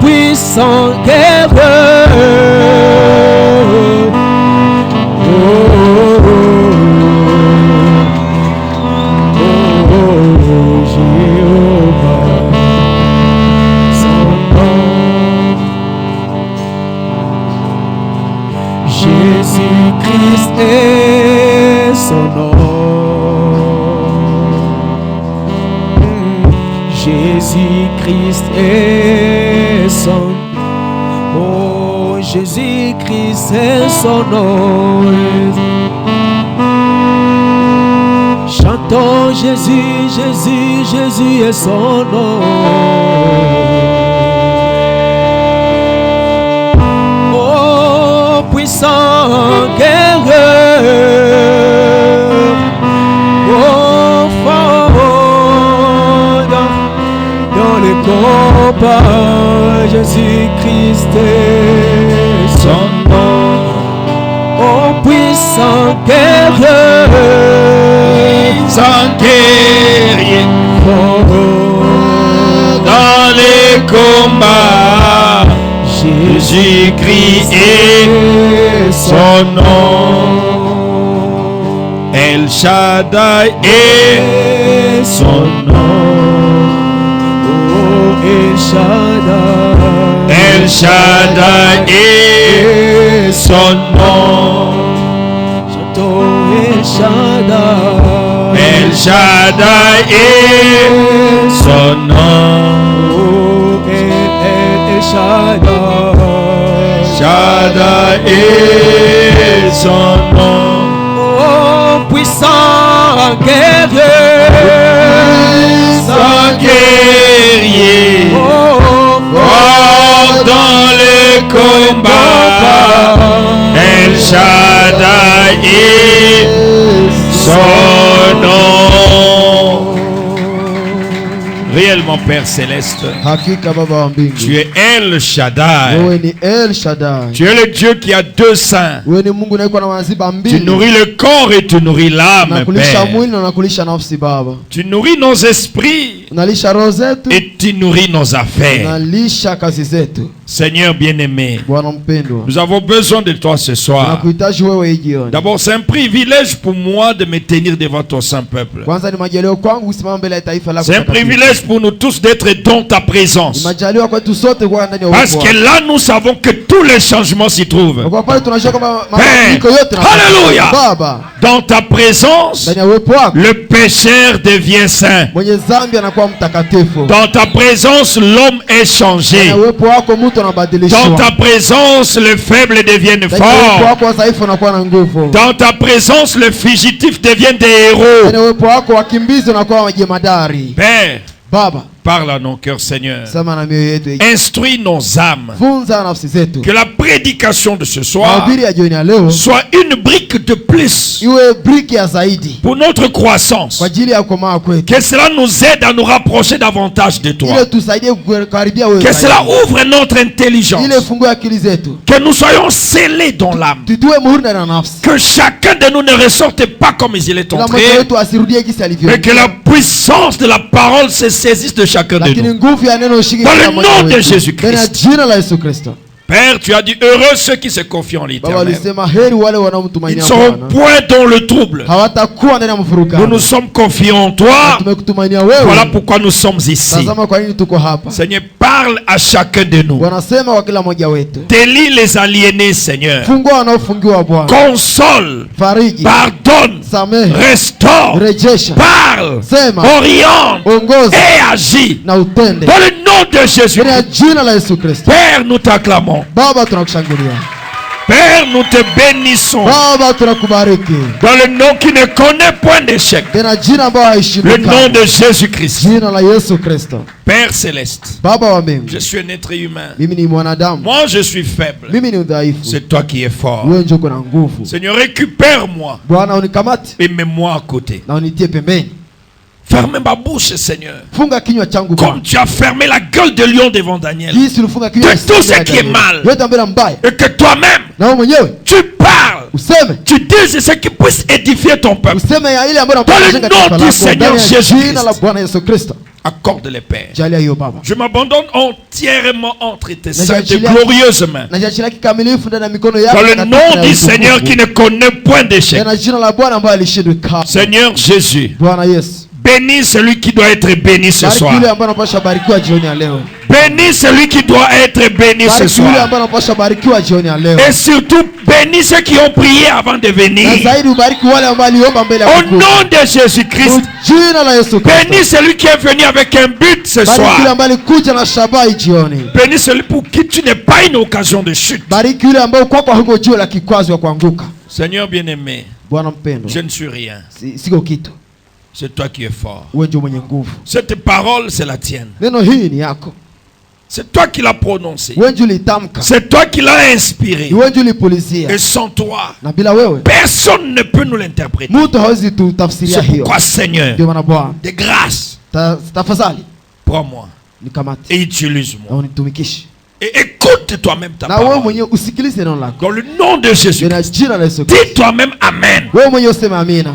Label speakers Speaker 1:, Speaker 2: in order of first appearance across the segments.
Speaker 1: puissant guerrier. Jésus-Christ est son nom. Jésus-Christ est son nom. Oh, Jésus-Christ est son nom. Chantons Jésus, Jésus, Jésus est son nom. Puissant guerrier, oh fort dans les combats, Jésus-Christ est son nom. Oh puissant guerrier,
Speaker 2: Sans guerrier, dans les combats, Jésus-Christ est son nom. El Shaddai est son nom.
Speaker 1: oh El Shaddai,
Speaker 2: El Shaddai est son nom.
Speaker 1: chantons El Shaddai,
Speaker 2: El Shaddai est son nom.
Speaker 1: oh El Shaddai,
Speaker 2: Shaddai est son nom.
Speaker 1: oh puissant guerrier,
Speaker 2: Sans guerrier,
Speaker 1: oh
Speaker 2: fort dans les combats, El Shaddai est son nom. Réellement, Père Céleste,
Speaker 3: Hakika Baba wa mbingu,
Speaker 2: tu es El Shaddai.
Speaker 3: wewe ni El Shaddai.
Speaker 2: Tu es le Dieu qui a deux seins.
Speaker 3: Wewe ni Mungu unayekuwa na maziba
Speaker 2: Tu
Speaker 3: mbili.
Speaker 2: nourris le corps et tu nourris l'âme,
Speaker 3: Unakulisha
Speaker 2: Père.
Speaker 3: mwili na unakulisha nafsi Baba.
Speaker 2: Tu nourris nos esprits
Speaker 3: Unalisha roho zetu,
Speaker 2: et tu nourris nos affaires.
Speaker 3: unalisha kazi zetu.
Speaker 2: Seigneur bien-aimé,
Speaker 3: Bwana mpendwa,
Speaker 2: nous avons besoin de toi ce soir.
Speaker 3: tunakuhitaji wewe hii jioni.
Speaker 2: D'abord, c'est un privilège pour moi de me tenir devant ton saint peuple.
Speaker 3: Kwanza ni majaliwa kwangu kusimama mbele ya taifa lako
Speaker 2: C'est un
Speaker 3: takatifu.
Speaker 2: privilège pour nous tous d'être dans ta
Speaker 3: Ni
Speaker 2: présence.
Speaker 3: majaliwa kwetu sote kuwa ndani ya
Speaker 2: Parce
Speaker 3: uwepo
Speaker 2: que
Speaker 3: wako.
Speaker 2: là, nous savons que tous les changements s'y trouvent.
Speaker 3: Kwa pale tunajua kwamba
Speaker 2: Père,
Speaker 3: mabadiliko yote na
Speaker 2: hallelujah.
Speaker 3: Baba,
Speaker 2: Dans ta présence,
Speaker 3: ndani ya uwepo wako
Speaker 2: le pécheur devient saint.
Speaker 3: mwenye dhambi anakuwa mtakatifu.
Speaker 2: Dans ta présence, l'homme est
Speaker 3: Ndani
Speaker 2: changé.
Speaker 3: ya uwepo wako mtu anabadilishwa.
Speaker 2: Dans ta présence, le faible devient
Speaker 3: Ndani ya uwepo
Speaker 2: fort.
Speaker 3: wako wadhaifu anakuwa na nguvu.
Speaker 2: Dans ta présence, le fugitif devient des
Speaker 3: Ndani
Speaker 2: héros.
Speaker 3: ya uwepo wako wakimbizi wanakuwa majemadari.
Speaker 2: Père,
Speaker 3: Baba,
Speaker 2: parle à nos cœurs, Seigneur.
Speaker 3: sema na mioyo yetu.
Speaker 2: Instruis nos âmes.
Speaker 3: Funza nafsi zetu.
Speaker 2: Que la prédication de ce soir
Speaker 3: Mahubiri ya jioni ya leo
Speaker 2: soit une brique de plus
Speaker 3: iwe briki ya zaidi
Speaker 2: pour notre croissance.
Speaker 3: kwa ajili ya kukomaa kwetu.
Speaker 2: Que cela nous aide à nous rapprocher davantage de toi.
Speaker 3: Ile tusaidie kukaribia wewe.
Speaker 2: Que
Speaker 3: zaidi.
Speaker 2: cela ouvre notre intelligence.
Speaker 3: Ile fungue akili zetu.
Speaker 2: Que nous soyons scellés dans l'âme.
Speaker 3: Tutue muhuri ndani ya nafsi.
Speaker 2: Que chacun de nous ne ressorte pas comme il est
Speaker 3: Kila
Speaker 2: entré.
Speaker 3: mmoja wetu asirudie jinsi alivyo.
Speaker 2: Mais que la puissance de la parole se saisisse de chacun de
Speaker 3: Lakini
Speaker 2: nous.
Speaker 3: nguvu ya neno ishike
Speaker 2: Dans
Speaker 3: kila
Speaker 2: le
Speaker 3: mmoja
Speaker 2: nom de
Speaker 3: wetu.
Speaker 2: Jésus-Christ.
Speaker 3: Ndani ya jina la Yesu Kristo.
Speaker 2: Père, tu as dit heureux ceux qui se confient en
Speaker 3: Baba
Speaker 2: l'Éternel.
Speaker 3: alisema heri wale
Speaker 2: Ils ne
Speaker 3: wanaomtumainia
Speaker 2: seront
Speaker 3: Bwana.
Speaker 2: point dans le trouble.
Speaker 3: Hawatakuwa ndani ya
Speaker 2: Nous
Speaker 3: mfurukano.
Speaker 2: nous sommes confiés en toi.
Speaker 3: Tumekutumainia wewe.
Speaker 2: Voilà pourquoi nous sommes ici.
Speaker 3: Tazama kwa nini tuko hapa.
Speaker 2: Seigneur, parle à chacun de nous.
Speaker 3: Wanasema kwa kila mmoja wetu.
Speaker 2: Délie les aliénés, Seigneur.
Speaker 3: Fungua wanaofungiwa Bwana.
Speaker 2: Console,
Speaker 3: Fariji.
Speaker 2: pardonne,
Speaker 3: Samehe.
Speaker 2: restaure,
Speaker 3: Rejesha.
Speaker 2: parle,
Speaker 3: Sema.
Speaker 2: oriente
Speaker 3: Ongoza
Speaker 2: et agis.
Speaker 3: na utende.
Speaker 2: Dans le nom de Jésus.
Speaker 3: Ndani ya jina la Yesu Kristo.
Speaker 2: Père, nous t'acclamons.
Speaker 3: Baba tunakushangilia.
Speaker 2: Père, nous te bénissons.
Speaker 3: Baba tunakubariki.
Speaker 2: Dans le nom qui ne connaît point d'échec.
Speaker 3: Tena jina ambayo
Speaker 2: Le
Speaker 3: haishindikani.
Speaker 2: nom de Jésus-Christ.
Speaker 3: Jina la Yesu Kristo.
Speaker 2: Père céleste,
Speaker 3: Baba wa mbingu.
Speaker 2: je suis un être humain.
Speaker 3: Mimi ni mwanadamu.
Speaker 2: Moi, je suis faible.
Speaker 3: Mimi ni udhaifu.
Speaker 2: C'est toi qui es fort.
Speaker 3: Wewe ndio uko na nguvu.
Speaker 2: Seigneur, récupère-moi
Speaker 3: Bwana unikamate
Speaker 2: et mets-moi à côté.
Speaker 3: na unitie pembeni.
Speaker 2: Ferme ma bouche, Seigneur.
Speaker 3: Funga kinywa changu
Speaker 2: Comme
Speaker 3: Bwana.
Speaker 2: tu as fermé la gueule de lion devant Daniel.
Speaker 3: Jinsi ulifunga kinywa
Speaker 2: De tout ce qui est mal.
Speaker 3: yote ambayo mbaya.
Speaker 2: Et que toi-même,
Speaker 3: Na wewe mwenyewe
Speaker 2: tu parles
Speaker 3: Useme.
Speaker 2: Tu dises ce qui puisse édifier ton peuple.
Speaker 3: Useme ya ile ambayo
Speaker 2: Dans le
Speaker 3: unapojenga taifa
Speaker 2: nom du
Speaker 3: lako,
Speaker 2: Seigneur
Speaker 3: ndani ya
Speaker 2: Jésus-Christ.
Speaker 3: jina la Bwana Yesu Kristo.
Speaker 2: Accorde-les, Père.
Speaker 3: Jalia hiyo Baba.
Speaker 2: Je m'abandonne entièrement entre tes saintes et
Speaker 3: Najachilia-
Speaker 2: glorieuses mains.
Speaker 3: Najiachilia kikamilifu ndani ya mikono yako.
Speaker 2: Dans le
Speaker 3: katika
Speaker 2: nom
Speaker 3: jina
Speaker 2: du
Speaker 3: la
Speaker 2: Seigneur
Speaker 3: utukufu.
Speaker 2: qui ne connaît point d'échec.
Speaker 3: Tena jina la Bwana ambaye alishindwa kamwe.
Speaker 2: Seigneur Jésus,
Speaker 3: Bwana Yesu.
Speaker 2: bénis celui qui doit être béni ce
Speaker 3: Bariki
Speaker 2: soir.
Speaker 3: yule ambaye anapaswa barikiwa jioni ya leo.
Speaker 2: Bénis celui qui doit être béni ce
Speaker 3: Bariki yule
Speaker 2: soir.
Speaker 3: ambaye anapaswa barikiwa jioni ya leo.
Speaker 2: Et surtout, bénis ceux qui ont prié avant de
Speaker 3: Na
Speaker 2: venir.
Speaker 3: zaidi ubariki wale ambao waliomba mbele ya
Speaker 2: Au
Speaker 3: kukuja.
Speaker 2: nom de Jésus-Christ,
Speaker 3: Jina la Yesu
Speaker 2: bénis
Speaker 3: Kristo.
Speaker 2: celui qui est venu avec un but ce
Speaker 3: Bariki yule
Speaker 2: soir.
Speaker 3: ambaye alikuja na shabai jioni.
Speaker 2: Bénis celui pour qui tu n'es pas une occasion de chute.
Speaker 3: Bariki yule ambaye kwako huko juu la kikwazo ya kuanguka.
Speaker 2: Seigneur bien-aimé,
Speaker 3: Bwana mpendwa,
Speaker 2: je ne suis rien.
Speaker 3: siko kitu.
Speaker 2: C'est toi qui es fort.
Speaker 3: Wewe ndio mwenye nguvu.
Speaker 2: Cette parole, c'est la tienne.
Speaker 3: Neno hii ni yako.
Speaker 2: C'est toi qui l'as prononcée.
Speaker 3: Wewe ndio ulitamka.
Speaker 2: C'est toi qui l'as inspiré.
Speaker 3: Wewe ndio ulipulizia.
Speaker 2: Et sans toi,
Speaker 3: Na bila wewe
Speaker 2: personne ne peut nous l'interpréter.
Speaker 3: mtu hawezi tutafsiria
Speaker 2: C'est
Speaker 3: hiyo.
Speaker 2: pourquoi, Seigneur,
Speaker 3: Ndio maana Bwana,
Speaker 2: de grâce,
Speaker 3: tafadhali
Speaker 2: prends-moi
Speaker 3: nikamate
Speaker 2: et
Speaker 3: na
Speaker 2: utilise-moi.
Speaker 3: unitumikishe.
Speaker 2: Et écoute toi-même ta
Speaker 3: Na wewe
Speaker 2: parole.
Speaker 3: mwenyewe usikilize neno lako.
Speaker 2: Dans le nom de Jésus.
Speaker 3: Jina jina la Yesu Kristo.
Speaker 2: Dis toi-même Amen.
Speaker 3: Wewe mwenyewe useme amina.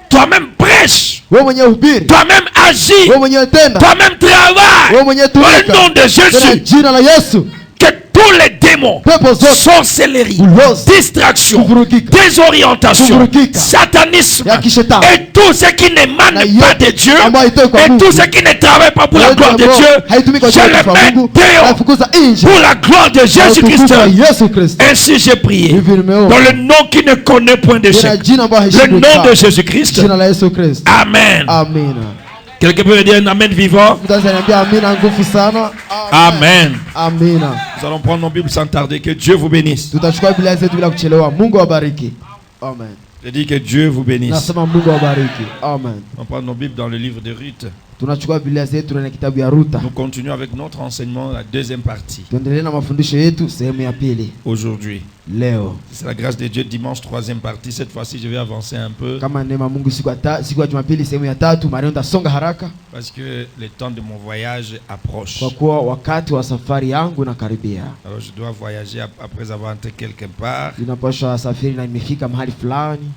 Speaker 2: Toi-même prêche.
Speaker 3: Wewe mwenyewe hubiri.
Speaker 2: Toi-même agis.
Speaker 3: Wewe mwenyewe tenda.
Speaker 2: Toi-même travaille.
Speaker 3: Wewe mwenyewe
Speaker 2: Dans le
Speaker 3: tumika.
Speaker 2: nom de
Speaker 3: Jina
Speaker 2: Jésus.
Speaker 3: jina la Yesu.
Speaker 2: Que tous les démons,
Speaker 3: Pepo zote
Speaker 2: sorcellerie,
Speaker 3: ulozi,
Speaker 2: distraction,
Speaker 3: kuvurugika,
Speaker 2: désorientation,
Speaker 3: kuvurugika,
Speaker 2: satanisme
Speaker 3: ya kishetani,
Speaker 2: et tout ce qui n'émane
Speaker 3: na
Speaker 2: pas
Speaker 3: yote
Speaker 2: de Dieu
Speaker 3: ambayo haitoi kwa
Speaker 2: et
Speaker 3: Mungu,
Speaker 2: tout ce qui ne travaille pas pour la
Speaker 3: yote
Speaker 2: gloire de
Speaker 3: ambayo
Speaker 2: Dieu,
Speaker 3: haitumiki kwa
Speaker 2: je
Speaker 3: ajili ya
Speaker 2: le
Speaker 3: kufa
Speaker 2: mets
Speaker 3: Mungu,
Speaker 2: dehors
Speaker 3: nafukuza nje
Speaker 2: pour la gloire de
Speaker 3: na
Speaker 2: Jésus-Christ.
Speaker 3: utukufu wa Yesu Kristo.
Speaker 2: Ainsi j'ai prié
Speaker 3: Hivi nimeomba
Speaker 2: dans le nom qui ne connaît point
Speaker 3: jina
Speaker 2: d'échec,
Speaker 3: jina ambayo
Speaker 2: le
Speaker 3: haishindwi
Speaker 2: nom de
Speaker 3: kamwe.
Speaker 2: Jésus-Christ.
Speaker 3: Jina la Yesu Kristo.
Speaker 2: Amen.
Speaker 3: Amina.
Speaker 2: Quelqu'un peut me dire un amen vivant?
Speaker 3: Mtu ananiambia amina nguvu sana.
Speaker 2: Amen.
Speaker 3: Amina.
Speaker 2: Nous allons prendre nos Bibles sans tarder. Que Dieu vous bénisse.
Speaker 3: Tutachukua Biblia zetu bila kuchelewa. Mungu awabariki. Amen.
Speaker 2: Je dis que Dieu vous bénisse.
Speaker 3: Nasema Mungu awabariki. Amen.
Speaker 2: On prend nos Bibles dans le livre de Ruth.
Speaker 3: Tunachukua Biblia zetu na kitabu ya Ruta.
Speaker 2: Nous continuons avec notre enseignement, la deuxième partie,
Speaker 3: Tuendelee na mafundisho yetu sehemu ya pili
Speaker 2: aujourd'hui.
Speaker 3: leo.
Speaker 2: C'est la grâce de Dieu, dimanche, troisième partie. Cette fois-ci, je vais avancer un peu
Speaker 3: Kama neema Mungu siku ya Jumapili sehemu ya tatu, Maria nitasonga haraka
Speaker 2: parce que le temps de mon voyage approche.
Speaker 3: kwa kuwa wakati wa safari yangu nakaribia.
Speaker 2: Alors, je dois voyager après avoir entré quelque part.
Speaker 3: Ninapaswa safiri na nimefika mahali fulani,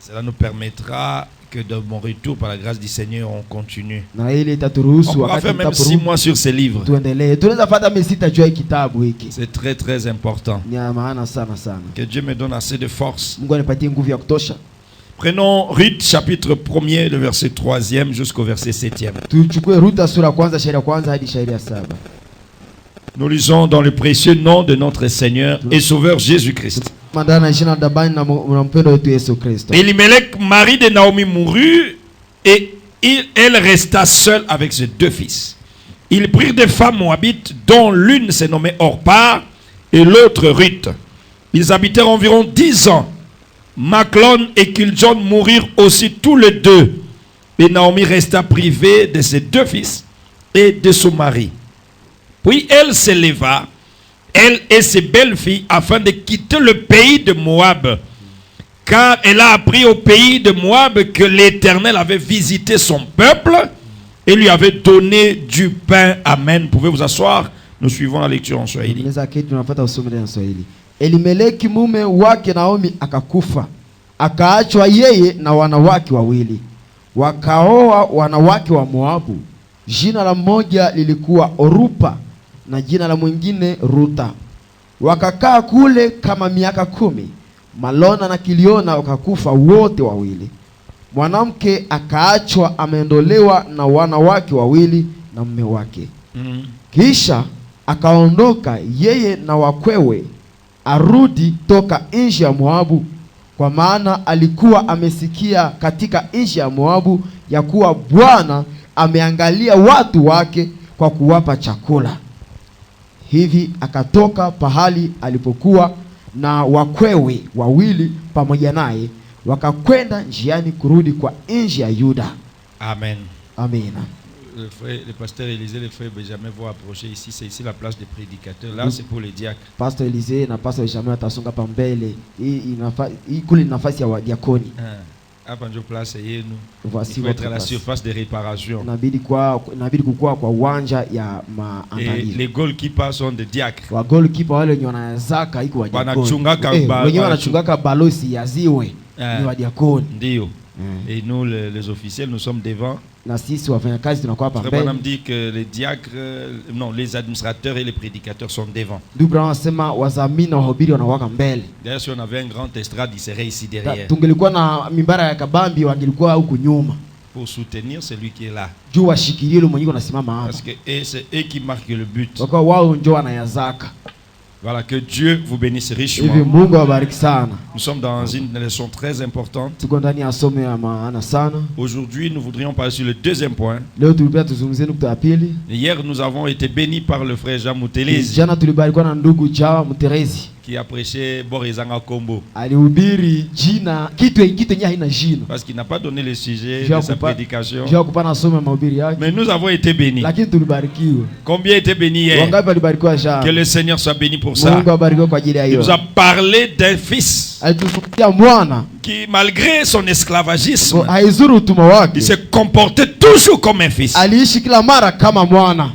Speaker 2: Cela nous permettra que de mon retour, par la grâce du Seigneur, on continue.
Speaker 3: na ile
Speaker 2: On
Speaker 3: itaturuhusu
Speaker 2: pourra
Speaker 3: wakati
Speaker 2: faire même 6
Speaker 3: nitaporudi
Speaker 2: mois sur ces livres.
Speaker 3: tuendelee. Tunaweza fata miezi sita juu ya kitabu hiki.
Speaker 2: C'est très très important.
Speaker 3: Ni ya maana sana sana.
Speaker 2: Que Dieu me donne assez de force.
Speaker 3: Mungu anipatie nguvu ya kutosha.
Speaker 2: Prenons Ruth chapitre 1er, le verset 3e jusqu'au verset 7e.
Speaker 3: Tuchukue Ruta sura ya kwanza shairi ya kwanza hadi shairi ya 7.
Speaker 2: Nous lisons dans le précieux nom de notre Seigneur et Sauveur Jésus-Christ.
Speaker 3: Mandana jina la dabani na mpendo wetu Yesu Kristo.
Speaker 2: Elimelech, mari de Naomi, mourut et elle resta seule avec ses 2 fils. Ils prirent des femmes moabites, dont l'une se nommait Orpa et l'autre Ruth. Ils habitèrent environ 10 ans. Maclon et Kiljon mourirent aussi tous les 2. Et Naomi resta privée de ses 2 fils et de son mari. Puis elle se leva, elle et ses belles-filles, afin de quitter le pays de Moab. Car elle a appris au pays de Moab que l'Éternel avait visité son peuple et lui avait donné du pain. Amen. Pouvez vous asseoir? Nous suivons la lecture en Swahili.
Speaker 3: Tunaweza keti tunafuata usomi na Kiswahili. Elimeleki mume wake Naomi akakufa, akaachwa yeye na wanawake wawili, wakaoa wanawake wa Moabu. Jina la mmoja lilikuwa Orupa na jina la mwingine Ruta. Wakakaa kule kama miaka 10. Malona na Kiliona wakakufa wote wawili. Mwanamke akaachwa ameondolewa na wanawake wawili na mume wake. Kisha akaondoka yeye na wakwewe arudi toka nchi ya Moabu, kwa maana alikuwa amesikia katika nchi ya Moabu ya kuwa Bwana ameangalia watu wake kwa kuwapa chakula. Hivi akatoka pahali alipokuwa na wakwewe wawili pamoja naye, wakakwenda njiani kurudi kwa nchi ya Yuda.
Speaker 2: Amen.
Speaker 3: Amina.
Speaker 2: Le pasteur Élisée, le frère Benjamin vont approcher ici. C'est ici la place des prédicateurs. Là, c'est pour les diacres.
Speaker 3: Pastor Élisée na Pastor Benjamin watasonga pa mbele. Hii kule ni nafasi ya diakoni. Voici
Speaker 2: Il faut être
Speaker 3: votre
Speaker 2: à la
Speaker 3: place.
Speaker 2: surface de réparation.
Speaker 3: Inabidi kukua kwa uwanja ya
Speaker 2: Et
Speaker 3: maandalizi.
Speaker 2: les goalkeepers sont des diacres.
Speaker 3: Wa goalkeeper wale wenye wanazaka iko wa diakoni.
Speaker 2: Wanachungaka
Speaker 3: Wenye wanachungaka balosi yaziwe ni wa diakoni.
Speaker 2: Ndio. Et nous, les officiels, nous sommes devant.
Speaker 3: Na sisi wafanyakazi tunakuwa hapa mbele.
Speaker 2: Branham dit que les diacres, non, les administrateurs et les prédicateurs sont devant.
Speaker 3: Ndugu Branham anasema wazamini na wahubiri wanakuwa mbele.
Speaker 2: D'ailleurs, si on avait un grand estrade, il serait ici derrière.
Speaker 3: Tungelikuwa na mimbara ya kabambi wangelikuwa huku nyuma.
Speaker 2: Pour soutenir celui qui est là.
Speaker 3: Juu washikilie ile mwenye anasimama hapa.
Speaker 2: Parce que c'est eux qui marquent le but.
Speaker 3: Kwa wao ndio wanayazaka.
Speaker 2: Voilà, que Dieu vous bénisse richement.
Speaker 3: Hivi Mungu awabariki sana.
Speaker 2: Nous sommes dans une leçon très importante.
Speaker 3: Tuko ndani ya somo ya maana sana.
Speaker 2: Aujourd'hui, nous voudrions parler sur le deuxième point.
Speaker 3: Leo tulipenda tuzungumzie nukta ya pili.
Speaker 2: Hier, nous avons été bénis par le frère Jean Moutelezi
Speaker 3: Jana tulibarikiwa na ndugu Jao Muterezi.
Speaker 2: qui a prêché Borizanga Kombo.
Speaker 3: Alihubiri jina kitu yenye haina jina.
Speaker 2: Parce qu'il n'a pas donné le sujet
Speaker 3: Jao
Speaker 2: de sa
Speaker 3: kupa-
Speaker 2: prédication.
Speaker 3: Jao kupana somo ya mahubiri yake.
Speaker 2: Mais nous avons été bénis.
Speaker 3: Lakini tulibarikiwa.
Speaker 2: Combien étaient bénis hier?
Speaker 3: Wangapi walibarikiwa
Speaker 2: Que
Speaker 3: jana?
Speaker 2: le Seigneur soit béni pour ça.
Speaker 3: Mungu abarikiwe kwa ajili ya
Speaker 2: Il
Speaker 3: hiyo.
Speaker 2: nous a parlé d'un fils
Speaker 3: Alitufukia mwana
Speaker 2: qui, malgré son esclavagisme,
Speaker 3: haizuru utumwa wake.
Speaker 2: il se comportait toujours comme un fils.
Speaker 3: Aliishi kila mara kama mwana.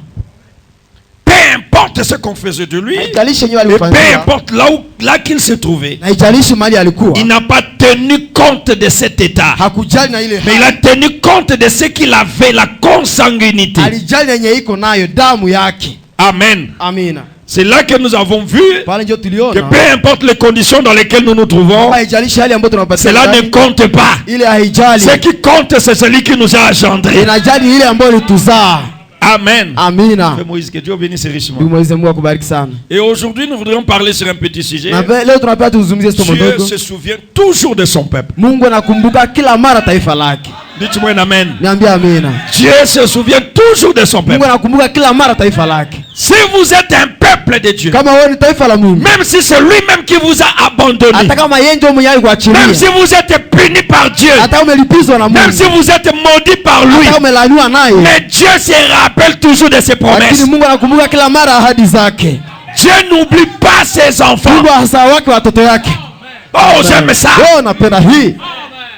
Speaker 2: Peu importe ce qu'on faisait de lui,
Speaker 3: Haijalishi yenyewe
Speaker 2: et peu
Speaker 3: alifanyia.
Speaker 2: importe là qu'il se trouvait,
Speaker 3: Na haijalishi mahali alikuwa.
Speaker 2: il n'a pas tenu compte de cet état.
Speaker 3: Hakujali na ile
Speaker 2: Mais il a
Speaker 3: hali.
Speaker 2: tenu compte de ce qu'il avait, la consanguinité.
Speaker 3: Alijali yenye iko nayo damu yake.
Speaker 2: Amen.
Speaker 3: Amina.
Speaker 2: C'est là que nous avons vu
Speaker 3: Pale ndio
Speaker 2: que
Speaker 3: tuliona.
Speaker 2: peu importe les conditions dans lesquelles nous nous trouvons,
Speaker 3: Haijalishi hali ambayo tunapatikana.
Speaker 2: cela ne
Speaker 3: ndani,
Speaker 2: compte pas.
Speaker 3: ile haijali.
Speaker 2: Ce qui compte, c'est celui qui nous a engendrés.
Speaker 3: Inajali ile ambayo ilituzaa.
Speaker 2: Amen.
Speaker 3: Amina.
Speaker 2: Frère Moïse, que Dieu bénisse richement.
Speaker 3: Ndugu Moize, Mungu akubariki sana.
Speaker 2: Et aujourd'hui, nous voudrions parler sur un petit sujet.
Speaker 3: Na leo tunapenda tuzungumzie somo
Speaker 2: Dieu
Speaker 3: dogo.
Speaker 2: se souvient toujours de son peuple.
Speaker 3: Mungu anakumbuka kila mara taifa lake.
Speaker 2: Dites-moi un amen.
Speaker 3: Niambie amina.
Speaker 2: Dieu se souvient toujours de son
Speaker 3: Mungu
Speaker 2: peuple.
Speaker 3: anakumbuka kila mara taifa lake.
Speaker 2: Si vous êtes un peuple de Dieu,
Speaker 3: Kama wewe ni taifa la Mungu.
Speaker 2: même si c'est lui-même qui vous a abandonné,
Speaker 3: Hata kama yeye ndio mwenye alikuachilia.
Speaker 2: même si vous êtes puni par Dieu,
Speaker 3: Hata kama umelipizwa na
Speaker 2: même si
Speaker 3: Mungu.
Speaker 2: vous êtes maudit par lui,
Speaker 3: Hata kama umelaniwa naye.
Speaker 2: mais Dieu se rappelle toujours de ses promesses.
Speaker 3: Lakini Mungu anakumbuka kila mara ahadi zake.
Speaker 2: Dieu n'oublie pas ses enfants.
Speaker 3: Mungu hasa wake watoto yake.
Speaker 2: Oh, j'aime ça.
Speaker 3: Oh, napenda hii.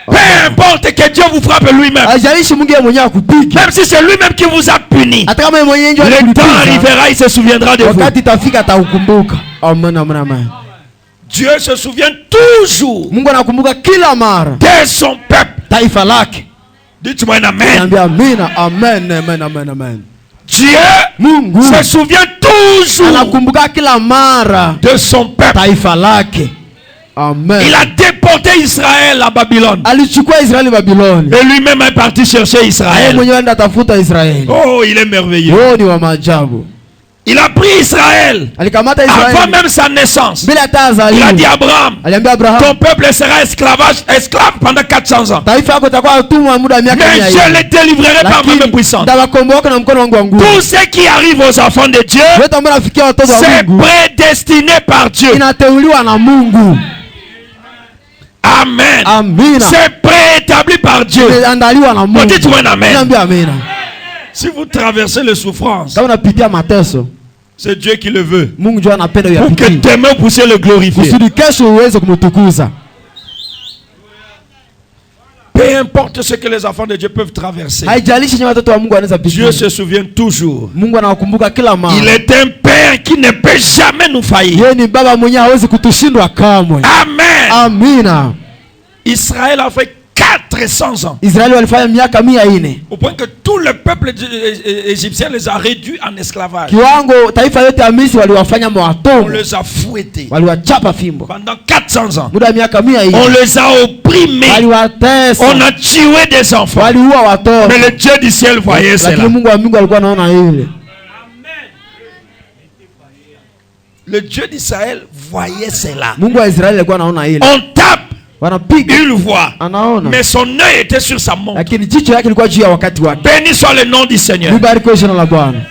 Speaker 2: Peu importe que Dieu vous frappe lui-même,
Speaker 3: Haijalishi Mungu yeye mwenyewe akupige.
Speaker 2: même si c'est lui-même qui vous a puni,
Speaker 3: Hata kama yeye mwenyewe ndio
Speaker 2: le temps
Speaker 3: alikulipiza.
Speaker 2: arrivera, il se souviendra de vous.
Speaker 3: Wakati itafika ataukumbuka. Amen, amen, amen.
Speaker 2: Dieu se souvient toujours
Speaker 3: Mungu anakumbuka kila mara
Speaker 2: de son peuple.
Speaker 3: taifa lake.
Speaker 2: Dites-moi un amen.
Speaker 3: Niambia amina. Amen, amen, amen, amen.
Speaker 2: Dieu
Speaker 3: Mungu
Speaker 2: se souvient toujours
Speaker 3: anakumbuka kila mara
Speaker 2: de son peuple.
Speaker 3: taifa lake. Amen.
Speaker 2: Il a déporté Israël à Babylone.
Speaker 3: Alichukua Israeli Babiloni.
Speaker 2: Et lui-même est parti chercher
Speaker 3: Yeye
Speaker 2: Israël.
Speaker 3: mwenyewe enda tafuta Israeli.
Speaker 2: Oh, il est merveilleux.
Speaker 3: Oh, ni wa maajabu.
Speaker 2: Il a pris Israël
Speaker 3: Alikamata
Speaker 2: avant
Speaker 3: Israeli
Speaker 2: même sa naissance.
Speaker 3: bila hata
Speaker 2: Il a dit
Speaker 3: azaliwe.
Speaker 2: à Abraham,
Speaker 3: Aliambia Abraham,
Speaker 2: ton peuple sera esclave pendant 400 ans.
Speaker 3: taifa yako itakuwa utumwa muda wa miaka
Speaker 2: Mais
Speaker 3: 100.
Speaker 2: je les délivrerai par ma main puissante.
Speaker 3: Ndawakomboa na mkono wangu wa nguvu.
Speaker 2: Tout ce qui arrive aux enfants de Dieu,
Speaker 3: Wote ambao nafikia watoto wa
Speaker 2: c'est
Speaker 3: Mungu
Speaker 2: prédestiné par Dieu.
Speaker 3: inateuliwa na Mungu.
Speaker 2: Amen.
Speaker 3: Amina.
Speaker 2: C'est préétabli par Dieu.
Speaker 3: Imeandaliwa na Mungu.
Speaker 2: Dites-moi un amen.
Speaker 3: Niambia amina.
Speaker 2: Si vous traversez les souffrances,
Speaker 3: Kama unapitia mateso,
Speaker 2: c'est Dieu qui le veut.
Speaker 3: Mungu ndio anapenda
Speaker 2: Pour que
Speaker 3: uyapitie.
Speaker 2: demain vous puissiez le glorifier.
Speaker 3: Kusudi kesho uweze kumtukuza.
Speaker 2: Peu importe ce que les enfants de Dieu peuvent traverser,
Speaker 3: Haijalishi ni watoto wa Mungu wanaweza
Speaker 2: Dieu
Speaker 3: pitia.
Speaker 2: se souvient toujours.
Speaker 3: Mungu anawakumbuka kila mara.
Speaker 2: Il est un Père qui ne peut jamais nous faillir.
Speaker 3: Yeye ni baba mwenyewe hawezi kutushindwa kamwe.
Speaker 2: Amen.
Speaker 3: Amina.
Speaker 2: Israël a fait 400 ans.
Speaker 3: Israeli walifanya miaka 400.
Speaker 2: Au point que tout le peuple égyptien les a réduits en esclavage.
Speaker 3: Kiwango taifa yote ya Misri waliwafanya
Speaker 2: On
Speaker 3: mawatumwa.
Speaker 2: les a fouettés.
Speaker 3: Waliwachapa fimbo.
Speaker 2: Pendant 400 ans.
Speaker 3: Muda wa miaka
Speaker 2: On
Speaker 3: 400.
Speaker 2: les a opprimés.
Speaker 3: Waliwatesa.
Speaker 2: On a tué des enfants.
Speaker 3: Waliua watoto.
Speaker 2: Mais le Dieu du ciel voyait cela.
Speaker 3: Lakini Mungu wa mbingu alikuwa anaona ile.
Speaker 2: Le Dieu d'Israël voyait cela.
Speaker 3: Mungu wa Israeli alikuwa anaona ile.
Speaker 2: On tape,
Speaker 3: Wanapiga.
Speaker 2: il voit.
Speaker 3: Anaona.
Speaker 2: Mais son œil était sur sa montre.
Speaker 3: Lakini jicho yake lilikuwa juu ya wakati wake.
Speaker 2: Béni soit le nom du Seigneur.
Speaker 3: Libarikiwe jina la Bwana.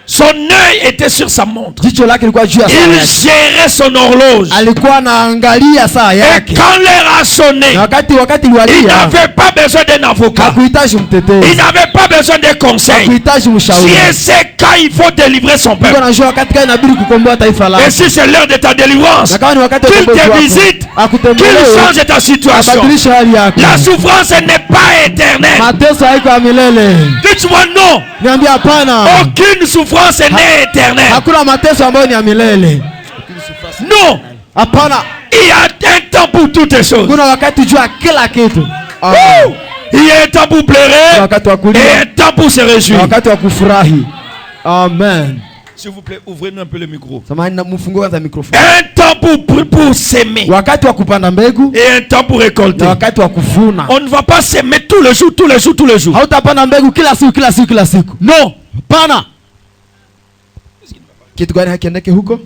Speaker 2: Son œil était sur sa montre.
Speaker 3: Jicho lake lilikuwa juu ya saa
Speaker 2: Il
Speaker 3: yake.
Speaker 2: gérait son horloge.
Speaker 3: Alikuwa anaangalia saa
Speaker 2: Et
Speaker 3: yake.
Speaker 2: quand l'heure a sonné,
Speaker 3: Na wakati
Speaker 2: il
Speaker 3: liwalia,
Speaker 2: n'avait pas besoin d'un avocat.
Speaker 3: hakuhitaji
Speaker 2: Il
Speaker 3: mtetezi,
Speaker 2: n'avait pas besoin de conseils.
Speaker 3: hakuhitaji mshauri.
Speaker 2: Dieu sait quand il faut délivrer son
Speaker 3: Mungu
Speaker 2: peuple.
Speaker 3: anajua wakati gani inabidi kukomboa taifa
Speaker 2: Et
Speaker 3: lake.
Speaker 2: si c'est l'heure de ta délivrance,
Speaker 3: Na kama ni wakati wa
Speaker 2: qu'il
Speaker 3: ukombozi
Speaker 2: te
Speaker 3: wako,
Speaker 2: visite, qu'il
Speaker 3: akutembelee,
Speaker 2: change ta situation.
Speaker 3: abadilishe hali yako.
Speaker 2: La souffrance n'est pas éternelle.
Speaker 3: Mateso haiko ya milele.
Speaker 2: Dites-moi non.
Speaker 3: Niambia hapana.
Speaker 2: Aucune souffrance n'est éternelle.
Speaker 3: Hakuna mateso ambayo ni ya milele.
Speaker 2: Non.
Speaker 3: Hapana.
Speaker 2: Il y a un temps pour toutes les choses.
Speaker 3: Kuna wakati juu ya kila kitu.
Speaker 2: Woo! Il y a un temps pour
Speaker 3: Kuna
Speaker 2: pleurer
Speaker 3: wakati wa
Speaker 2: et
Speaker 3: kulia,
Speaker 2: un temps pour se
Speaker 3: na
Speaker 2: réjouir.
Speaker 3: wakati wa kufurahi. Amen.
Speaker 2: S'il vous plaît, ouvrez-nous un peu le micro.
Speaker 3: Samahani, na mfungue kwanza mikrofoni.
Speaker 2: Un temps pour s'aimer
Speaker 3: Wakati wa kupanda mbegu
Speaker 2: et un temps pour récolter.
Speaker 3: na wakati wa kuvuna.
Speaker 2: On ne va pas s'aimer tous les jours, tous les jours, tous les jours.
Speaker 3: Hautapanda mbegu kila siku kila siku kila siku.
Speaker 2: Non.
Speaker 3: Hapana. Kitu gani hakiendeke huko?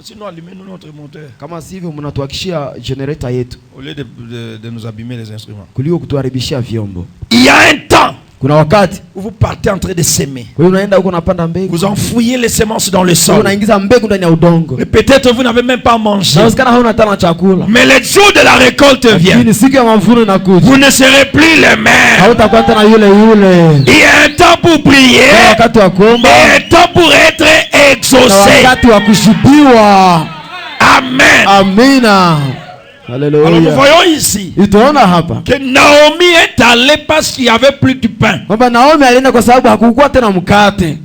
Speaker 2: Sinon, allumez-nous notre moteur
Speaker 3: Kama sivyo mnatuhakishia generator yetu
Speaker 2: au lieu de nous abîmer les instruments.
Speaker 3: kuliko kutuharibishia vyombo.
Speaker 2: Il y a un temps
Speaker 3: Kuna wakati
Speaker 2: où vous partez en train de s'aimer.
Speaker 3: kwa hiyo unaenda huko unapanda mbegu,
Speaker 2: Vous enfouillez les semences dans le
Speaker 3: wewe
Speaker 2: sol.
Speaker 3: unaingiza mbegu ndani ya udongo.
Speaker 2: Et peut-être vous n'avez même pas mangé.
Speaker 3: Inawezekana hauna tena chakula.
Speaker 2: Mais le jour de la récolte vient.
Speaker 3: Lakini siku ya mavuno inakuja.
Speaker 2: Vous ne serez plus les mêmes.
Speaker 3: Hautakuwa tena yule yule.
Speaker 2: Il y a un temps pour
Speaker 3: Kuna
Speaker 2: prier
Speaker 3: wakati wa kuomba
Speaker 2: et un temps pour être
Speaker 3: na
Speaker 2: exaucé.
Speaker 3: wakati wa kushibiwa.
Speaker 2: Amen.
Speaker 3: Amina.
Speaker 2: Alors nous
Speaker 3: Haleluya.
Speaker 2: voyons ici
Speaker 3: Itaona hapa
Speaker 2: que Naomi est allée parce qu'il n'y avait plus de pain.
Speaker 3: kwamba Naomi alienda kwa sababu hakukuwa tena mkate.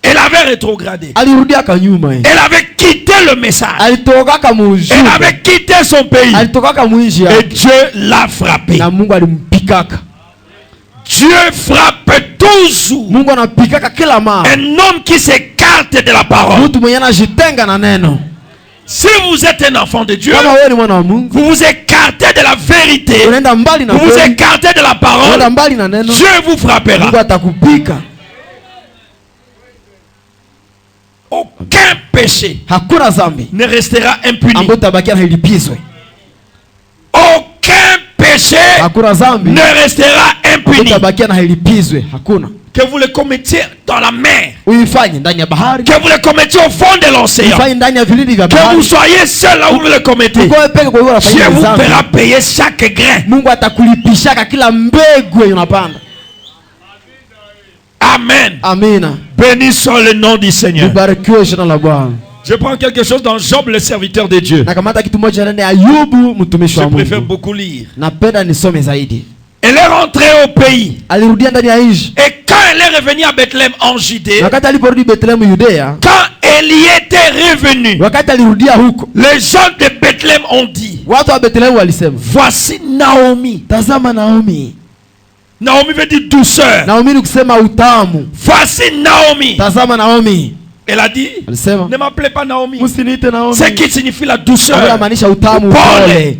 Speaker 2: Elle avait rétrogradé.
Speaker 3: Alirudia kanyuma yeye.
Speaker 2: Elle avait quitté le message.
Speaker 3: Alitoka kama
Speaker 2: Elle
Speaker 3: ujumbe.
Speaker 2: avait quitté son pays.
Speaker 3: Alitoka kama mwinji
Speaker 2: Et
Speaker 3: yake.
Speaker 2: Dieu l'a frappé.
Speaker 3: Na Mungu alimpikaka.
Speaker 2: Dieu frappe toujours
Speaker 3: Mungu anapikaka kila mara.
Speaker 2: un homme qui s'écarte de la parole.
Speaker 3: Mtu mwenye anajitenga na neno.
Speaker 2: Si vous êtes un enfant de Dieu,
Speaker 3: Kama wewe ni mwana wa Mungu,
Speaker 2: vous vous écartez de la vérité,
Speaker 3: unaenda mbali na
Speaker 2: vous vous
Speaker 3: kweli,
Speaker 2: écartez de la
Speaker 3: unaenda
Speaker 2: parole,
Speaker 3: mbali na neno,
Speaker 2: Dieu vous frappera.
Speaker 3: Mungu atakupika.
Speaker 2: Aucun péché
Speaker 3: Hakuna dhambi
Speaker 2: ne restera impuni.
Speaker 3: ambayo tabakia na ilipizwe.
Speaker 2: Aucun péché
Speaker 3: Hakuna dhambi
Speaker 2: ne restera
Speaker 3: ambayo
Speaker 2: impuni.
Speaker 3: tabakia na ilipizwe. Hakuna.
Speaker 2: Que vous le commettiez dans la mer,
Speaker 3: Uifanye ndani ya bahari,
Speaker 2: que vous le commettiez au fond de l'océan,
Speaker 3: uifanye ndani ya vilindi vya
Speaker 2: que vous
Speaker 3: bahari.
Speaker 2: soyez seul là où vous le commettez,
Speaker 3: Uko peke kwa hiyo
Speaker 2: Dieu
Speaker 3: unafanya
Speaker 2: vous
Speaker 3: dhambi.
Speaker 2: fera payer chaque grain.
Speaker 3: Mungu atakulipishaka kila mbegu yenye unapanda.
Speaker 2: Amen.
Speaker 3: Amina.
Speaker 2: Béni soit le nom du Seigneur.
Speaker 3: Ubarikiwe jina la Bwana.
Speaker 2: Je prends quelque chose dans Job, le serviteur de Dieu.
Speaker 3: Na kamata kitu moja ndani ya Ayubu mtumishi
Speaker 2: Je
Speaker 3: wa
Speaker 2: préfère
Speaker 3: Mungu.
Speaker 2: beaucoup lire.
Speaker 3: Napenda nisome zaidi.
Speaker 2: Elle est rentrée au pays.
Speaker 3: Alirudia ndani ya nchi.
Speaker 2: Et quand elle est revenue à Bethléem en Judée,
Speaker 3: Na wakati aliporudi Bethlehem Yudea,
Speaker 2: quand elle y était revenue,
Speaker 3: wakati alirudia huko,
Speaker 2: les gens de Bethléem ont dit,
Speaker 3: watu wa Bethlehem walisema,
Speaker 2: voici Naomi.
Speaker 3: tazama Naomi.
Speaker 2: Naomi veut dire douceur.
Speaker 3: Naomi ni kusema utamu.
Speaker 2: Voici Naomi.
Speaker 3: Tazama Naomi.
Speaker 2: Elle a dit,
Speaker 3: Alisema,
Speaker 2: ne m'appelez pas Naomi.
Speaker 3: msiniite Naomi.
Speaker 2: C'est qui signifie la
Speaker 3: Ambayo
Speaker 2: douceur.
Speaker 3: inamaanisha utamu,
Speaker 2: Pole.
Speaker 3: pole.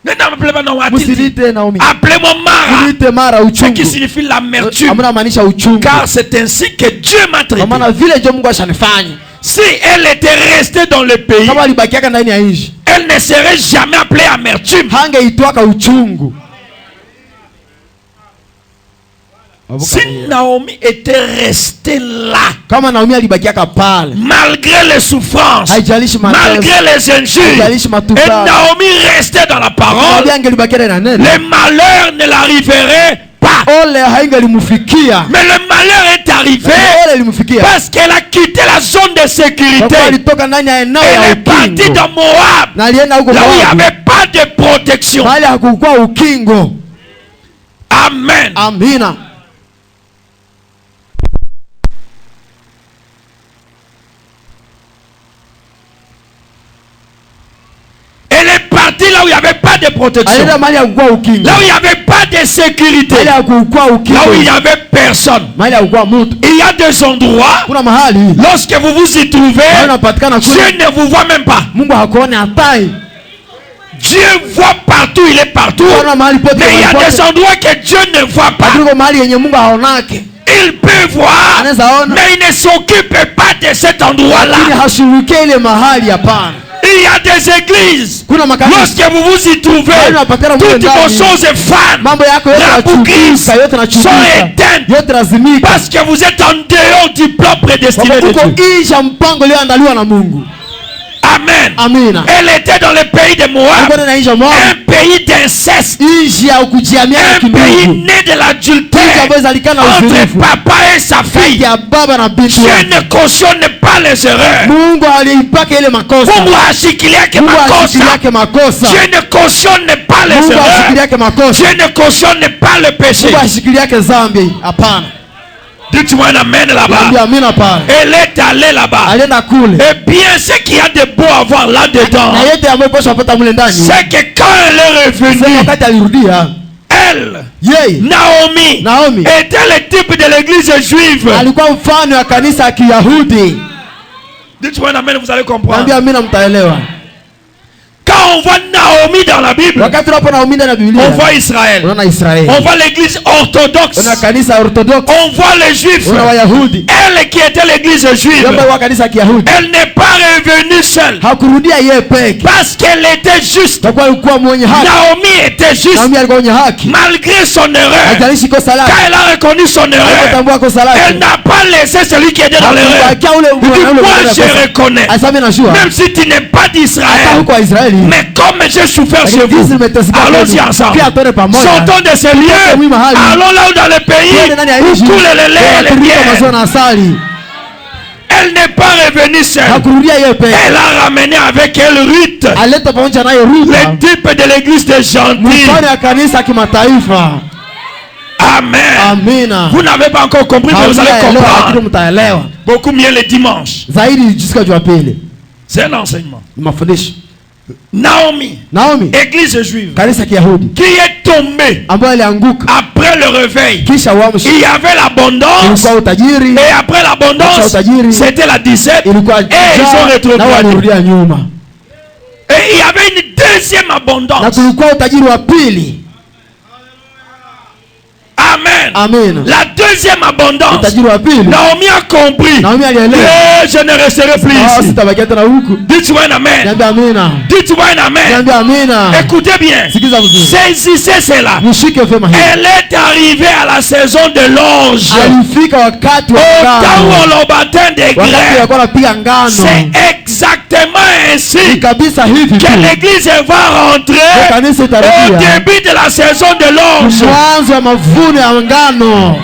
Speaker 2: Ne m'appelez pas Naomi. A-t-il dit,
Speaker 3: Msiniite Naomi.
Speaker 2: appelez-moi Mara.
Speaker 3: Msiniite Mara,
Speaker 2: Ce
Speaker 3: uchungu.
Speaker 2: qui signifie l'amertume.
Speaker 3: Ambayo inamaanisha uchungu.
Speaker 2: Car c'est ainsi que Dieu m'a
Speaker 3: Kwa
Speaker 2: traité.
Speaker 3: maana vile ndio Mungu ashanifanya.
Speaker 2: Si elle était restée dans le pays,
Speaker 3: Kama alibakiaka ndani ya nchi,
Speaker 2: elle ne serait jamais appelée amertume.
Speaker 3: hangeitwaka uchungu.
Speaker 2: Si Naomi était restée là,
Speaker 3: Kama Naomi alibakiaka pale,
Speaker 2: malgré les souffrances,
Speaker 3: haijalishi mateso,
Speaker 2: malgré les injures,
Speaker 3: haijalishi
Speaker 2: et
Speaker 3: matukano,
Speaker 2: Naomi restait dans la parole,
Speaker 3: Naomi angelibakia ndani ya neno,
Speaker 2: les malheurs ne l'arriveraient pas.
Speaker 3: ole haingelimufikia.
Speaker 2: Mais le malheur est arrivé
Speaker 3: Ole limufikia.
Speaker 2: parce qu'elle a quitté la zone de
Speaker 3: Kwa
Speaker 2: sécurité.
Speaker 3: kuwa alitoka ndani ya eneo
Speaker 2: Elle
Speaker 3: ya
Speaker 2: est partie
Speaker 3: ukingo.
Speaker 2: dans Moab,
Speaker 3: Na alienda huko
Speaker 2: là où il n'y
Speaker 3: Moabu.
Speaker 2: avait pas de protection.
Speaker 3: Mahali hakukuwa ukingo.
Speaker 2: Amen.
Speaker 3: Amina.
Speaker 2: Elle est partie là où il n'y avait pas de protection.
Speaker 3: Alienda mahali hakukuwa ukingo.
Speaker 2: Là où il n'y avait pas de sécurité.
Speaker 3: Mahali hakukuwa
Speaker 2: Là où il n'y
Speaker 3: ukingo.
Speaker 2: avait personne.
Speaker 3: Mahali hakukuwa mtu.
Speaker 2: Il y a des endroits,
Speaker 3: Kuna mahali
Speaker 2: lorsque vous vous y trouvez,
Speaker 3: unapatikana
Speaker 2: Dieu
Speaker 3: kule,
Speaker 2: ne vous voit même pas.
Speaker 3: Mungu hakuone hatai.
Speaker 2: Dieu voit partout, il est partout.
Speaker 3: Kuna mahali pote,
Speaker 2: Mais il y a
Speaker 3: mahali
Speaker 2: des
Speaker 3: pote.
Speaker 2: endroits que Dieu ne voit pas.
Speaker 3: Lakini mahali yenye Mungu haonake.
Speaker 2: Il peut voir,
Speaker 3: Anaweza ona.
Speaker 2: mais il ne s'occupe pas de cet endroit-là.
Speaker 3: Lakini hashughulikie ile mahali hapana.
Speaker 2: Il y a des églises.
Speaker 3: Kuna makanisa.
Speaker 2: Lorsque vous vous y trouvez,
Speaker 3: Unapatana mule
Speaker 2: toutes vos
Speaker 3: ndani.
Speaker 2: choses fanent.
Speaker 3: Mambo yako yote
Speaker 2: La boucrise
Speaker 3: yanachukika, yote
Speaker 2: sont
Speaker 3: yanachukika.
Speaker 2: éteintes.
Speaker 3: Yote lazimika.
Speaker 2: Parce que vous êtes en dehors du plan prédestiné de
Speaker 3: Uko
Speaker 2: Dieu.
Speaker 3: nje ya mpango ulioandaliwa na Mungu.
Speaker 2: Amen.
Speaker 3: Amina.
Speaker 2: Elle était dans le pays de Moab.
Speaker 3: Alikuwa na nje ya Moab.
Speaker 2: Un pays d'inceste.
Speaker 3: Nje ya kujiamia
Speaker 2: Un pays
Speaker 3: kimungu.
Speaker 2: né de
Speaker 3: Nje
Speaker 2: l'adultère
Speaker 3: ambayo zalikana na
Speaker 2: entre
Speaker 3: uzinifu.
Speaker 2: papa et sa fille.
Speaker 3: Ya baba na binti
Speaker 2: Dieu
Speaker 3: yake.
Speaker 2: ne cautionne pas les erreurs.
Speaker 3: Mungu aliipaka ile makosa.
Speaker 2: Mungu hashikilia yake
Speaker 3: Mungu ashikilia
Speaker 2: makosa.
Speaker 3: yake makosa.
Speaker 2: Dieu ne cautionne pas les
Speaker 3: Mungu ashikilia
Speaker 2: erreurs.
Speaker 3: yake makosa.
Speaker 2: Dieu ne cautionne pas le péché.
Speaker 3: Mungu ashikilia yake dhambi. Hapana.
Speaker 2: Dites-moi un amen là-bas.
Speaker 3: Niambia amina pale.
Speaker 2: Elle est allée là-bas.
Speaker 3: Alienda kule.
Speaker 2: Et bien ce qu'il y a de beau à voir là-dedans,
Speaker 3: Na yote ambayo posha kupata mule ndani.
Speaker 2: c'est que quand elle est
Speaker 3: Sasa
Speaker 2: revenue,
Speaker 3: wakati alirudia,
Speaker 2: elle,
Speaker 3: yeye
Speaker 2: Naomi, était le type de l'église juive.
Speaker 3: alikuwa mfano wa kanisa ya Kiyahudi.
Speaker 2: Dites-moi un amen, vous allez comprendre.
Speaker 3: Niambia amina mtaelewa.
Speaker 2: Quand on voit Naomi dans la Bible,
Speaker 3: Wakati unapo Naomi ndani ya Biblia,
Speaker 2: on voit Israël.
Speaker 3: unaona Israeli.
Speaker 2: On voit l'église orthodoxe.
Speaker 3: Unaona kanisa orthodoxe.
Speaker 2: On voit les juifs.
Speaker 3: Unaona Wayahudi.
Speaker 2: Elle qui était l'église juive,
Speaker 3: Ndio wa kanisa ya Kiyahudi.
Speaker 2: elle n'est pas revenue seule.
Speaker 3: Hakurudia yeye peke.
Speaker 2: Parce qu'elle était juste.
Speaker 3: Kwa kuwa alikuwa mwenye haki.
Speaker 2: Naomi était juste.
Speaker 3: Naomi alikuwa mwenye haki.
Speaker 2: Malgré son erreur.
Speaker 3: Hajalishi kosa lake.
Speaker 2: Quand elle a reconnu son erreur,
Speaker 3: Alipotambua kosa lake.
Speaker 2: elle n'a pas laissé celui qui était dans l'erreur.
Speaker 3: Hakubakia ule
Speaker 2: Il dit, moi je reconnais.
Speaker 3: Asami najua.
Speaker 2: Même si tu n'es pas
Speaker 3: Hata
Speaker 2: d'Israël,
Speaker 3: huko Israeli.
Speaker 2: mais comme j'ai souffert chez
Speaker 3: Lakini
Speaker 2: vous,
Speaker 3: jinsi nimeteseka
Speaker 2: allons-y
Speaker 3: kwenu,
Speaker 2: ensemble.
Speaker 3: pia twende pamoja.
Speaker 2: Sortons de ces lieux.
Speaker 3: Tuende mahali.
Speaker 2: Allons là où dans le pays
Speaker 3: Twende ndani ya
Speaker 2: où
Speaker 3: nchi.
Speaker 2: coule le lait et le
Speaker 3: Tunatiririka maziwa
Speaker 2: miel.
Speaker 3: na asali.
Speaker 2: Elle n'est pas revenue seule.
Speaker 3: Hakurudia yeye peke.
Speaker 2: Elle a ramené avec elle Ruth,
Speaker 3: Aleta pamoja naye Ruth.
Speaker 2: le type de l'église des gentils.
Speaker 3: Mfano ya kanisa kimataifa.
Speaker 2: Amen.
Speaker 3: Amina.
Speaker 2: Vous n'avez pas encore compris, mais vous allez
Speaker 3: Hamjaelewa, lakini
Speaker 2: comprendre.
Speaker 3: mtaelewa.
Speaker 2: Beaucoup mieux le dimanche.
Speaker 3: Zaidi jusqu'à Jumapili.
Speaker 2: C'est un enseignement.
Speaker 3: Ni mafundisho.
Speaker 2: Naomi,
Speaker 3: Naomi,
Speaker 2: église juive,
Speaker 3: kanisa ya Kiyahudi
Speaker 2: qui est tombée
Speaker 3: ambayo alianguka
Speaker 2: après le réveil.
Speaker 3: kisha uamsho.
Speaker 2: Il y avait l'abondance.
Speaker 3: Ilikuwa utajiri,
Speaker 2: Et après l'abondance, c'était la 17.
Speaker 3: ilikuwa
Speaker 2: Et ils ont
Speaker 3: njaa,
Speaker 2: retrouvé.
Speaker 3: na walirudia nyuma.
Speaker 2: Et il y avait une deuxième
Speaker 3: Na
Speaker 2: abondance.
Speaker 3: kulikuwa utajiri wa pili.
Speaker 2: Amen.
Speaker 3: Amen.
Speaker 2: La deuxième abondance.
Speaker 3: Utajiri wa pili.
Speaker 2: Naomi a compris.
Speaker 3: Naomi alielewa.
Speaker 2: Et je ne resterai plus
Speaker 3: Ah,
Speaker 2: ici.
Speaker 3: sitabakia tena huku.
Speaker 2: Dites-moi un amen.
Speaker 3: Niambia amina.
Speaker 2: Dites-moi un amen.
Speaker 3: Niambia amina.
Speaker 2: Écoutez bien.
Speaker 3: Sikiza vizuri.
Speaker 2: Saisissez cela.
Speaker 3: Nishike vyema hivi.
Speaker 2: Elle est arrivée à la saison de l'orge.
Speaker 3: Alifika wakati wa
Speaker 2: Au temps où
Speaker 3: ngano.
Speaker 2: on leur battait des
Speaker 3: Wakati
Speaker 2: grains.
Speaker 3: walikuwa wanapiga ngano.
Speaker 2: C'est exactement
Speaker 3: Ni
Speaker 2: ainsi
Speaker 3: kabisa hivi tu.
Speaker 2: que l'église va rentrer
Speaker 3: Kanisa
Speaker 2: au
Speaker 3: itarudia.
Speaker 2: début de la saison de l'orge.
Speaker 3: Mwanzo wa mavuno ya ngano.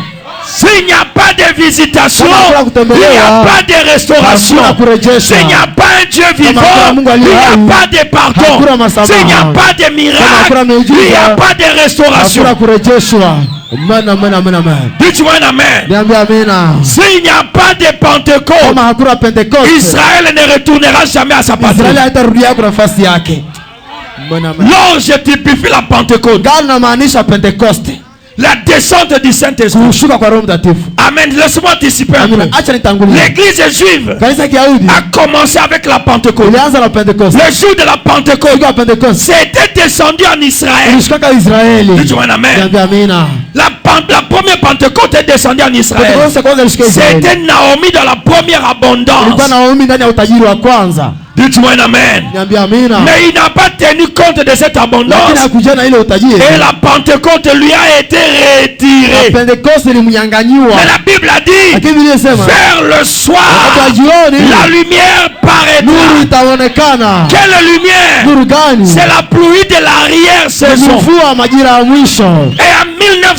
Speaker 2: S'il n'y a pas de visitation,
Speaker 3: Hakuna
Speaker 2: il n'y a
Speaker 3: kutembelewa.
Speaker 2: pas de restauration.
Speaker 3: Hakuna kurejesha.
Speaker 2: S'il n'y a pas un Dieu vivant,
Speaker 3: hakuna Mungu
Speaker 2: il
Speaker 3: aliye
Speaker 2: n'y a
Speaker 3: hai.
Speaker 2: pas de pardon.
Speaker 3: Hakuna masamaha.
Speaker 2: S'il n'y a pas de
Speaker 3: hakuna
Speaker 2: miracle,
Speaker 3: miujiza.
Speaker 2: il n'y a pas de restauration.
Speaker 3: Hakuna kurejeshwa. Amen, amen, amen, amen.
Speaker 2: Dites-moi un amen.
Speaker 3: Niambia amina.
Speaker 2: S'il n'y a pas de Pentecôte,
Speaker 3: Kama hakuna Pentecoste,
Speaker 2: Israël ne retournera jamais à sa patrie.
Speaker 3: Israeli haitarudia kwa nafasi yake. Amen, amen.
Speaker 2: L'orge typifie la Pentecôte,
Speaker 3: Ngano inamaanisha Pentecoste.
Speaker 2: la descente du Saint-Esprit.
Speaker 3: Kushuka kwa Roho Mtakatifu.
Speaker 2: Amen. Laisse-moi anticiper un
Speaker 3: Amina.
Speaker 2: peu.
Speaker 3: Acha nitangulie.
Speaker 2: L'église juive
Speaker 3: Kanisa ya Kiyahudi
Speaker 2: a commencé avec la Pentecôte.
Speaker 3: ilianza na Pentecoste.
Speaker 2: Le jour de la Pentecôte,
Speaker 3: Siku ya Pentecoste
Speaker 2: c'était descendu en Israël.
Speaker 3: ilishukaka Israeli.
Speaker 2: Dites-moi un amen.
Speaker 3: Niambia amina.
Speaker 2: La première Pentecôte est descendue en Israël.
Speaker 3: Pentecoste ya kwanza ilishika Israeli.
Speaker 2: C'était Naomi dans la première abondance.
Speaker 3: Ilikuwa Naomi ndani ya utajiri wa kwanza.
Speaker 2: Dites-moi un amen.
Speaker 3: Niambia amina.
Speaker 2: Mais il n'a pas tenu compte de cette
Speaker 3: Lakini
Speaker 2: abondance.
Speaker 3: hakuja na ile utajiri.
Speaker 2: Et la Pentecôte lui a été retirée.
Speaker 3: Pentecoste ilimnyanganyiwa.
Speaker 2: Mais la Bible a dit,
Speaker 3: Lakini Biblia inasema
Speaker 2: vers le soir,
Speaker 3: wakati wa jioni
Speaker 2: la lumière
Speaker 3: nuru
Speaker 2: paraîtra.
Speaker 3: itaonekana.
Speaker 2: Quelle lumière?
Speaker 3: Nuru gani?
Speaker 2: C'est la pluie de l'arrière-saison.
Speaker 3: Mvua wa majira ya mwisho.
Speaker 2: Et en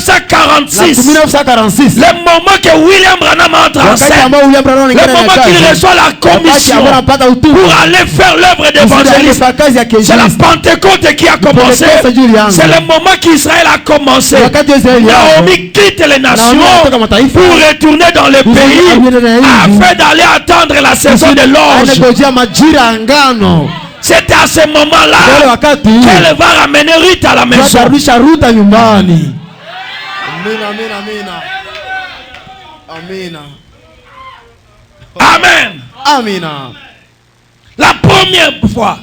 Speaker 2: 1946,
Speaker 3: 1946
Speaker 2: le moment que William Branham entre en
Speaker 3: wakati
Speaker 2: scène,
Speaker 3: ambao William Branham
Speaker 2: le
Speaker 3: anaingia
Speaker 2: moment
Speaker 3: ndani
Speaker 2: qu'il
Speaker 3: ya kazi,
Speaker 2: reçoit la
Speaker 3: wakati
Speaker 2: commission
Speaker 3: ambao anapata utume
Speaker 2: pour aller faire l'œuvre d'évangéliste,
Speaker 3: kwa kazi ya
Speaker 2: c'est la
Speaker 3: kiinjilisti.
Speaker 2: Pentecôte qui a commencé.
Speaker 3: Pentecoste ndio ilianza.
Speaker 2: C'est le moment qu'Israël a commencé.
Speaker 3: Wakati wa Israeli yao,
Speaker 2: Naomi quitte les nations
Speaker 3: Naomi anatoka mataifa
Speaker 2: pour retourner dans le pays afin d'aller attendre la saison de l'orge.
Speaker 3: anangojea majira ya ngano.
Speaker 2: C'est à ce
Speaker 3: Wale
Speaker 2: moment-là
Speaker 3: wakati
Speaker 2: qu'elle va ramener Ruth à la maison.
Speaker 3: atarudisha Ruta nyumbani. Amina, amina, amina. Amina.
Speaker 2: Amen.
Speaker 3: Amina.
Speaker 2: La première fois,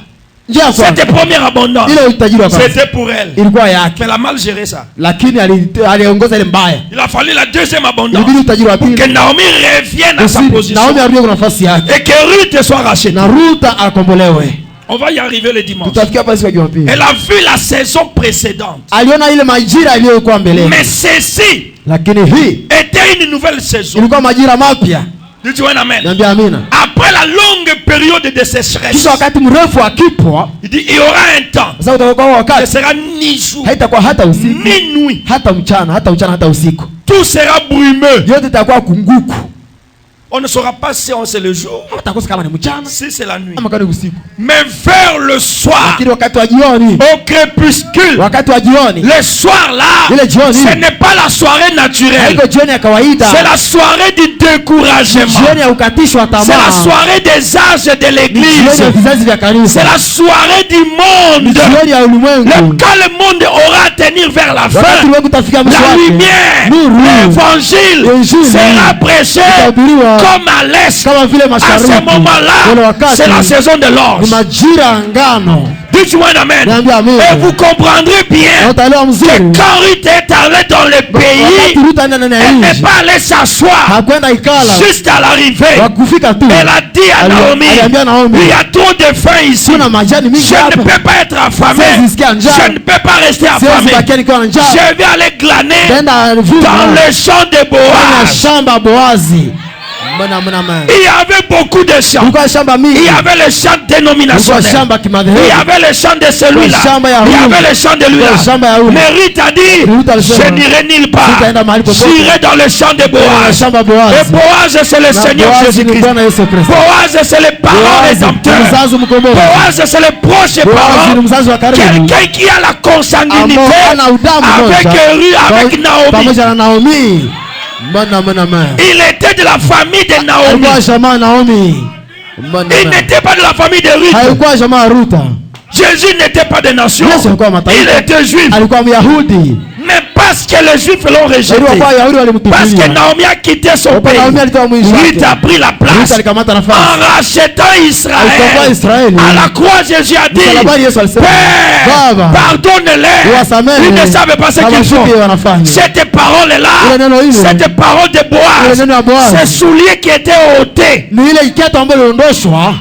Speaker 3: Njia ya
Speaker 2: cette
Speaker 3: kwanza,
Speaker 2: première abondance,
Speaker 3: ile utajiri wa kwanza
Speaker 2: c'était pour elle.
Speaker 3: ilikuwa
Speaker 2: Mais
Speaker 3: yake,
Speaker 2: elle a mal géré ça.
Speaker 3: lakini aliongoza ile mbaya.
Speaker 2: Il a fallu la deuxième abondance
Speaker 3: Ilibidi utajiri wa
Speaker 2: pour que
Speaker 3: pili
Speaker 2: Naomi revienne à sa
Speaker 3: Naomi
Speaker 2: position
Speaker 3: arudie kwa nafasi yake
Speaker 2: et que Ruth soit rachetée.
Speaker 3: na Ruta akombolewe.
Speaker 2: On va y arriver le dimanche.
Speaker 3: Tutafikia hapa siku ya Jumapili.
Speaker 2: Elle a vu la saison précédente.
Speaker 3: Aliona ile majira iliyokuwa mbele.
Speaker 2: Mais ceci
Speaker 3: Lakini hii
Speaker 2: était une nouvelle saison.
Speaker 3: ilikuwa majira mapya.
Speaker 2: Dis-tu amen.
Speaker 3: Niambia amina.
Speaker 2: Après la longue période de sécheresse,
Speaker 3: Kisha wakati mrefu akipwa,
Speaker 2: il dit il y aura un temps.
Speaker 3: sasa utakuwa
Speaker 2: Ce
Speaker 3: wakati
Speaker 2: sera ni jour,
Speaker 3: haitakuwa hata usiku,
Speaker 2: ni nuit.
Speaker 3: hata mchana, hata usiku.
Speaker 2: Tout sera brumeux.
Speaker 3: Yote itakuwa kunguku.
Speaker 2: On ne saura pas si c'est le jour,
Speaker 3: Utakosa kama ni mchana
Speaker 2: si c'est la nuit.
Speaker 3: ama kama ni usiku.
Speaker 2: Mais vers le soir,
Speaker 3: Lakini wakati wa jioni,
Speaker 2: au crépuscule,
Speaker 3: wakati wa jioni,
Speaker 2: le soir là,
Speaker 3: ile jioni,
Speaker 2: ce n'est pas la soirée naturelle.
Speaker 3: haiko jioni ya kawaida.
Speaker 2: C'est la soirée du découragement.
Speaker 3: Jioni ya ukatishwa tamaa.
Speaker 2: C'est la soirée des âges de
Speaker 3: Jioni
Speaker 2: l'église.
Speaker 3: ya vizazi vya kanisa.
Speaker 2: C'est la soirée du monde.
Speaker 3: Jioni ya ulimwengu.
Speaker 2: Quand le monde aura à tenir vers la
Speaker 3: Wakati
Speaker 2: fin,
Speaker 3: ulimwengu utafika mwisho
Speaker 2: la
Speaker 3: wake,
Speaker 2: lumière,
Speaker 3: nuru,
Speaker 2: l'évangile
Speaker 3: Injili,
Speaker 2: sera prêché
Speaker 3: itahubiriwa
Speaker 2: comme à l'est.
Speaker 3: kama vile
Speaker 2: À
Speaker 3: mashariki.
Speaker 2: ce
Speaker 3: Ule
Speaker 2: moment-là,
Speaker 3: wakati
Speaker 2: c'est la saison de
Speaker 3: ni
Speaker 2: l'orge.
Speaker 3: majira ya ngano.
Speaker 2: Dites-moi un amen.
Speaker 3: Niambia amina.
Speaker 2: Et vous comprendrez
Speaker 3: Na
Speaker 2: bien
Speaker 3: utaelewa
Speaker 2: que
Speaker 3: mzuri.
Speaker 2: quand Ruth est allée dans le
Speaker 3: Wakati
Speaker 2: pays,
Speaker 3: Ruth anaenda ndani ya
Speaker 2: elle n'est
Speaker 3: nchi,
Speaker 2: pas allée s'asseoir
Speaker 3: hakwenda ikala.
Speaker 2: juste à l'arrivée.
Speaker 3: Wakufika tu.
Speaker 2: Elle a dit à Naomi,
Speaker 3: Aliambia Naomi,
Speaker 2: il y a trop de faim ici.
Speaker 3: kuna majani mingi
Speaker 2: Je ne
Speaker 3: hapa.
Speaker 2: peux pas être affamé.
Speaker 3: Siwezi sikia njaa.
Speaker 2: Je ne peux pas rester
Speaker 3: Siwezi
Speaker 2: affamé.
Speaker 3: bakia nikiwa na njaa.
Speaker 2: Je vais aller glaner
Speaker 3: Tenda vuna
Speaker 2: dans le champ de
Speaker 3: kwenye
Speaker 2: Boaz.
Speaker 3: shamba Boazi. Mbona mbona mbona.
Speaker 2: Il y avait beaucoup de champs.
Speaker 3: Kulikuwa shamba mingi.
Speaker 2: Il y avait le champ
Speaker 3: Kulikuwa
Speaker 2: dénominationnel.
Speaker 3: shamba
Speaker 2: Il y
Speaker 3: kimadhehebu.
Speaker 2: avait le champ de celui-là.
Speaker 3: Shamba ya
Speaker 2: Il y
Speaker 3: huyu.
Speaker 2: avait le champ de lui-là.
Speaker 3: Shamba ya huyu.
Speaker 2: Mais Ruth a dit,
Speaker 3: Ruth alisema,
Speaker 2: je n'irai nulle part.
Speaker 3: sitaenda mahali popote.
Speaker 2: J'irai dans le champ de Boaz.
Speaker 3: Shamba Boazi.
Speaker 2: Et Boaz, c'est le
Speaker 3: Na
Speaker 2: Seigneur
Speaker 3: Boazi ni
Speaker 2: Jésus-Christ.
Speaker 3: Bwana Yesu Kristo.
Speaker 2: Boaz, c'est le parent
Speaker 3: Boazi ni
Speaker 2: rédempteur.
Speaker 3: mzazi mkombozi.
Speaker 2: Boaz, c'est le proche
Speaker 3: Boazi
Speaker 2: parent.
Speaker 3: ni mzazi wa karibu.
Speaker 2: Quelqu'un qui a la consanguinité
Speaker 3: Ambao ana udamu
Speaker 2: avec
Speaker 3: moja.
Speaker 2: avec Naomi.
Speaker 3: Pamoja na Naomi. Mbona mbona mbona.
Speaker 2: Il était de la famille de Naomi.
Speaker 3: Alikuwa jamaa Naomi. Mbona
Speaker 2: Il
Speaker 3: mbona.
Speaker 2: n'était pas de la famille de Ruth.
Speaker 3: Haikuwa jamaa Ruta.
Speaker 2: Jésus n'était pas de nation.
Speaker 3: Yesu alikuwa mataifa.
Speaker 2: Il était juif.
Speaker 3: Alikuwa Myahudi.
Speaker 2: Mais parce que les juifs l'ont rejeté.
Speaker 3: Alikuwa Wayahudi
Speaker 2: Parce que
Speaker 3: walimtupilia.
Speaker 2: Naomi a quitté son
Speaker 3: Kwa
Speaker 2: pays.
Speaker 3: Naomi alitoa mwisho
Speaker 2: Ruth
Speaker 3: wake.
Speaker 2: a pris la
Speaker 3: Ruta
Speaker 2: place.
Speaker 3: alikamata nafasi.
Speaker 2: En rachetant
Speaker 3: Alikomboa
Speaker 2: Israël.
Speaker 3: Israeli.
Speaker 2: À la croix, Jésus a dit,
Speaker 3: Msalabani Yesu alisema,
Speaker 2: Père,
Speaker 3: Baba,
Speaker 2: pardonne-les.
Speaker 3: uwasamehe.
Speaker 2: Ils ne savent pas ce qu'ils
Speaker 3: Hawajui
Speaker 2: font.
Speaker 3: wanafanya.
Speaker 2: Cette
Speaker 3: Ile
Speaker 2: parole-là,
Speaker 3: neno hilo.
Speaker 2: cette parole de
Speaker 3: Ile
Speaker 2: Boaz,
Speaker 3: neno ya Boaz.
Speaker 2: ces souliers qui étaient ôtés,
Speaker 3: Ni ile kiatu ambayo iliondoshwa.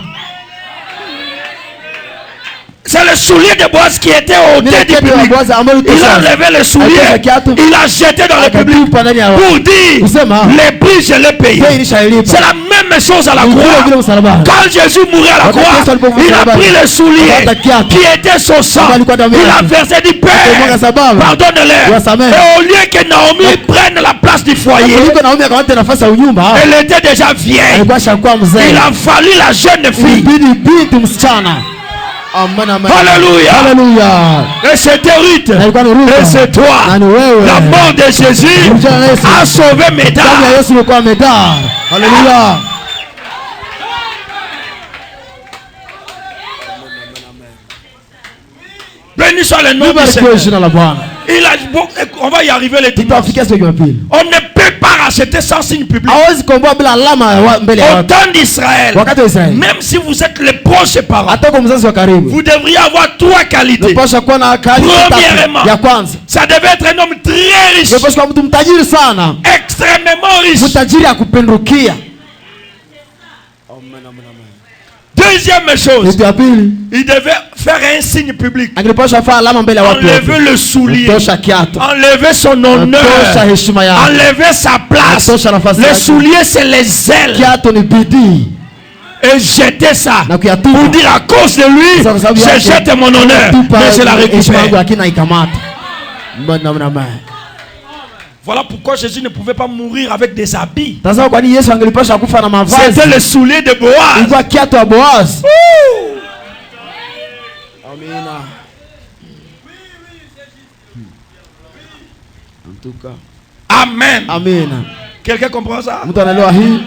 Speaker 2: c'est le soulier de Boaz qui était ôté
Speaker 3: Ni ile
Speaker 2: du
Speaker 3: kiatu ya
Speaker 2: public.
Speaker 3: Boaz ambayo
Speaker 2: Il a
Speaker 3: ilitoshwa.
Speaker 2: enlevé le soulier,
Speaker 3: Akaweka kiatu.
Speaker 2: il a jeté dans le public
Speaker 3: Akatupa ndani ya
Speaker 2: pour dire,
Speaker 3: Kusema,
Speaker 2: les prix je l'ai payé.
Speaker 3: bei ilishalipa.
Speaker 2: C'est la même chose à la
Speaker 3: Ni vile vile
Speaker 2: croix.
Speaker 3: msalabani.
Speaker 2: Quand Jésus mourait à la
Speaker 3: Wakati
Speaker 2: croix,
Speaker 3: Yesu alipokufa
Speaker 2: il a
Speaker 3: msalabani,
Speaker 2: pris le soulier
Speaker 3: akapata kiatu.
Speaker 2: qui était son sang.
Speaker 3: Ambayo alikuwa damu
Speaker 2: Il a
Speaker 3: yake.
Speaker 2: versé du
Speaker 3: Akamwaga
Speaker 2: Père.
Speaker 3: sababu.
Speaker 2: Pardonne-les.
Speaker 3: Wasamehe.
Speaker 2: Et au lieu que Naomi prenne la place du foyer,
Speaker 3: Kuliko Naomi akamata nafasi ya unyumba.
Speaker 2: elle était déjà vieille.
Speaker 3: Alikuwa shakuwa
Speaker 2: Il
Speaker 3: mzee.
Speaker 2: a fallu la jeune fille.
Speaker 3: Ilibidi binti msichana. Amana amana.
Speaker 2: Alléluia.
Speaker 3: Hallelujah.
Speaker 2: Et c'était Ruth.
Speaker 3: Na ilikuwa ni Ruth.
Speaker 2: Et c'est toi.
Speaker 3: Na ni wewe.
Speaker 2: La mort de Jésus
Speaker 3: Mjana Yesu.
Speaker 2: a sauvé mes
Speaker 3: Damu ya
Speaker 2: dents.
Speaker 3: Yesu ilikuwa amedaa. Hallelujah.
Speaker 2: Béni soit le nom du
Speaker 3: Libarikiwe
Speaker 2: Seigneur.
Speaker 3: jina la Bwana.
Speaker 2: On va y arriver le dimanche.
Speaker 3: Tutafikia siku ya Jumapili.
Speaker 2: On ne peut pas racheter sans signe public.
Speaker 3: Hawezi komboa bila alama mbele ya
Speaker 2: Au
Speaker 3: watu.
Speaker 2: temps d'Israël,
Speaker 3: Wakati wa Israeli.
Speaker 2: même si vous êtes les proches parents,
Speaker 3: Hata kwa mzazi wa karibu.
Speaker 2: vous devriez avoir trois qualités.
Speaker 3: Unapaswa kuwa na kali
Speaker 2: Premièrement,
Speaker 3: ya kwanza.
Speaker 2: ça devait être un homme très riche,
Speaker 3: Unapaswa kuwa mtu mtajiri sana.
Speaker 2: extrêmement riche.
Speaker 3: Mtajiri ya kupindukia.
Speaker 2: Deuxième chose,
Speaker 3: Kitu ya pili,
Speaker 2: il devait faire un signe public.
Speaker 3: angepaswa faa alama mbele ya watu
Speaker 2: Enlever
Speaker 3: wote.
Speaker 2: le soulier,
Speaker 3: Tosha kiatu.
Speaker 2: enlever son
Speaker 3: Tosha
Speaker 2: honneur,
Speaker 3: heshima yake.
Speaker 2: enlever sa place.
Speaker 3: Tosha nafasi
Speaker 2: Le
Speaker 3: yake.
Speaker 2: soulier, c'est les ailes.
Speaker 3: Kiatu ni bidii.
Speaker 2: Et jeter ça.
Speaker 3: Na kuyatupa.
Speaker 2: Pour dire à cause de lui,
Speaker 3: Kwa sababu
Speaker 2: je
Speaker 3: yake,
Speaker 2: jette mon honneur,
Speaker 3: tupa
Speaker 2: mais je la
Speaker 3: heshima yangu
Speaker 2: récupère.
Speaker 3: lakini naikamata. Mbona mbona.
Speaker 2: Voilà pourquoi Jésus ne pouvait pas mourir avec des habits.
Speaker 3: Tazama kwa nini Yesu angelipaswa kufa na mavazi.
Speaker 2: C'était le soulier de Boaz.
Speaker 3: Ilikuwa kiatu ya Boaz.
Speaker 2: Ouh.
Speaker 3: Amina. En tout cas.
Speaker 2: Amen.
Speaker 3: Amina.
Speaker 2: Quelqu'un comprend ça?
Speaker 3: Mtu anaelewa hii?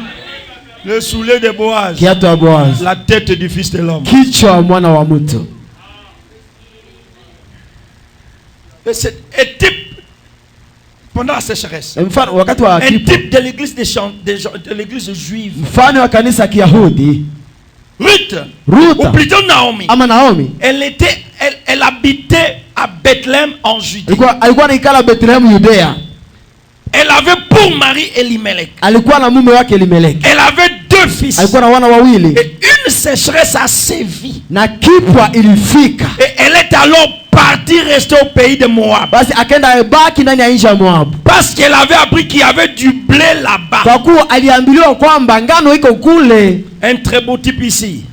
Speaker 2: Le soulier de Boaz.
Speaker 3: Kiatu ya Boaz.
Speaker 2: La tête du fils de l'homme.
Speaker 3: Kichwa mwana wa mtu.
Speaker 2: Et c'est un type pendant la sécheresse.
Speaker 3: Mfano wakati wa
Speaker 2: Un
Speaker 3: kipo.
Speaker 2: type de l'église de l'église juive.
Speaker 3: Mfano wa kanisa ya Kiyahudi.
Speaker 2: Ruth, ou
Speaker 3: Ruta
Speaker 2: plutôt Naomi,
Speaker 3: ama Naomi
Speaker 2: elle habitait à Bethléem en Judée.
Speaker 3: alikuwa anaikala Bethlehem Yudea.
Speaker 2: Elle avait pour pour mari Elimelech.
Speaker 3: alikuwa na mume wake Elimeleki.
Speaker 2: Elle avait 2 fils.
Speaker 3: Alikuwa na wana wawili.
Speaker 2: Et une sécheresse a sévi.
Speaker 3: Na kipwa ilifika.
Speaker 2: Et elle est alors partie rester au pays de Moab.
Speaker 3: Basi akaenda baki ndani ya nchi ya Moabu.
Speaker 2: Parce qu'elle avait appris qu'il y avait du blé là-bas.
Speaker 3: Kwa kuwa aliambiliwa kwamba ngano iko kule.
Speaker 2: Un très beau type ici.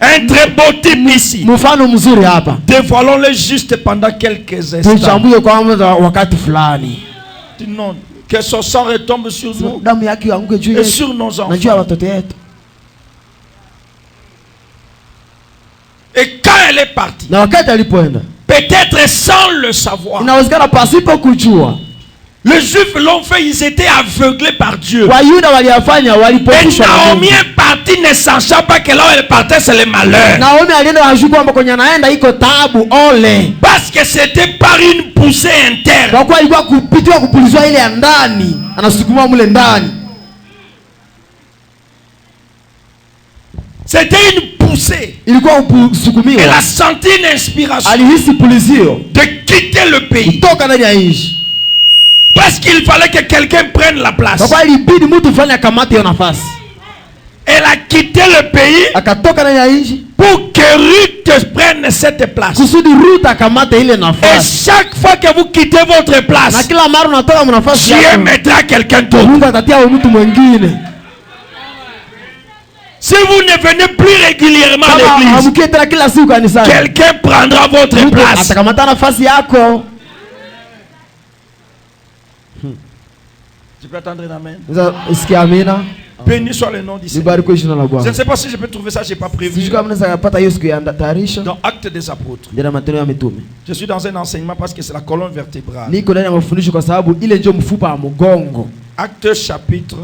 Speaker 2: Un très beau type ici.
Speaker 3: Mfano mzuri hapa.
Speaker 2: Dévoilons-le juste pendant quelques instants.
Speaker 3: Tuchambue kwa wakati fulani.
Speaker 2: Non, que son sang retombe sur nous
Speaker 3: Damu yake ianguke juu
Speaker 2: et
Speaker 3: yetu
Speaker 2: sur nos
Speaker 3: na juu ya
Speaker 2: enfants.
Speaker 3: watoto wetu.
Speaker 2: Et quand elle est partie,
Speaker 3: Na wakati alipoenda,
Speaker 2: peut-être sans le savoir,
Speaker 3: inawezekana pasipo kujua,
Speaker 2: les Juifs l'ont fait, ils étaient aveuglés par Dieu.
Speaker 3: Wayuda waliyafanya,
Speaker 2: Et
Speaker 3: walipofushwa na
Speaker 2: Naomi
Speaker 3: Mungu.
Speaker 2: est partie ne sachant pas que là où elle partait c'est le malheur.
Speaker 3: Naomi alienda anajua kwamba kwenye anaenda iko taabu, ole.
Speaker 2: Parce que c'était par une poussée interne.
Speaker 3: Kwa kuwa ilikuwa kupitiwa kupulizwa ile ya ndani, anasukuma mule ndani.
Speaker 2: C'était une poussée.
Speaker 3: Ilikuwa
Speaker 2: Elle a
Speaker 3: kusukumiwa.
Speaker 2: senti une inspiration
Speaker 3: Alihisi pulizio
Speaker 2: de quitter le pays.
Speaker 3: kutoka ndani ya nchi.
Speaker 2: Parce qu'il fallait que quelqu'un prenne la place.
Speaker 3: Kwa kuwa ilibidi mtu fulani akamate hiyo nafasi.
Speaker 2: Elle a quitté le pays
Speaker 3: Akatoka ndani ya nchi
Speaker 2: pour que Ruth prenne cette place.
Speaker 3: kusudi Ruth akamate ile
Speaker 2: Et
Speaker 3: nafasi.
Speaker 2: chaque fois que vous quittez votre
Speaker 3: Na
Speaker 2: place,
Speaker 3: kila mara unatoka mnafasi
Speaker 2: Dieu
Speaker 3: yako,
Speaker 2: mettra quelqu'un d'autre.
Speaker 3: Mungu atatia mtu mwingine.
Speaker 2: Si vous ne venez plus régulièrement à
Speaker 3: Kama
Speaker 2: l'église,
Speaker 3: hamkie tena kila siku kanisani,
Speaker 2: quelqu'un prendra votre
Speaker 3: mtu
Speaker 2: place.
Speaker 3: atakamata nafasi yako.
Speaker 2: Tu peux attendre un amen.
Speaker 3: Sikia amina.
Speaker 2: Béni soit le nom du Seigneur.
Speaker 3: Libarikiwe jina la
Speaker 2: Je ne
Speaker 3: Bwana.
Speaker 2: sais pas si je peux trouver ça, je n'ai pas prévu.
Speaker 3: Sijui kama naweza kupata hiyo siku ya tayarisha.
Speaker 2: Dans Actes des Apôtres.
Speaker 3: Ndio matendo ya mitume.
Speaker 2: Je suis dans un enseignement parce que c'est la colonne vertébrale.
Speaker 3: Niko ndani ya mafundisho kwa sababu ile ndio mfupa wa mgongo.
Speaker 2: Actes chapitre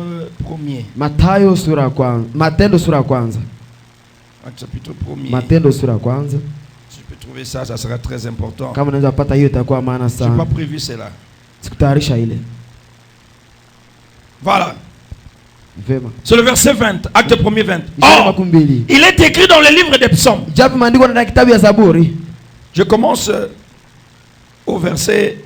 Speaker 2: 1er.
Speaker 3: Mathayo sura ya kwanza. Matendo sura ya kwanza.
Speaker 2: Actes chapitre 1er.
Speaker 3: Matendo sura ya kwanza.
Speaker 2: Si je peux trouver ça, ça sera très important.
Speaker 3: Kama naweza kupata hiyo itakuwa maana
Speaker 2: Je n'ai pas
Speaker 3: sana.
Speaker 2: prévu cela.
Speaker 3: Sikutayarisha ile.
Speaker 2: Voilà.
Speaker 3: Vema.
Speaker 2: C'est le verset 20. Acte 1er 20.
Speaker 3: Mstari
Speaker 2: Or,
Speaker 3: makumi mbili.
Speaker 2: il est écrit dans le livre des psaumes.
Speaker 3: Japo maandiko ndani ya kitabu ya Zaburi.
Speaker 2: Je commence au verset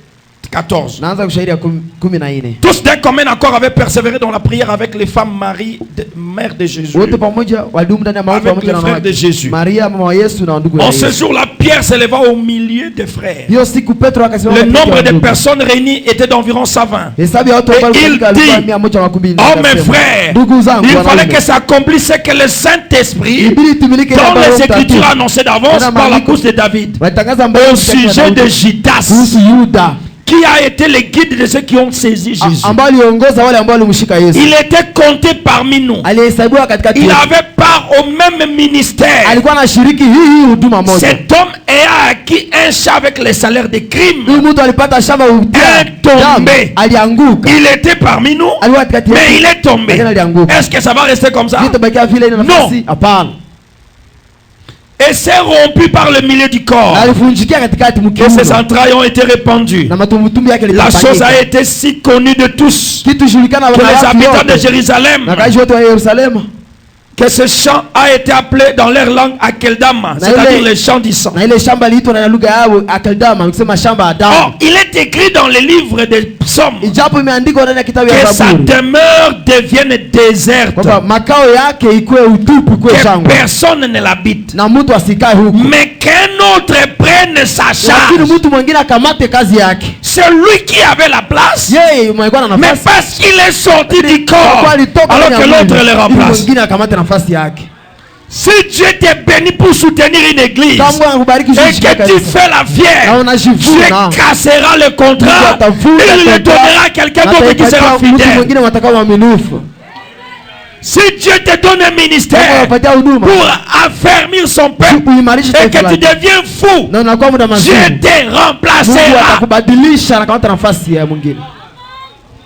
Speaker 2: 14.
Speaker 3: Naanza kushairi ya 14.
Speaker 2: Tous d'un commun accord avaient persévéré dans la prière avec les femmes Marie, mère de Jésus.
Speaker 3: Wote pamoja walidumu ndani ya maombi
Speaker 2: Avec
Speaker 3: pamoja
Speaker 2: les
Speaker 3: na
Speaker 2: frères de Jésus.
Speaker 3: Maria mama wa Yesu na ndugu
Speaker 2: En
Speaker 3: ya
Speaker 2: ce
Speaker 3: Yesu.
Speaker 2: jour-là, Pierre s'éleva au milieu des frères.
Speaker 3: Hiyo siku Petro akasimama
Speaker 2: Le
Speaker 3: katikati ya
Speaker 2: nombre de
Speaker 3: ndugu.
Speaker 2: personnes réunies était d'environ 120.
Speaker 3: Hesabu ya watu
Speaker 2: Et
Speaker 3: ambao
Speaker 2: il
Speaker 3: walikuwa
Speaker 2: dit,
Speaker 3: alikuwa 112.
Speaker 2: Oh mes frères,
Speaker 3: Ndugu zangu
Speaker 2: il fallait
Speaker 3: wanaume.
Speaker 2: que s'accomplisse ce que le Saint-Esprit,
Speaker 3: Ibili itimilike ile
Speaker 2: dans
Speaker 3: ambayo
Speaker 2: les
Speaker 3: Roho
Speaker 2: Écritures
Speaker 3: Mtakatifu
Speaker 2: annoncées d'avance
Speaker 3: Tena
Speaker 2: par la
Speaker 3: maandiko
Speaker 2: bouche de David,
Speaker 3: walitangaza mbele
Speaker 2: au
Speaker 3: kupitia
Speaker 2: sujet
Speaker 3: Daudi
Speaker 2: de Judas,
Speaker 3: kuhusu Yuda
Speaker 2: qui a été le guide de ceux qui ont saisi Jésus.
Speaker 3: ambao aliongoza wale ambao walimshika Yesu.
Speaker 2: Il était compté parmi nous.
Speaker 3: Alihesabiwa katikati
Speaker 2: Il
Speaker 3: yetu.
Speaker 2: avait part au même ministère.
Speaker 3: Alikuwa anashiriki hii huduma moja.
Speaker 2: Cet homme ayant acquis un champ avec les salaires des crimes.
Speaker 3: Huyu mtu alipata shamba
Speaker 2: Un tombé.
Speaker 3: alianguka.
Speaker 2: Il était parmi nous,
Speaker 3: Alikuwa katikati yetu.
Speaker 2: mais il est tombé.
Speaker 3: Lakini alianguka.
Speaker 2: Est-ce que ça va rester comme ça?
Speaker 3: Itabakia vile ile nafasi? Hapana.
Speaker 2: Et s'est rompu par le milieu du corps.
Speaker 3: Alivunjikia katikati
Speaker 2: Et
Speaker 3: mkiuno.
Speaker 2: ses entrailles ont été répandues.
Speaker 3: Na matumbutumbu yake
Speaker 2: La chose
Speaker 3: litafanyika.
Speaker 2: a été si connue de tous
Speaker 3: Kitu julikana
Speaker 2: que
Speaker 3: na
Speaker 2: les
Speaker 3: watu
Speaker 2: habitants de
Speaker 3: wote.
Speaker 2: Jérusalem,
Speaker 3: Na kazi wote wa Yerusalemu.
Speaker 2: que ce champ a été appelé dans leur langue Akeldama, c'est-à-dire le champ du sang.
Speaker 3: Na ile shamba liitwa na lugha yao Akeldama, kusema shamba ya damu.
Speaker 2: Or, il est écrit dans le livre des psaumes
Speaker 3: Ijapo imeandikwa ndani ya kitabu ya
Speaker 2: que sa
Speaker 3: Zaburi
Speaker 2: demeure devienne déserte,
Speaker 3: kwamba makao yake ikuwe utupu, ikuwe
Speaker 2: que
Speaker 3: shangwe,
Speaker 2: personne ne l'habite,
Speaker 3: na mtu asikae huko,
Speaker 2: mais qu'un autre prenne sa
Speaker 3: lakini
Speaker 2: charge.
Speaker 3: mtu mwingine akamate kazi yake.
Speaker 2: C'est lui qui avait la place,
Speaker 3: Yeye mwalikuwa na
Speaker 2: mais
Speaker 3: nafasi,
Speaker 2: parce qu'il est sorti du
Speaker 3: kwa
Speaker 2: corps,
Speaker 3: kuwa alitoka
Speaker 2: alors
Speaker 3: ndani
Speaker 2: que
Speaker 3: ya
Speaker 2: l'autre
Speaker 3: mwili,
Speaker 2: le
Speaker 3: ili
Speaker 2: remplace.
Speaker 3: mwingine akamate nafasi yake.
Speaker 2: Si Dieu t'est béni pour soutenir une église
Speaker 3: Kama Mungu anakubariki
Speaker 2: et
Speaker 3: ushiriki
Speaker 2: que tu
Speaker 3: kanisa,
Speaker 2: fais la
Speaker 3: na
Speaker 2: fière, Dieu
Speaker 3: unajivuna,
Speaker 2: cassera le contrat.
Speaker 3: Mungu atavunja
Speaker 2: Il le
Speaker 3: contrat,
Speaker 2: donnera à quelqu'un
Speaker 3: na
Speaker 2: d'autre qui sera
Speaker 3: ataipatia mtu
Speaker 2: fidèle.
Speaker 3: mwingine watakao waaminifu.
Speaker 2: Si Dieu te donne un
Speaker 3: Mungu
Speaker 2: ministère
Speaker 3: anapatia huduma
Speaker 2: pour affermir son peuple
Speaker 3: kuimarisha
Speaker 2: et
Speaker 3: taifa
Speaker 2: que tu
Speaker 3: lake,
Speaker 2: deviens fou,
Speaker 3: na unakuwa muda
Speaker 2: Dieu
Speaker 3: mazuri,
Speaker 2: te
Speaker 3: Mungu
Speaker 2: remplacera.
Speaker 3: atakubadilisha na kamata nafasi ya mwingine.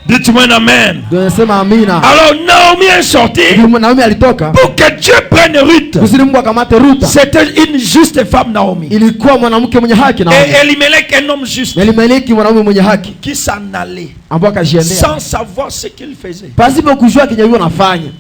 Speaker 2: Dites-moi un amen.
Speaker 3: Ndio nasema amina.
Speaker 2: Alors Naomi est sortie
Speaker 3: Naomi alitoka
Speaker 2: pour que Dieu prenne Ruth.
Speaker 3: kusudi Mungu akamate Ruta.
Speaker 2: C'était une juste femme, Naomi.
Speaker 3: Ilikuwa mwanamke mwenye haki na
Speaker 2: Et Elimelech, un homme juste,
Speaker 3: Elimeleki mwanaume mwenye haki
Speaker 2: qui s'en allait
Speaker 3: ambao akajiendea
Speaker 2: sans savoir ce qu'il faisait.
Speaker 3: pasipo kujua kenye yuko anafanya.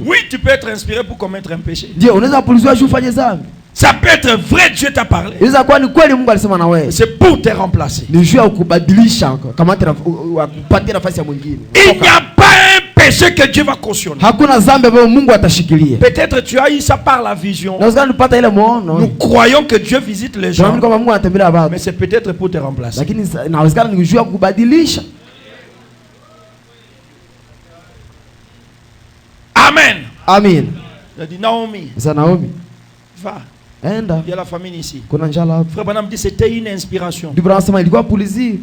Speaker 2: Oui, tu peux être inspiré pour commettre un péché.
Speaker 3: Ndio unaweza kupuliziwa juu ufanye dhambi.
Speaker 2: Ça peut être vrai, Dieu t'a parlé.
Speaker 3: Inaweza kuwa ni kweli Mungu alisema na wewe.
Speaker 2: C'est pour te remplacer.
Speaker 3: Ni juu ya kubadilisha kama kupatia nafasi ya mwingine.
Speaker 2: Il n'y a pas un péché que Dieu va cautionner.
Speaker 3: Hakuna dhambi ambayo Mungu atashikilia.
Speaker 2: Peut-être tu as eu ça par la vision.
Speaker 3: Naweza nipata ile muono.
Speaker 2: Nous croyons que Dieu visite les gens.
Speaker 3: Kama Mungu anatembelea watu.
Speaker 2: Mais c'est peut-être pour te remplacer.
Speaker 3: Lakini inawezekana ni juu ya kubadilisha.
Speaker 2: Amen.
Speaker 3: Amen.
Speaker 2: Il dit Naomi.
Speaker 3: Sasa Naomi,
Speaker 2: Va.
Speaker 3: enda.
Speaker 2: Il y a la famille ici.
Speaker 3: Kuna njala hapo.
Speaker 2: Frère Branham dit c'était une inspiration.
Speaker 3: Biblia inasema ilikuwa pulizio.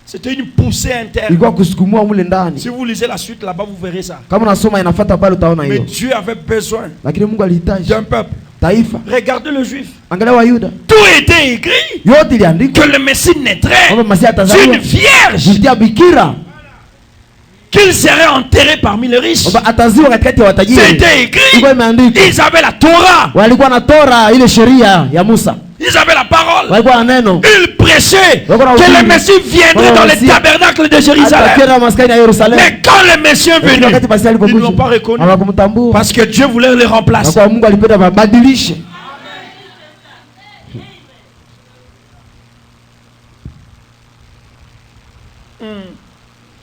Speaker 2: C'était une poussée interne.
Speaker 3: Ilikuwa kusukumwa mule ndani.
Speaker 2: Si vous lisez la suite là-bas, vous verrez ça.
Speaker 3: Kama unasoma inafuata pale utaona
Speaker 2: Mais
Speaker 3: hiyo.
Speaker 2: Dieu avait besoin
Speaker 3: Lakini Mungu alihitaji
Speaker 2: d'un peuple.
Speaker 3: taifa.
Speaker 2: Regardez le juif.
Speaker 3: Angalia Wayuda.
Speaker 2: Tout était écrit
Speaker 3: Yote iliandikwa
Speaker 2: que le Messie naîtrait
Speaker 3: kwamba Masia atazaliwa.
Speaker 2: d'une vierge,
Speaker 3: Binti ya bikira.
Speaker 2: qu'il serait enterré parmi les riches.
Speaker 3: Kwamba ataziwa katikati ya watajiri.
Speaker 2: C'était écrit.
Speaker 3: Ilikuwa imeandikwa.
Speaker 2: Ils avaient la Torah.
Speaker 3: Walikuwa na Tora, ile sheria ya Musa.
Speaker 2: Ils avaient la parole.
Speaker 3: Walikuwa na neno.
Speaker 2: Ils prêchaient que le Messie viendrait dans le tabernacle de Jérusalem.
Speaker 3: Atakwenda maskani ya Yerusalemu.
Speaker 2: Mais quand le Messie est venu,
Speaker 3: Wakati Masia
Speaker 2: ils ne
Speaker 3: alipokuja,
Speaker 2: l'ont pas reconnu.
Speaker 3: hawakumtambua.
Speaker 2: Parce que Dieu voulait les
Speaker 3: Na
Speaker 2: remplacer.
Speaker 3: kwa Mungu alipenda mabadilishe.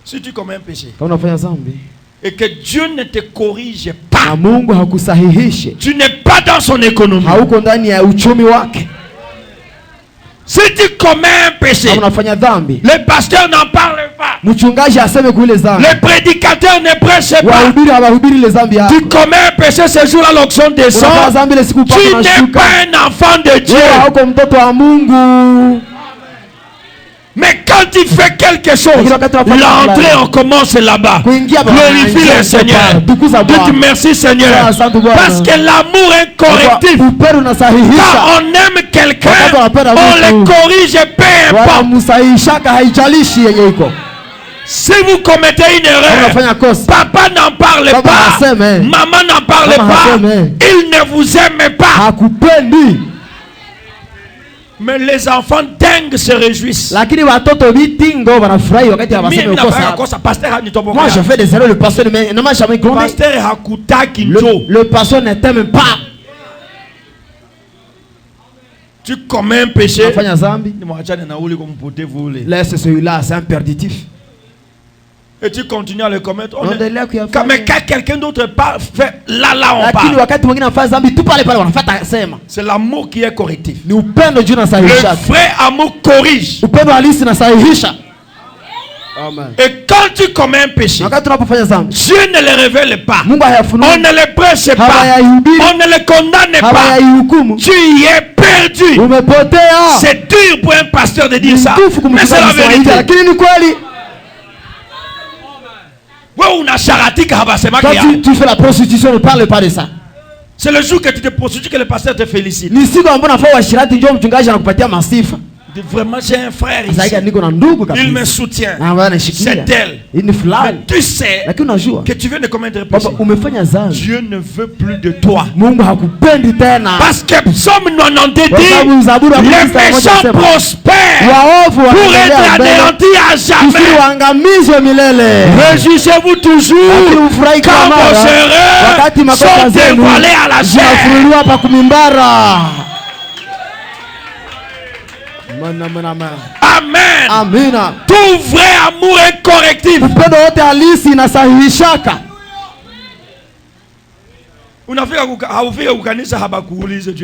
Speaker 2: Si tu commets un péché
Speaker 3: Kama unafanya dhambi
Speaker 2: et que Dieu ne te corrige
Speaker 3: na
Speaker 2: pas,
Speaker 3: Mungu hakusahihishe,
Speaker 2: tu n'es pas dans son économie.
Speaker 3: hauko ndani ya uchumi wake.
Speaker 2: Si tu commets un péché,
Speaker 3: Kama unafanya dhambi,
Speaker 2: les pasteurs n'en parlent pas.
Speaker 3: mchungaji aseme kuile dhambi.
Speaker 2: Les prédicateurs ne prêchent pas.
Speaker 3: Wahubiri hawahubiri ile dhambi yako.
Speaker 2: Tu commets un péché ce jour-là, l'onction
Speaker 3: Unafanya
Speaker 2: descend.
Speaker 3: dhambi ile siku
Speaker 2: Tu
Speaker 3: pako
Speaker 2: n'es
Speaker 3: nashuka.
Speaker 2: pas un enfant de Dieu.
Speaker 3: Wewe hauko mtoto wa Mungu.
Speaker 2: Mais quand il fait quelque chose, l'entrée on commence là-bas. Glorifie le Seigneur. Dites merci Seigneur. Parce que l'amour est correctif. Quand on aime quelqu'un, on le corrige peu importe. Si vous commettez une erreur, papa n'en parle pas, maman n'en parle pas, il ne vous aime pas. Mais les enfants dingues se réjouissent.
Speaker 3: Moi je fais des erreurs, le pasteur ne m'a jamais grondé. Le pasteur ne t'aime pas.
Speaker 2: Tu commets un péché.
Speaker 3: Laisse celui-là, c'est un perditif.
Speaker 2: Et tu continues à le commettre.
Speaker 3: Mais
Speaker 2: quand quelqu'un d'autre fait, là on parle. C'est l'amour qui est correctif. Le vrai amour corrige.
Speaker 3: Amen.
Speaker 2: Et quand tu commets un péché, Dieu ne le révèle pas. On ne le prêche pas. On ne le condamne pas. Tu y es perdu. C'est dur pour un pasteur de dire ça. Mais c'est la vérité.
Speaker 3: Quand tu fais la prostitution, ne parle pas de ça.
Speaker 2: C'est le jour que tu te prostitues que le pasteur te félicite. Vraiment, j'ai un frère ici. Il me soutient. C'est elle. Mais tu sais que tu viens de commettre un péché. Dieu ne veut plus de toi. Parce que Psaume 90 dit les méchants prospèrent pour être anéantis à jamais. Réjouissez-vous toujours quand vos erreurs sont dévoilées à la chair. Amen.
Speaker 3: Amina.
Speaker 2: Tout vrai amour est correctif.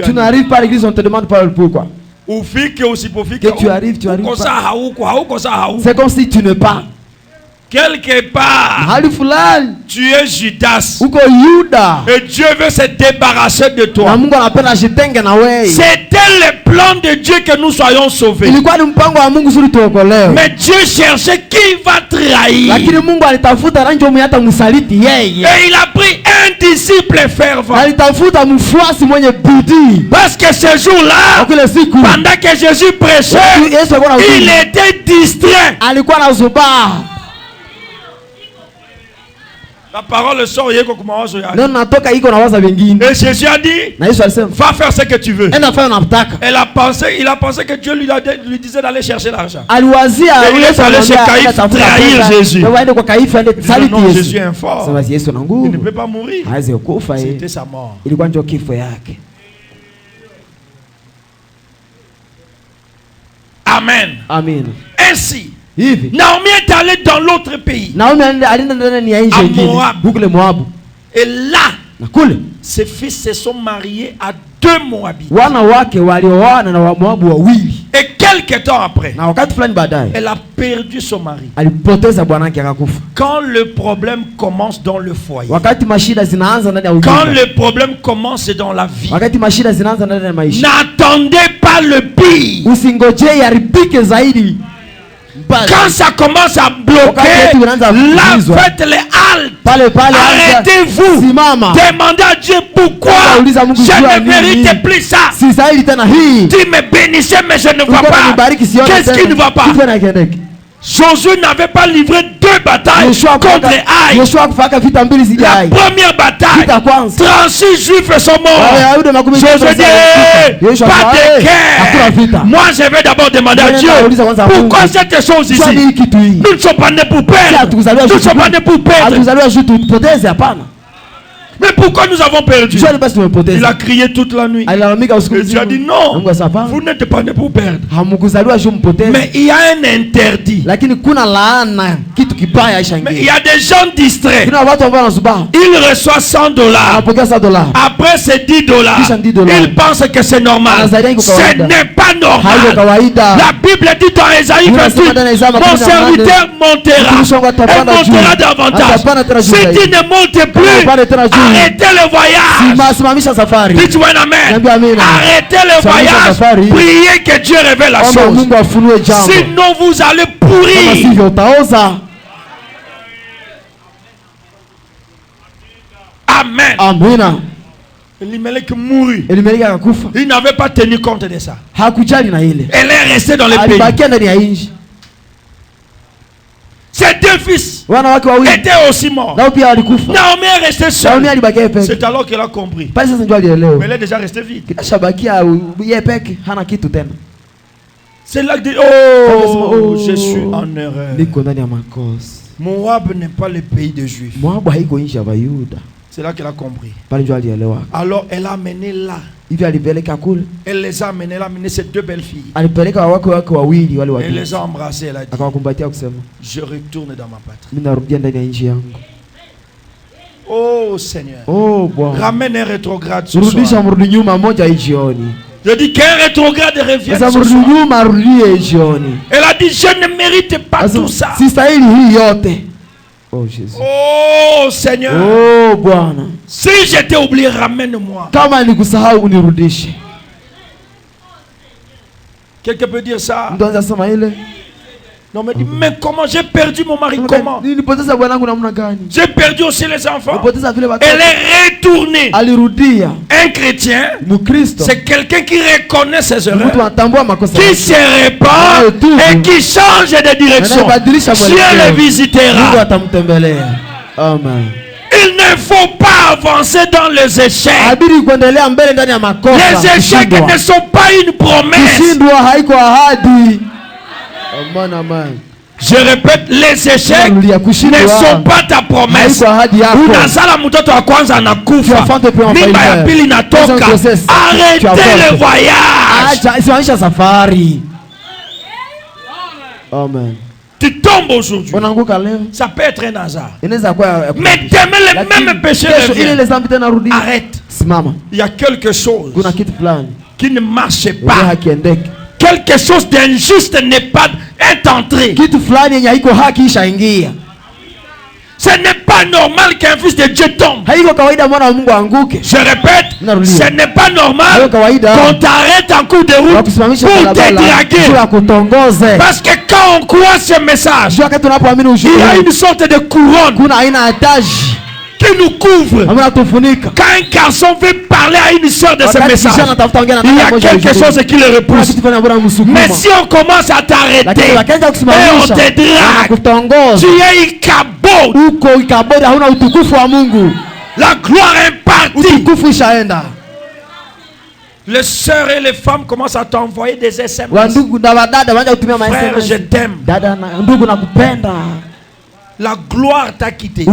Speaker 3: Tu n'arrives pas à l'église, on te demande pas pourquoi.
Speaker 2: Que
Speaker 3: tu arrives pas. C'est comme si tu ne pas.
Speaker 2: Quelque part, tu es Judas. Et Dieu veut se débarrasser de toi. C'était le plan de Dieu que nous soyons sauvés. Mais Dieu cherchait qui va trahir. Et il a pris un disciple fervent. Parce que ce jour-là, pendant que Jésus prêchait, il était distrait. La parole sort. Et Jésus a dit, va faire ce que tu veux. Il a pensé que Dieu lui disait d'aller chercher l'argent. Et il est allé chez Caïphe trahir Jésus. Non, Jésus est fort. Il ne peut pas mourir. C'était sa mort. Amen.
Speaker 3: Amen.
Speaker 2: Ainsi,
Speaker 3: Hivi
Speaker 2: Naomi est allée dans l'autre pays,
Speaker 3: Naomi alienda ndani ya nchi
Speaker 2: À
Speaker 3: nyingine
Speaker 2: Moab.
Speaker 3: huko le Moabu,
Speaker 2: et là,
Speaker 3: na kule
Speaker 2: ses fils se sont mariés à 2 Moabites.
Speaker 3: wana wake walioana na Wamoabu wawili,
Speaker 2: Et quelques temps après,
Speaker 3: na wakati fulani baadaye
Speaker 2: elle a perdu son mari.
Speaker 3: alipoteza bwanake akakufa.
Speaker 2: Quand le problème commence dans le foyer,
Speaker 3: Wakati mashida zinaanza ndani ya
Speaker 2: quand
Speaker 3: ujumbe,
Speaker 2: le problème commence dans la vie,
Speaker 3: wakati mashida zinaanza ndani ya maisha,
Speaker 2: n'attendez pas le pire.
Speaker 3: usingojee yaribike zaidi.
Speaker 2: Quand ça commence à bloquer, là faites les haltes. Arrêtez-vous. Demandez à Dieu pourquoi je ne mérite plus ça. Tu me bénissais mais je ne vois pas. Qu'est-ce qui ne va pas? Josué n'avait pas livré 2 batailles contre Aïe. La première bataille, 36 Juifs sont morts. Josué dit, pas de guerre. Moi je vais d'abord demander à Dieu, pourquoi cette chose ici? Nous ne sommes pas nés pour perdre. Nous ne sommes pas nés pour perdre. Mais pourquoi nous avons perdu? Il a crié toute la nuit. Et Dieu a dit non, vous n'êtes pas né pour perdre. Mais il y a un interdit. Mais il y a des gens distraits. Il reçoit $100. Après c'est $10. Il pense que c'est normal. Ce n'est pas normal. La Bible dit dans Ésaïe 28, mon serviteur montera. Elle montera davantage. Si tu ne montes plus, arrêtez le voyage. Dites-moi amen. Arrêtez le voyage. Priez que Dieu révèle la chose. Sinon vous allez pourrir. Amen.
Speaker 3: Amina.
Speaker 2: Elimelech mourut. Il n'avait pas tenu compte de ça. Elle est restée dans le pays. Ses 2 fils étaient aussi morts. Naomi est restée seule. C'est alors qu'elle a compris. Mais elle est déjà restée vide. C'est là que dit, oh, je suis en erreur. Moab n'est pas le pays des Juifs. C'est là qu'elle a compris. Alors elle a amené là. Elle les a amenés, elle a amené ses 2 belles filles. Elle les a embrassées, elle a dit, je retourne dans ma patrie. Oh Seigneur, ramène un rétrograde ce soir. Je dis qu'un rétrograde revient ce soir. Elle a dit, je ne mérite pas tout ça.
Speaker 3: Oh Jésus.
Speaker 2: Oh Seigneur.
Speaker 3: Oh Bwana.
Speaker 2: Si j'étais oublié, ramène-moi.
Speaker 3: Kama nilikusahau unirudishe.
Speaker 2: Quelqu'un peut dire ça?
Speaker 3: Ndio sema ile.
Speaker 2: Non mais dis, mais comment j'ai perdu mon mari? Comment?
Speaker 3: Nilipoteza bwanangu namna gani?
Speaker 2: J'ai perdu aussi les enfants.
Speaker 3: Elle
Speaker 2: est retournée.
Speaker 3: Alirudia.
Speaker 2: Un chrétien, c'est quelqu'un qui reconnaît ses erreurs, qui se répand et qui change de direction. Dieu le visitera.
Speaker 3: Amen.
Speaker 2: Il ne faut pas avancer dans les échecs. Les échecs ne sont pas une promesse. Je répète, les échecs ne sont pas ta promesse. Unazala mtoto wa kwanza anakufa, mimba ya pili inatoka. Arrêtez le voyage.
Speaker 3: Amen.
Speaker 2: Tu tombes aujourd'hui. Ça peut être un hasard. Mais demain les mêmes péchés reviennent. Arrête. Il y a quelque chose qui ne marche pas. Quelque chose d'injuste n'est pas entré. Ce n'est pas normal qu'un fils de Dieu tombe. Je répète, ce n'est pas normal qu'on t'arrête en cours de route pour te draguer. Parce que quand on croit ce message, il y a une sorte de couronne qui nous couvre. Quand un garçon veut parler à une soeur de ce message, il y a quelque chose qui le repousse. Mais si on commence à t'arrêter et on te drague, tu es Ikabo. La gloire est partie. Les sœurs et les femmes commencent à t'envoyer des SMS. Frère, je t'aime. La gloire t'a quitté.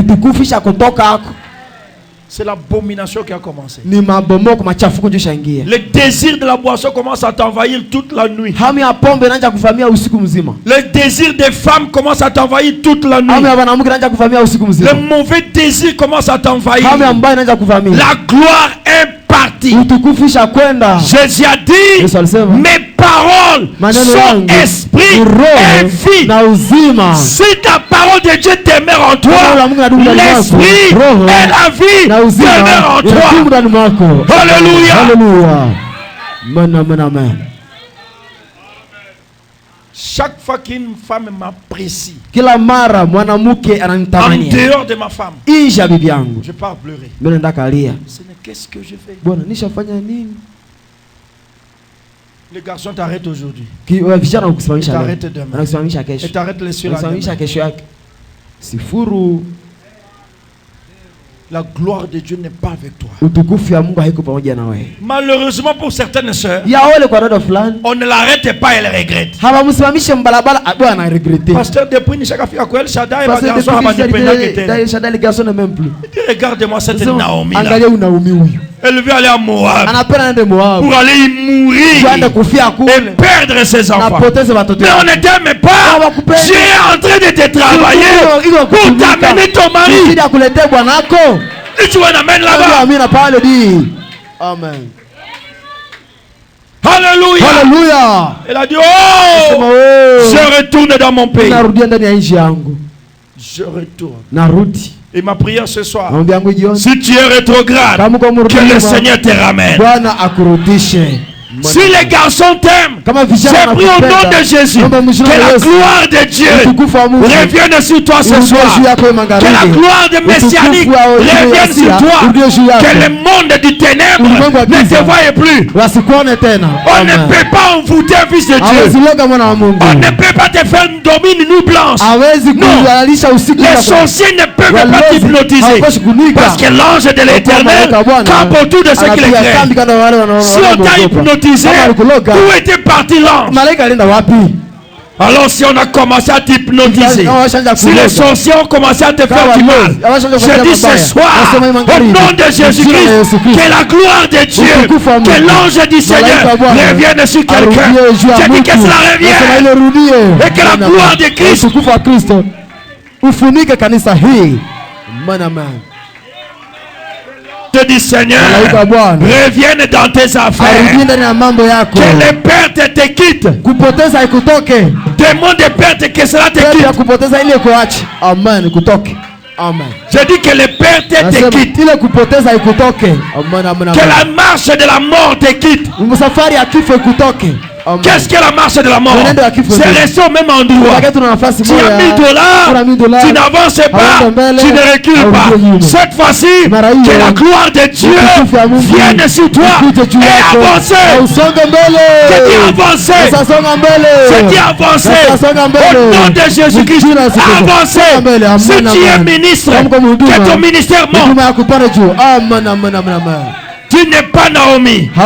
Speaker 2: C'est l'abomination qui a commencé.
Speaker 3: Ni mabomoko machafuko ndio shaingia.
Speaker 2: Le désir de la boisson commence à t'envahir toute la nuit.
Speaker 3: Hamu ya pombe inaanza kuvamia usiku mzima.
Speaker 2: Le désir des femmes commence à t'envahir toute la nuit.
Speaker 3: Hamu ya wanawake inaanza kuvamia usiku mzima.
Speaker 2: Le mauvais désir commence à t'envahir.
Speaker 3: Hamu ya mbaya inaanza kuvamia.
Speaker 2: La gloire est partie.
Speaker 3: Utukufu isha kwenda.
Speaker 2: Jésus a dit,
Speaker 3: Yesu alisema,
Speaker 2: mes paroles sont esprit et vie.
Speaker 3: Na uzima.
Speaker 2: Si ta parole de Dieu demeure en toi, l'esprit et la vie demeurent en toi. Alléluia.
Speaker 3: Alléluia. Amen.
Speaker 2: Chaque fois qu'une femme m'apprécie,
Speaker 3: kila mara mwanamke
Speaker 2: en
Speaker 3: ananitamania
Speaker 2: dehors de ma femme,
Speaker 3: inja bibi yangu,
Speaker 2: je pars pleurer.
Speaker 3: mimi naenda kalia,
Speaker 2: Seigneur, qu'est-ce que je fais?
Speaker 3: Bwana nishafanya nini?
Speaker 2: Les garçons t'arrêtent aujourd'hui.
Speaker 3: Vijana ukusimamisha leo,
Speaker 2: T'arrêtes demain.
Speaker 3: anakusimamisha kesho,
Speaker 2: Et t'arrêtent les sur la
Speaker 3: anakusimamisha
Speaker 2: demain.
Speaker 3: kesho yake. Sifuru.
Speaker 2: La gloire de Dieu n'est pas avec toi.
Speaker 3: Utukufu ya Mungu haiko pamoja na wewe.
Speaker 2: Malheureusement pour certaines sœurs,
Speaker 3: Ya ole kwa dada fulani,
Speaker 2: on ne l'arrête pas, elle regrette.
Speaker 3: hawamsimamishe mbalabala, bwana anaregrete.
Speaker 2: Pasteur, depuis Nishakafika kwa El Shaddai,
Speaker 3: Parce que
Speaker 2: garçon abanipenda
Speaker 3: depuis
Speaker 2: ketele.
Speaker 3: Shaddai, les garçons ne m'aiment plus.
Speaker 2: Regarde-moi cette Naomi là.
Speaker 3: Angalia Naomi huyu.
Speaker 2: Elle veut aller à Moab
Speaker 3: Anapenda aende Moab.
Speaker 2: pour aller y mourir
Speaker 3: Kwenda kufia
Speaker 2: et
Speaker 3: kule.
Speaker 2: perdre ses enfants.
Speaker 3: Napoteze watoto.
Speaker 2: Mais on ne t'aime pas.
Speaker 3: Hawakupenda.
Speaker 2: Dieu est en train de te travailler pour t'amener ton mari.
Speaker 3: Ili akuletee bwanako.
Speaker 2: Et tu vas l'amener
Speaker 3: Ndio
Speaker 2: là-bas.
Speaker 3: amina pale di. Amen.
Speaker 2: Alléluia.
Speaker 3: Hallelujah.
Speaker 2: Elle a dit,
Speaker 3: Sema
Speaker 2: oh,
Speaker 3: wewe.
Speaker 2: je retourne dans mon pays.
Speaker 3: Narudia ndani ya nchi yangu.
Speaker 2: Je retourne.
Speaker 3: Narudi.
Speaker 2: Et ma prière ce soir,
Speaker 3: Naomba yangu jioni.
Speaker 2: si tu es rétrograde,
Speaker 3: Kama kwa mrudi.
Speaker 2: que le Seigneur te ramène.
Speaker 3: Bwana akurudishe.
Speaker 2: Si les garçons t'aiment,
Speaker 3: Kama
Speaker 2: j'ai
Speaker 3: vijana
Speaker 2: pris au nom de Jésus que la gloire de Dieu revienne sur toi ce soir. Que la gloire de Messianique revienne sur toi. Que le monde du ténèbre ne te voie plus.
Speaker 3: wasikuone tena.
Speaker 2: On ne peut pas envoûter un fils de Dieu.
Speaker 3: Loga mwana wa Mungu.
Speaker 2: On ne peut pas te faire dormir une nuit blanche.
Speaker 3: Hawezi kulalisha usiku.
Speaker 2: Les sorciers ne peuvent pas t'hypnotiser. Parce que l'ange de l'Éternel campe autour de ceux qui les craignent. Si on t'a hypnotisé, où était parti l'ange?
Speaker 3: Malaika alienda wapi?
Speaker 2: Alors si on a commencé à t'hypnotiser, si les sorciers ont commencé à te faire du mal, je dis ce soir, au nom de Jésus-Christ, que la gloire de Dieu, que l'ange du Seigneur revienne sur quelqu'un. Je dis que cela revienne et que la gloire de Christ
Speaker 3: ufunike kanisa hii.
Speaker 2: te dis Seigneur, revienne dans tes affaires. Que les pertes te quittent. Demande des pertes que cela te quitte.
Speaker 3: Amen. Amen.
Speaker 2: Je dis que les pertes te quittent. Que la marche de la mort te quitte. Qu'est-ce que la marche de la mort? C'est rester au même endroit. Tu as $1000, tu n'avances pas, tu ne recules pas. Cette fois-ci, que la gloire de Dieu vienne sur toi et avance. Je dis avancer. Je dis avancer. Au nom de Jésus-Christ, avancer. Si tu es ministre, que ton ministère monte. Tu n'es pas Naomi. Tu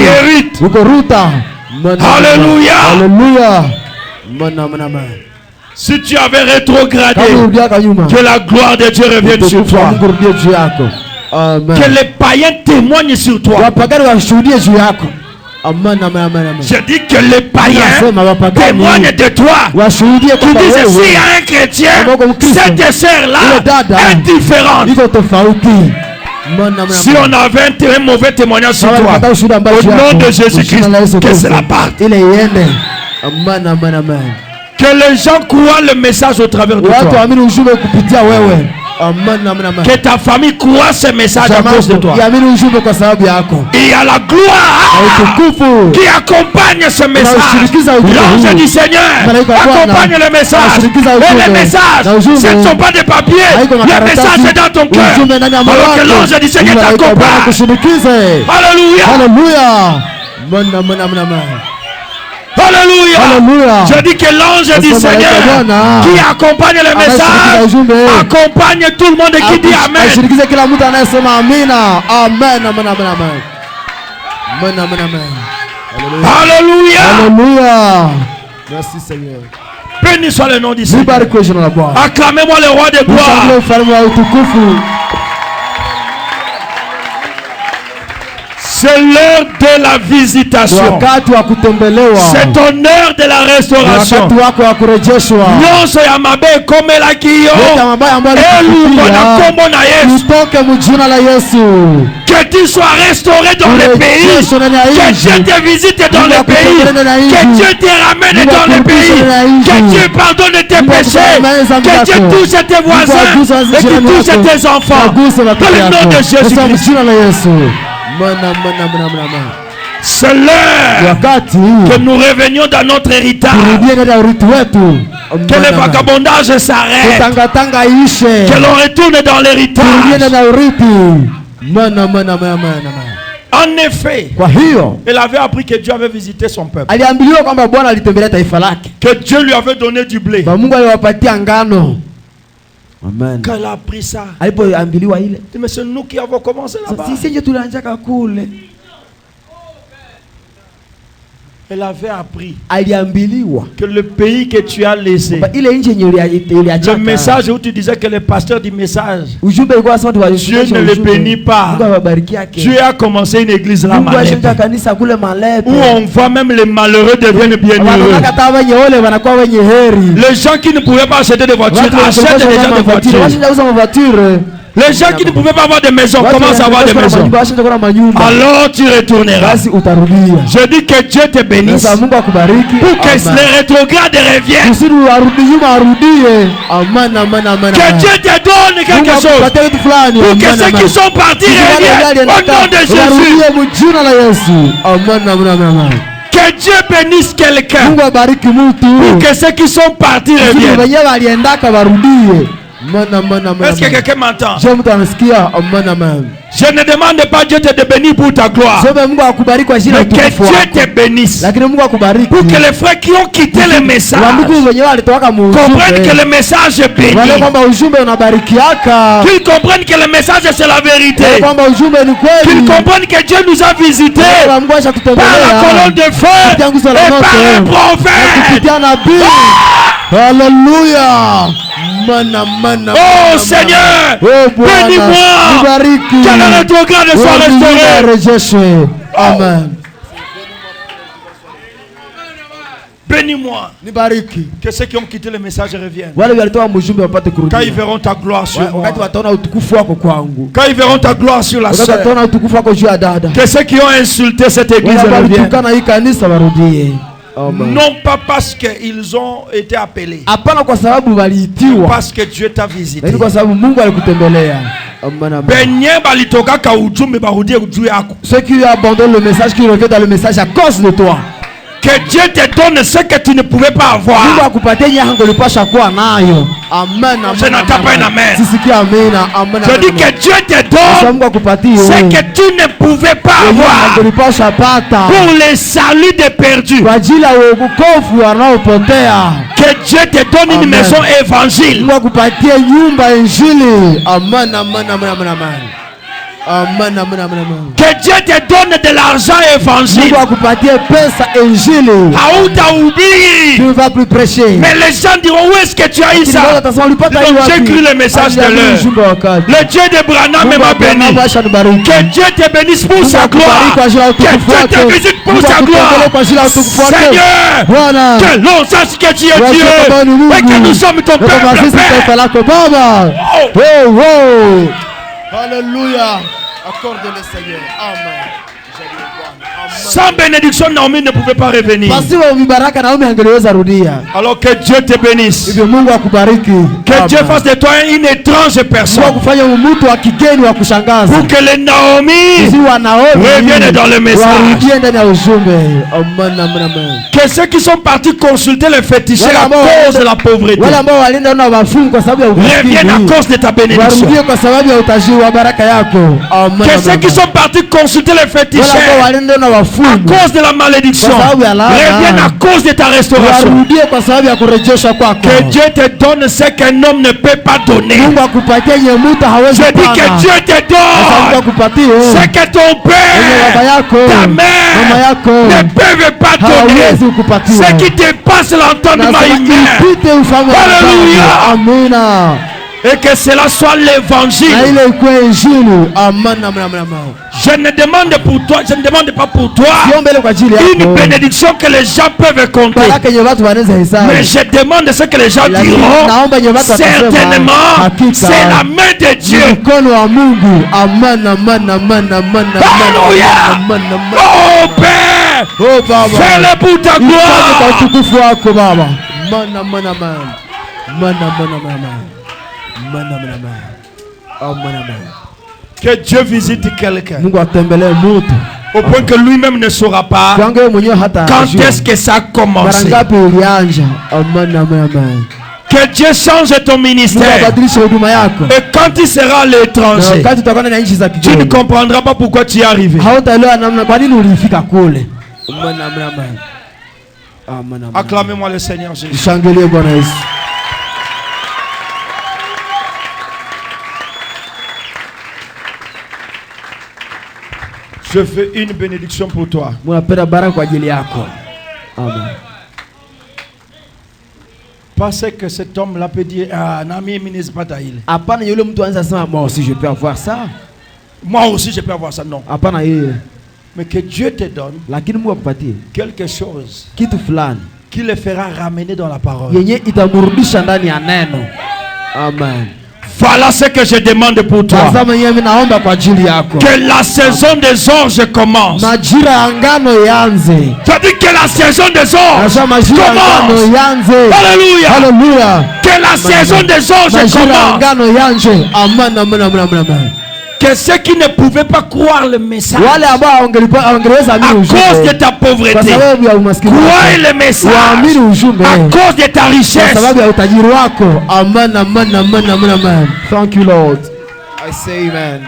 Speaker 2: es Ruth. Alléluia.
Speaker 3: Alléluia.
Speaker 2: Si tu avais rétrogradé, que la gloire de Dieu revienne sur toi. Que les païens témoignent sur toi. Je dis que les païens témoignent de toi. Tu dis s'il y a un chrétien, cette sœur-là est différente. Si on avait un mauvais témoignage sur toi, au nom de Jésus-Christ, que cela parte. Que les gens croient le message au travers de toi. Que ta famille croit ce message à cause de toi. Il y a la gloire qui accompagne ce message. L'ange du Seigneur accompagne le message. Et les messages, ce ne sont pas des papiers. Le message est dans ton cœur. Alors que l'ange du Seigneur t'accompagne. Alléluia. Alléluia. Je dis que l'ange du Seigneur qui accompagne le message accompagne tout le monde qui dit Amen. Alléluia.
Speaker 3: Merci Seigneur.
Speaker 2: Béni soit le nom du Seigneur. Acclamez-moi le roi des gloires. C'est l'heure de la visitation.
Speaker 3: wakati wa kutembelewa,
Speaker 2: C'est ton heure de la restauration.
Speaker 3: wakati wako wa kurejeshwa.
Speaker 2: Nyonso ya mabe ekomelaki yo.
Speaker 3: Yote mabaya ambayo
Speaker 2: Eluka na kombo na Yesu.
Speaker 3: utoke mjina la Yesu.
Speaker 2: Que tu sois restauré dans le pays. Que Dieu te visite dans le pays. Que Dieu te ramène dans le pays. Que Dieu pardonne tes péchés. Que Dieu touche tes voisins et que touche tes enfants. Dans le nom de Jésus-Christ. C'est l'heure que nous revenions dans notre héritage. Que le vagabondage s'arrête. Que l'on retourne dans l'héritage. En effet, elle avait appris que Dieu avait visité son peuple. Que Dieu lui avait donné du blé.
Speaker 3: Amen.
Speaker 2: Quand elle a appris ça, mais c'est nous qui avons commencé là-bas. Elle avait appris que le pays que tu as laissé, le message où tu disais que le pasteur du message, Dieu ne le bénit pas. Dieu a commencé une église là-bas où on voit même les malheureux deviennent bienheureux. Les gens qui ne pouvaient pas acheter de voitures achètent déjà des voitures. Les gens qui ne pouvaient pas avoir de maison commencent à avoir des maisons. Alors tu retourneras. Je dis que Dieu te bénisse pour que les rétrogrades reviennent. Que Dieu te donne quelque chose pour que ceux qui sont partis reviennent au nom de Jésus. Que Dieu bénisse quelqu'un pour que ceux qui sont partis reviennent. Est-ce que quelqu'un m'entend? Je ne demande pas Dieu te bénir pour ta gloire, mais que Dieu te bénisse pour que les frères qui ont quitté le message comprennent que le message est béni, qu'ils comprennent que le message c'est la vérité, qu'ils comprennent que Dieu nous a visités par la colonne de feu et par un prophète.
Speaker 3: Alléluia.
Speaker 2: Oh Seigneur, bénis-moi, que le rétrograde soit restauré.
Speaker 3: Amen.
Speaker 2: Bénis-moi, que ceux qui ont quitté le message reviennent. Quand ils verront ta gloire sur moi, quand ils verront ta gloire sur la sœur, que ceux qui ont insulté cette église reviennent. Non pas parce qu'ils ont été appelés, parce que Dieu t'a visité.
Speaker 3: Ceux qui abandonnent le message, qui reviennent dans le message à cause de toi.
Speaker 2: Que Dieu te donne ce que tu ne pouvais pas avoir. Je n'entends pas un amen. Je dis que Dieu te donne ce que tu ne pouvais pas avoir pour le salut des perdus. Que Dieu te donne une maison évangile. Que Dieu te donne de l'argent évangile.
Speaker 3: Tu ne vas plus prêcher.
Speaker 2: Mais les gens diront, où est-ce que tu as eu ça? J'ai cru le message de l'heure. Le Dieu de Branham m'a béni. Que Dieu te bénisse pour sa gloire. Que Dieu te visite pour sa gloire. Seigneur, que l'on sache que tu es Dieu et que nous sommes ton peuple.
Speaker 3: Alléluia. Accorde-le Seigneur. Amen.
Speaker 2: Sans bénédiction, Naomi ne pouvait pas revenir. Alors que Dieu te bénisse. Que Dieu fasse de toi une étrange personne. Pour que les Naomi reviennent dans le message. Que ceux qui sont partis consulter les féticheurs à cause de la pauvreté reviennent à cause de ta bénédiction. Que ceux qui sont partis consulter les féticheurs à cause de la malédiction reviennent à cause de ta restauration. Que Dieu te donne ce qu'un homme ne peut pas donner. Je dis que Dieu te donne ce que ton père, ta mère ne peuvent pas donner. Ce qui dépasse l'entendement humain. Alléluia. Et que cela soit
Speaker 3: na
Speaker 2: l'évangile.
Speaker 3: ile ikuwe injili. Amen, amen, amen, amen.
Speaker 2: Je ne demande pour toi, je ne demande pas pour toi
Speaker 3: Siombele kwa ajili
Speaker 2: une
Speaker 3: yako
Speaker 2: bénédiction que les gens peuvent compter.
Speaker 3: baraka yenye watu wanaweza hesabu.
Speaker 2: Mais je demande ce que les gens
Speaker 3: Lakini
Speaker 2: diront.
Speaker 3: naomba yenye watu watasema,
Speaker 2: Certainement,
Speaker 3: hakika
Speaker 2: c'est la main de Dieu.
Speaker 3: mkono wa Mungu. Amen, amen, amen, amen,
Speaker 2: Alléluia.
Speaker 3: amen, amen.
Speaker 2: Oh Père,
Speaker 3: Oh Baba,
Speaker 2: fais-le pour ta
Speaker 3: ifanye kwa
Speaker 2: gloire.
Speaker 3: utukufu wako Baba. Amen, amen, amen. Amen, amen, amen, amen. Amen, amen, amen. Amen, amen.
Speaker 2: Que Dieu visite quelqu'un
Speaker 3: Mungu atembelee mtu
Speaker 2: au point que lui-même ne saura pas
Speaker 3: kwangu yeye mwenyewe hata
Speaker 2: quand
Speaker 3: ajua
Speaker 2: est-ce que ça a
Speaker 3: mara
Speaker 2: commencé.
Speaker 3: ngapi ilianja. Amen, amen, amen.
Speaker 2: Que Dieu change ton
Speaker 3: Mungu
Speaker 2: ministère.
Speaker 3: abadilishe huduma yako.
Speaker 2: Et quand tu seras à
Speaker 3: Na
Speaker 2: l'étranger,
Speaker 3: wakati utakwenda na nchi za
Speaker 2: tu ne
Speaker 3: kigeni
Speaker 2: comprendras pas pourquoi tu es arrivé.
Speaker 3: hautaelewa namna kwa nini ulifika kule. Amen, amen, amen. Amen, amen.
Speaker 2: Acclamez-moi le Seigneur Jésus.
Speaker 3: Shangilie Bwana Yesu.
Speaker 2: Je fais une bénédiction pour toi.
Speaker 3: Munapenda baraka kwa ajili yako. Amen.
Speaker 2: Parce que cet homme-là peut dire, ah, Nami ministre Bataïl.
Speaker 3: Hapana yule mtu anaweza sema moi aussi je peux avoir ça.
Speaker 2: Moi aussi, je peux avoir ça. Non.
Speaker 3: Hapana yeye.
Speaker 2: Mais que Dieu te donne
Speaker 3: Lakini Mungu akupatie
Speaker 2: quelque chose
Speaker 3: kitu fulani
Speaker 2: qui le fera ramener dans la parole.
Speaker 3: yenye itamrudisha ndani ya neno. Amen.
Speaker 2: Voilà ce que je demande pour toi.
Speaker 3: Tazama yeye, mimi naomba kwa ajili yako.
Speaker 2: Que la saison des orges commence.
Speaker 3: Majira ya ngano yanze.
Speaker 2: Tu as dit que la saison des orges
Speaker 3: Nasema majira ya ngano
Speaker 2: commence.
Speaker 3: yanze.
Speaker 2: Alléluia.
Speaker 3: Hallelujah.
Speaker 2: Que la saison des orges
Speaker 3: Majira ya
Speaker 2: commence.
Speaker 3: ngano yanje. Amen, amen, amen, amen, amen.
Speaker 2: Que ceux qui ne pouvaient pas croire le message
Speaker 3: Wale ambao wangeweza
Speaker 2: à
Speaker 3: amini
Speaker 2: cause de
Speaker 3: ujumbe
Speaker 2: ta
Speaker 3: kwa
Speaker 2: pauvreté,
Speaker 3: sababu ya umaskini
Speaker 2: croyez
Speaker 3: wako,
Speaker 2: le message
Speaker 3: waamini ujumbe
Speaker 2: à cause de ta
Speaker 3: kwa
Speaker 2: richesse.
Speaker 3: sababu ya utajiri wako. Amen, amen, amen, amen, amen. Thank you Lord. I say amen.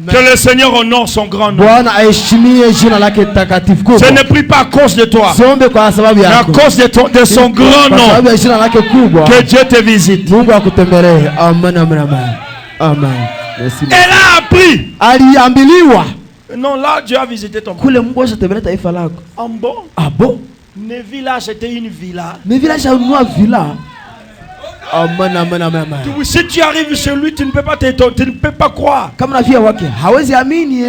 Speaker 2: Que le Seigneur honore son grand nom.
Speaker 3: Bwana aheshimie jina lake takatifu kubwa.
Speaker 2: Je ne prie pas à cause de toi,
Speaker 3: Siombe kwa sababu
Speaker 2: mais à
Speaker 3: yako,
Speaker 2: cause de son grand
Speaker 3: kwa sababu
Speaker 2: nom.
Speaker 3: ya jina lake kubwa.
Speaker 2: Que Dieu te visite.
Speaker 3: Mungu akutembelee. Amen, amen, amen. Amen. Merci.
Speaker 2: Elle a appris.
Speaker 3: Aliambiliwa
Speaker 2: Non, là, Dieu a visité ton
Speaker 3: kule Mungu ashatembelea taifa lako.
Speaker 2: En bon,
Speaker 3: Ah bon?
Speaker 2: ne villa acheté une villa.
Speaker 3: Mais village anunua villa. Amen, amen, amen, amen.
Speaker 2: Si tu arrives chez lui, tu ne peux pas t'étonner, tu ne peux pas croire
Speaker 3: Kama nafia wake hawezi amini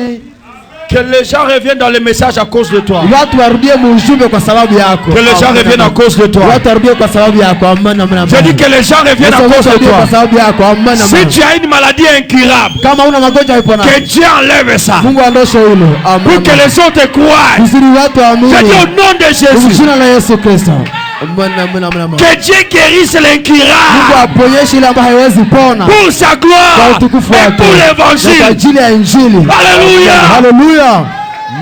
Speaker 2: que les gens reviennent dans le message à cause de toi.
Speaker 3: watu warudie mujumbe kwa sababu yako.
Speaker 2: Que les gens
Speaker 3: Amen,
Speaker 2: reviennent à
Speaker 3: amen.
Speaker 2: cause de toi.
Speaker 3: Watu warudie kwa sababu yako. Amen, amen, amen.
Speaker 2: Je dis que les gens reviennent à
Speaker 3: Watu
Speaker 2: cause de
Speaker 3: warudie
Speaker 2: toi.
Speaker 3: kwa sababu yako. Amen,
Speaker 2: Si
Speaker 3: amen.
Speaker 2: tu as une maladie incurable,
Speaker 3: Kama una magonjwa ipo na
Speaker 2: que Dieu enlève ça.
Speaker 3: Mungu andoshe hilo. Amen,
Speaker 2: Pour que
Speaker 3: amen.
Speaker 2: les autres croient.
Speaker 3: Kusudi watu waamini.
Speaker 2: Je dis au nom de
Speaker 3: Kwa
Speaker 2: Jésus.
Speaker 3: jina la Yesu Kristo. Amen, amen, amen, amen.
Speaker 2: Que Dieu guérisse
Speaker 3: Mungu
Speaker 2: l'incurable.
Speaker 3: aponyeshe ile ambayo haiwezi pona
Speaker 2: Pour sa
Speaker 3: kwa
Speaker 2: gloire.
Speaker 3: utukufu
Speaker 2: Et
Speaker 3: wake
Speaker 2: pour
Speaker 3: na kwa
Speaker 2: l'évangile.
Speaker 3: ajili ya injili.
Speaker 2: Alléluia.
Speaker 3: Hallelujah.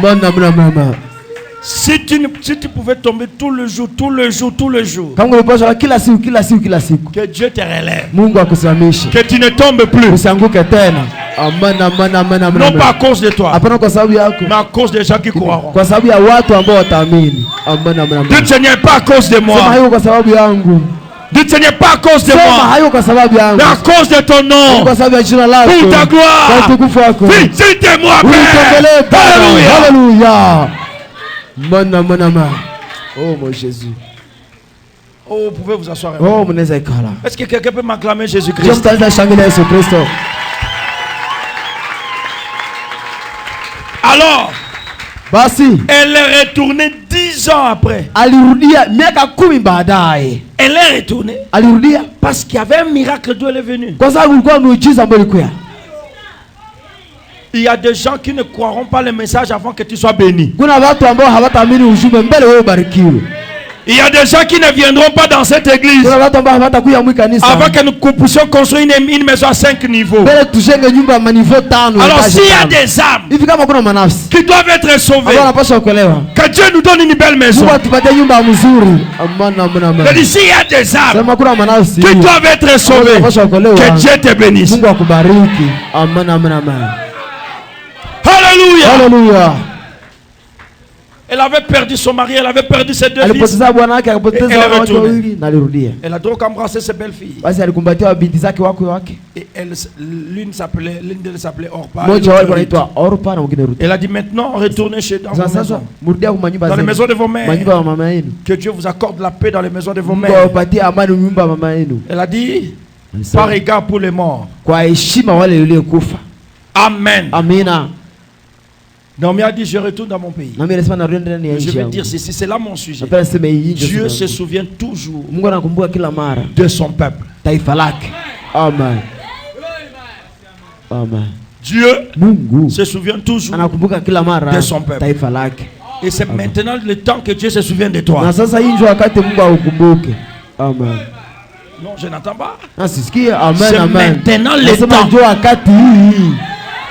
Speaker 3: Amen, amen, amen, amen.
Speaker 2: Si tu pouvais tomber tout le jour, tout le jour, tout le jour.
Speaker 3: Kama ulipaswa kila siku kila siku kila siku,
Speaker 2: Que Dieu te relève.
Speaker 3: Mungu akusimamishe
Speaker 2: Que tu ne tombes plus.
Speaker 3: usianguke tena. Amen, amen, amen, amen.
Speaker 2: Non pas à cause de toi,
Speaker 3: Hapana kwa sababu yako,
Speaker 2: mais à cause des gens qui croiront.
Speaker 3: kwa sababu ya watu ambao wataamini. Amen, amen,
Speaker 2: Dieu
Speaker 3: amen.
Speaker 2: Seigneur, pas à cause de
Speaker 3: Sema
Speaker 2: moi.
Speaker 3: hayo kwa sababu yangu.
Speaker 2: Dieu Seigneur, pas à cause de
Speaker 3: Sema
Speaker 2: moi,
Speaker 3: hayo kwa sababu yangu.
Speaker 2: mais à cause de ton nom.
Speaker 3: Kwa sababu ya jina lako.
Speaker 2: Pour ta
Speaker 3: Kwa
Speaker 2: gloire.
Speaker 3: utukufu wako.
Speaker 2: Visite-moi,
Speaker 3: Unitembelee
Speaker 2: Père.
Speaker 3: Baba.
Speaker 2: Alléluia.
Speaker 3: Hallelujah. Amen, amen, amen. Oh mon Jésus.
Speaker 2: Oh, vous pouvez vous asseoir.
Speaker 3: Oh mnaweza ikala.
Speaker 2: Est-ce que quelqu'un peut m'acclamer
Speaker 3: Je
Speaker 2: Jésus-Christ?
Speaker 3: mtaanza shangilia Yesu Kristo.
Speaker 2: Alors,
Speaker 3: Basi
Speaker 2: elle est retournée 10 ans après.
Speaker 3: alirudia miaka 10 baadaye.
Speaker 2: Elle est retournée
Speaker 3: Alirudia
Speaker 2: parce qu'il y avait un miracle d'où elle est venue.
Speaker 3: kwa sababu ulikuwa muujiza ambao ulikuwa.
Speaker 2: Il y a des gens qui ne croiront pas le message avant que tu sois béni.
Speaker 3: Kuna watu ambao hawataamini ujumbe mbele wewe ubarikiwe.
Speaker 2: Il y a des gens qui ne viendront pas dans cette église
Speaker 3: Kuna watu ambao hawatakuja mwi kanisa.
Speaker 2: avant que nous puissions construire une maison à 5 niveaux.
Speaker 3: Mbele tujenge nyumba ya manivo 5.
Speaker 2: Alors s'il y a des âmes
Speaker 3: hivi kama kuna manafsi
Speaker 2: qui doivent être sauvées,
Speaker 3: ambao wanapaswa kuokolewa,
Speaker 2: que Dieu nous donne une belle maison.
Speaker 3: Mungu atupatie nyumba mzuri. Amen, amen,
Speaker 2: Je
Speaker 3: amen.
Speaker 2: dis s'il y a des âmes
Speaker 3: Sema kuna manafsi
Speaker 2: qui doivent être sauvées,
Speaker 3: wanapaswa kuokolewa.
Speaker 2: que Dieu te bénisse.
Speaker 3: Mungu akubariki. Amen, amen, amen.
Speaker 2: Alléluia.
Speaker 3: Hallelujah.
Speaker 2: Elle avait perdu son mari, elle avait perdu ses 2 fils.
Speaker 3: Alipoteza bwana wake, akapoteza
Speaker 2: Elle est
Speaker 3: wake
Speaker 2: retournée.
Speaker 3: wawili na alirudia.
Speaker 2: Elle a donc embrassé ses belles filles.
Speaker 3: Basi alikumbatia binti zake wake.
Speaker 2: Et l'une d'elles s'appelait Orpa.
Speaker 3: Mmoja wao anaitwa Orpa na mwingine Ruth.
Speaker 2: Elle a dit maintenant retournez dans vos
Speaker 3: Sasa
Speaker 2: maisons.
Speaker 3: mrudia kwa manyumba
Speaker 2: Dans les
Speaker 3: zenu.
Speaker 2: maisons de vos mères.
Speaker 3: Manyumba ya mama yenu.
Speaker 2: Que Dieu vous accorde la paix dans les maisons de vos
Speaker 3: Mungu
Speaker 2: mères.
Speaker 3: awapatie amani nyumba ya mama yenu.
Speaker 2: Elle a dit par égard pour les morts.
Speaker 3: Kwa heshima wale waliokufa.
Speaker 2: Amen.
Speaker 3: Amina.
Speaker 2: Naomi a dit, je retourne dans mon pays.
Speaker 3: Nami nasema narudi ndani ya
Speaker 2: Je
Speaker 3: nchi
Speaker 2: vais
Speaker 3: yangu.
Speaker 2: dire ceci, c'est là mon sujet.
Speaker 3: Napenda niseme hii ndio
Speaker 2: Dieu
Speaker 3: sababu.
Speaker 2: se souvient toujours
Speaker 3: Mungu anakumbuka kila mara
Speaker 2: de son peuple.
Speaker 3: taifa lake. Amen. Amen.
Speaker 2: Dieu
Speaker 3: Mungu
Speaker 2: se souvient toujours.
Speaker 3: anakumbuka kila mara
Speaker 2: de son peuple.
Speaker 3: taifa lake.
Speaker 2: Et c'est maintenant le temps que Dieu se souvient de toi.
Speaker 3: Na sasa hii ndio wakati Mungu aukumbuke. Amen.
Speaker 2: Non, je n'entends pas.
Speaker 3: Nasikia amen
Speaker 2: C'est
Speaker 3: amen.
Speaker 2: maintenant le
Speaker 3: Nasema
Speaker 2: temps.
Speaker 3: ndio wakati hii.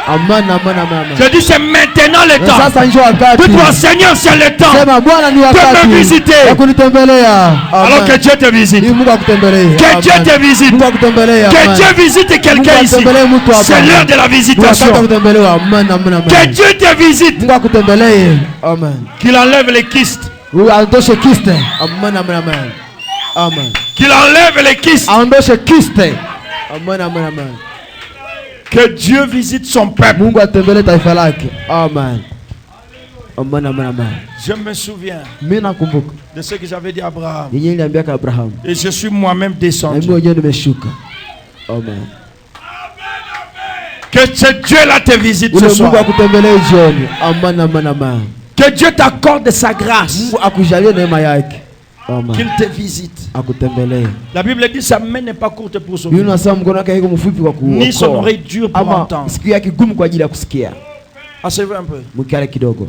Speaker 3: Amen amen amen.
Speaker 2: Je dis c'est maintenant le
Speaker 3: Na
Speaker 2: temps.
Speaker 3: sasa ndio wakati.
Speaker 2: Dis-toi Seigneur, c'est le temps.
Speaker 3: Sema Bwana ni wakati.
Speaker 2: me visiter.
Speaker 3: Ya kunitembelea.
Speaker 2: Alors que Dieu te
Speaker 3: Ni
Speaker 2: visite.
Speaker 3: Mungu akutembelee.
Speaker 2: Que Dieu te visite.
Speaker 3: Mungu akutembelee.
Speaker 2: Que
Speaker 3: Amen.
Speaker 2: Dieu visite quelqu'un ici. C'est l'heure de la visitation.
Speaker 3: Amen amen amen.
Speaker 2: Que Dieu te visite.
Speaker 3: Mungu akutembelee. Amen.
Speaker 2: Qu'il enlève les kystes.
Speaker 3: Aondoshe kiste. Amen amen amen. Amen.
Speaker 2: Qu'il enlève les kystes.
Speaker 3: Aondoshe kiste. Amen amen amen.
Speaker 2: Que Dieu visite son peuple.
Speaker 3: Mungu atembelee taifa lake. Amen. Amen amen amen.
Speaker 2: Je me souviens
Speaker 3: Mimi nakumbuka
Speaker 2: de ce que j'avais dit à Abraham.
Speaker 3: yenyewe niliambia kwa Abraham.
Speaker 2: Et je suis moi-même
Speaker 3: Na
Speaker 2: descendu.
Speaker 3: mimi mwenyewe nimeshuka. Amen.
Speaker 2: Que ce Dieu-là te visite
Speaker 3: Ule
Speaker 2: ce soir.
Speaker 3: Mungu akutembelee jioni. Amen amen amen.
Speaker 2: Que Dieu t'accorde sa grâce.
Speaker 3: Mungu akujalie neema yake. Amen.
Speaker 2: Qu'il te visite.
Speaker 3: Akutembelee.
Speaker 2: La Bible dit sa main n'est pas courte pour sauver.
Speaker 3: Biblia inasema mkono wake haiko mfupi kwa
Speaker 2: Ni son
Speaker 3: kuokoa.
Speaker 2: oreille dure pour
Speaker 3: Ama
Speaker 2: entendre.
Speaker 3: sikio yake gumu kwa ajili ya kusikia.
Speaker 2: Asseyez-vous un peu.
Speaker 3: Mkale kidogo.